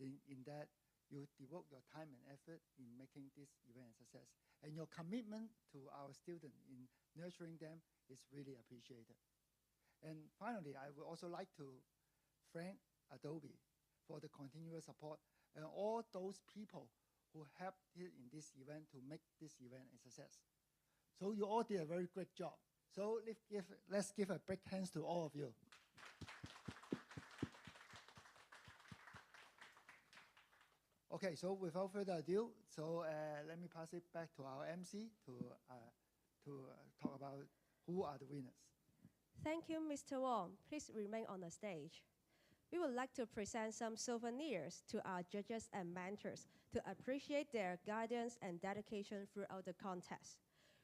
In that you devote your time and effort in making this event a success. And your commitment to our students in nurturing them is really appreciated. And finally, I would also like to thank Adobe for the continuous support and all those people who helped in this event to make this event a success. So you all did a very great job. So let's give a big hands to all of you. Okay, so without further ado, so let me pass it back to our MC to talk about who are the winners. Thank you, Mr. Wong. Please remain on the stage. We would like to present some souvenirs to our judges and mentors to appreciate their guidance and dedication throughout the contest.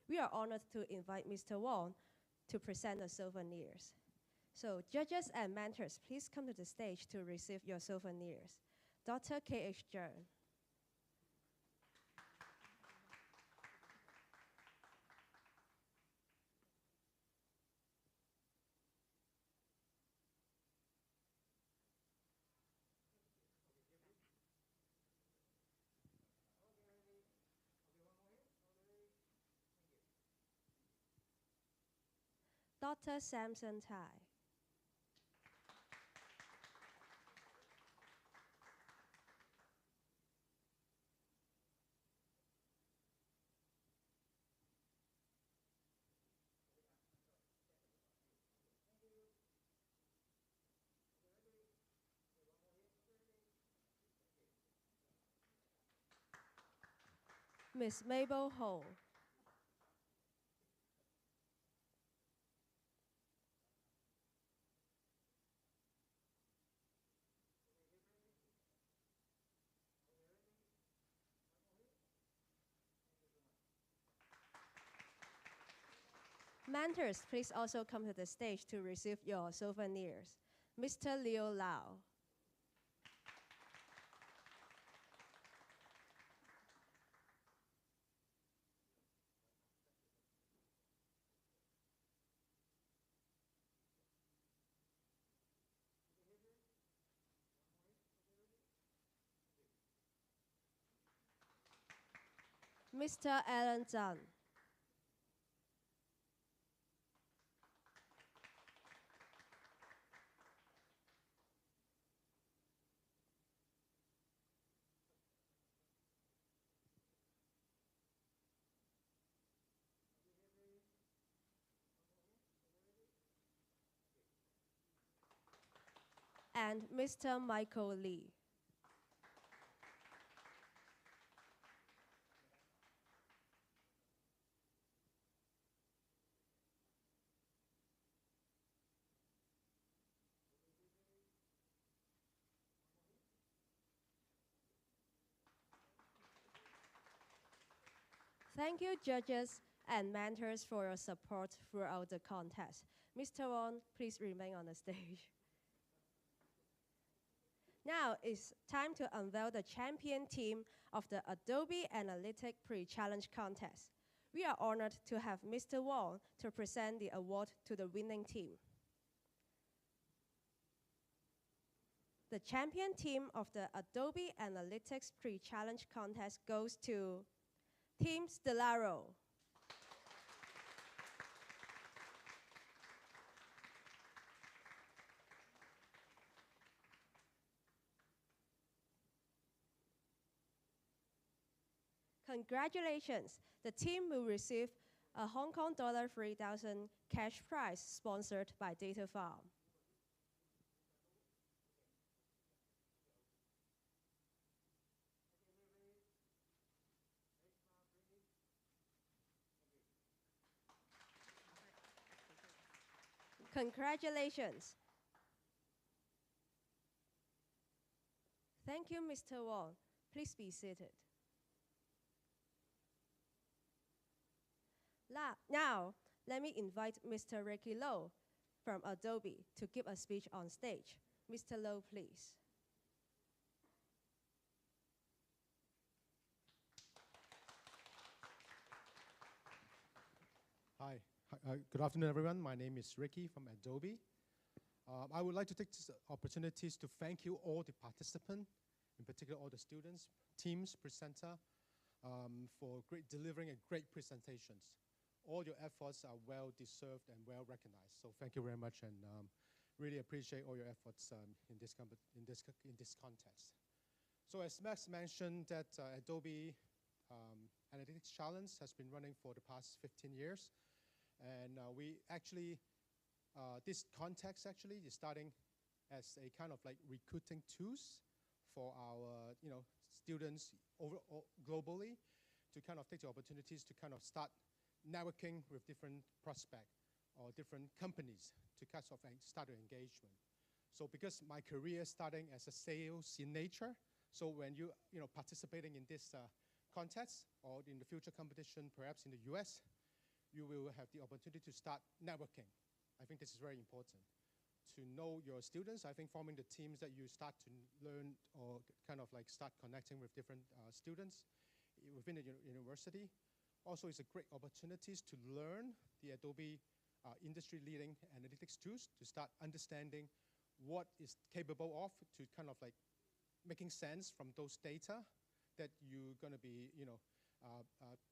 We are honored to invite Mr. Wong to present the souvenirs. So judges and mentors, please come to the stage to receive your souvenirs. Dr. K.H. Jern. Dr. Samson Tai. Miss Mabel Ho. Mentors, please also come to the stage to receive your souvenirs. Mr. Leo Lau. Mr. Alan Zhang. And Mr. Michael Lee. Thank you, judges and mentors, for your support throughout the contest. Mr. Wong, please remain on the stage. Now it's time to unveil the champion team of the Adobe Analytics pre-challenge contest. We are honored to have Mr. Wong to present the award to the winning team. The champion team of the Adobe Analytics pre-challenge contest goes to Team Stellaro. Congratulations! The team will receive a Hong Kong dollar 3,000 cash prize sponsored by Data Farm. Congratulations! Thank you, Mr. Wong. Please be seated. Now, let me invite Mr. Ricky Low from Adobe to give a speech on stage. Mr. Low, please. Hi. Good afternoon, everyone. My name is Ricky from Adobe. I would like to take this opportunities to thank you all the participants, in particular all the students, teams, presenter, for delivering a great presentations. All your efforts are well deserved and well recognized. So thank you very much, and really appreciate all your efforts in this contest. So as Max mentioned, that Adobe Analytics Challenge has been running for the past 15 years. And we actually, this context actually is starting as a kind of like recruiting tools for our students globally to kind of take the opportunities to kind of start networking with different prospects or different companies to kind of start an engagement. So because my career starting as a sales in nature, so when you participating in this contest or in the future competition, perhaps in the US, you will have the opportunity to start networking. I think this is very important. To know your students, I think forming the teams that you start to learn or kind of like start connecting with different students within the university. Also, it's a great opportunities to learn the Adobe industry-leading analytics tools to start understanding what is capable of to kind of like making sense from those data that you're going to be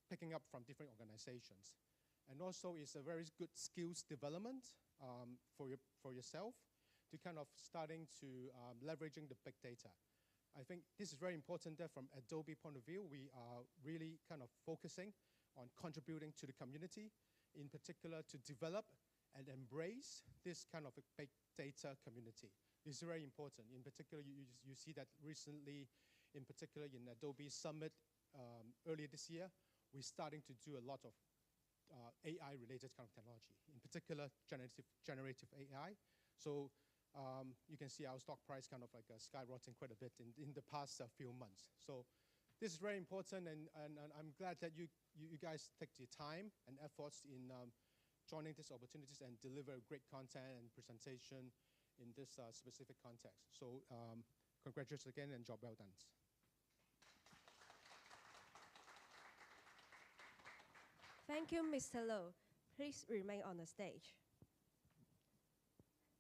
picking up from different organizations. And also, it's a very good skills development for yourself to kind of starting to leveraging the big data. I think this is very important that from Adobe point of view, we are really kind of focusing on contributing to the community, in particular to develop and embrace this kind of a big data community. This is very important. In particular, you see that recently, in particular in Adobe Summit earlier this year, we're starting to do a lot of AI-related kind of technology, in particular generative AI. So you can see our stock price kind of like skyrocketing quite a bit in the past few months. So this is very important, and I'm glad that you guys take the time and efforts in joining these opportunities and deliver great content and presentation in this specific context. So congratulations again and job well done. Thank you, Mr. Lo. Please remain on the stage.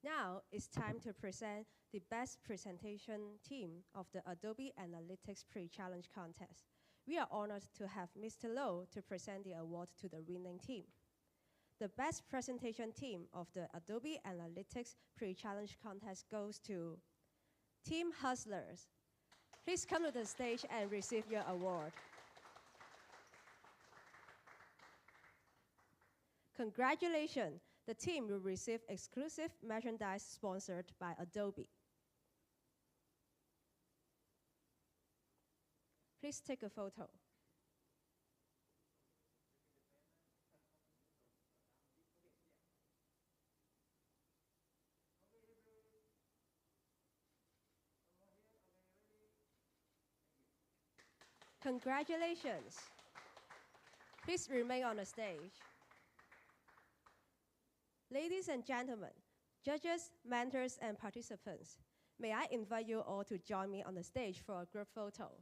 Now it's time to present the best presentation team of the Adobe Analytics pre-challenge contest. We are honored to have Mr. Lo to present the award to the winning team. The best presentation team of the Adobe Analytics pre-challenge contest goes to Team Hustlers. Please come to the stage and receive your award. Congratulations, the team will receive exclusive merchandise sponsored by Adobe. Please take a photo. Congratulations. Please remain on the stage. Ladies and gentlemen, judges, mentors, and participants, may I invite you all to join me on the stage for a group photo.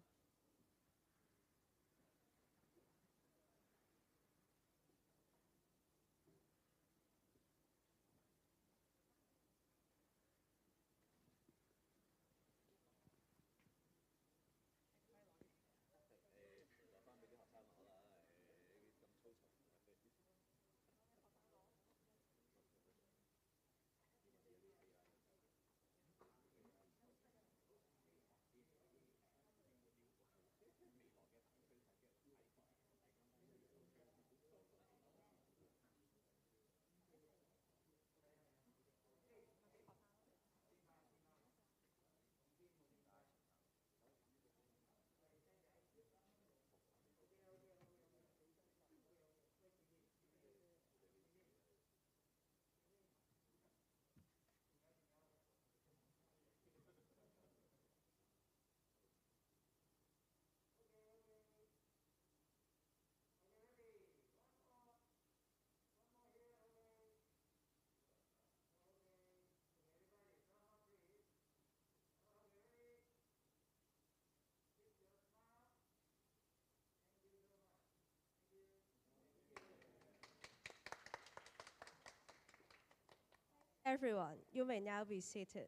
Everyone, you may now be seated.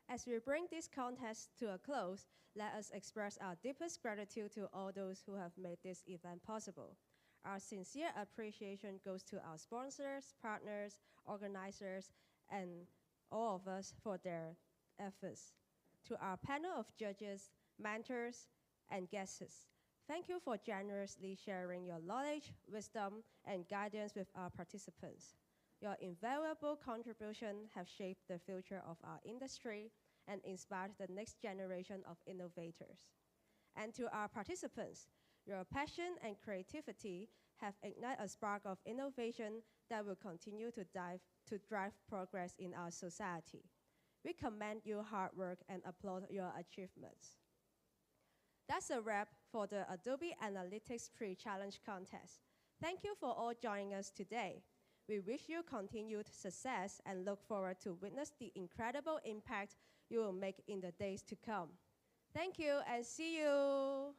As we bring this contest to a close, let us express our deepest gratitude to all those who have made this event possible. Our sincere appreciation goes to our sponsors, partners, organizers, and all of us for their efforts. To our panel of judges, mentors, and guests, thank you for generously sharing your knowledge, wisdom, and guidance with our participants. Your invaluable contribution have shaped the future of our industry and inspired the next generation of innovators. And to our participants, your passion and creativity have ignited a spark of innovation that will continue to drive progress in our society. We commend your hard work and applaud your achievements. That's a wrap for the Adobe Analytics Pre-Challenge Contest. Thank you for all joining us today. We wish you continued success and look forward to witness the incredible impact you will make in the days to come. Thank you and see you.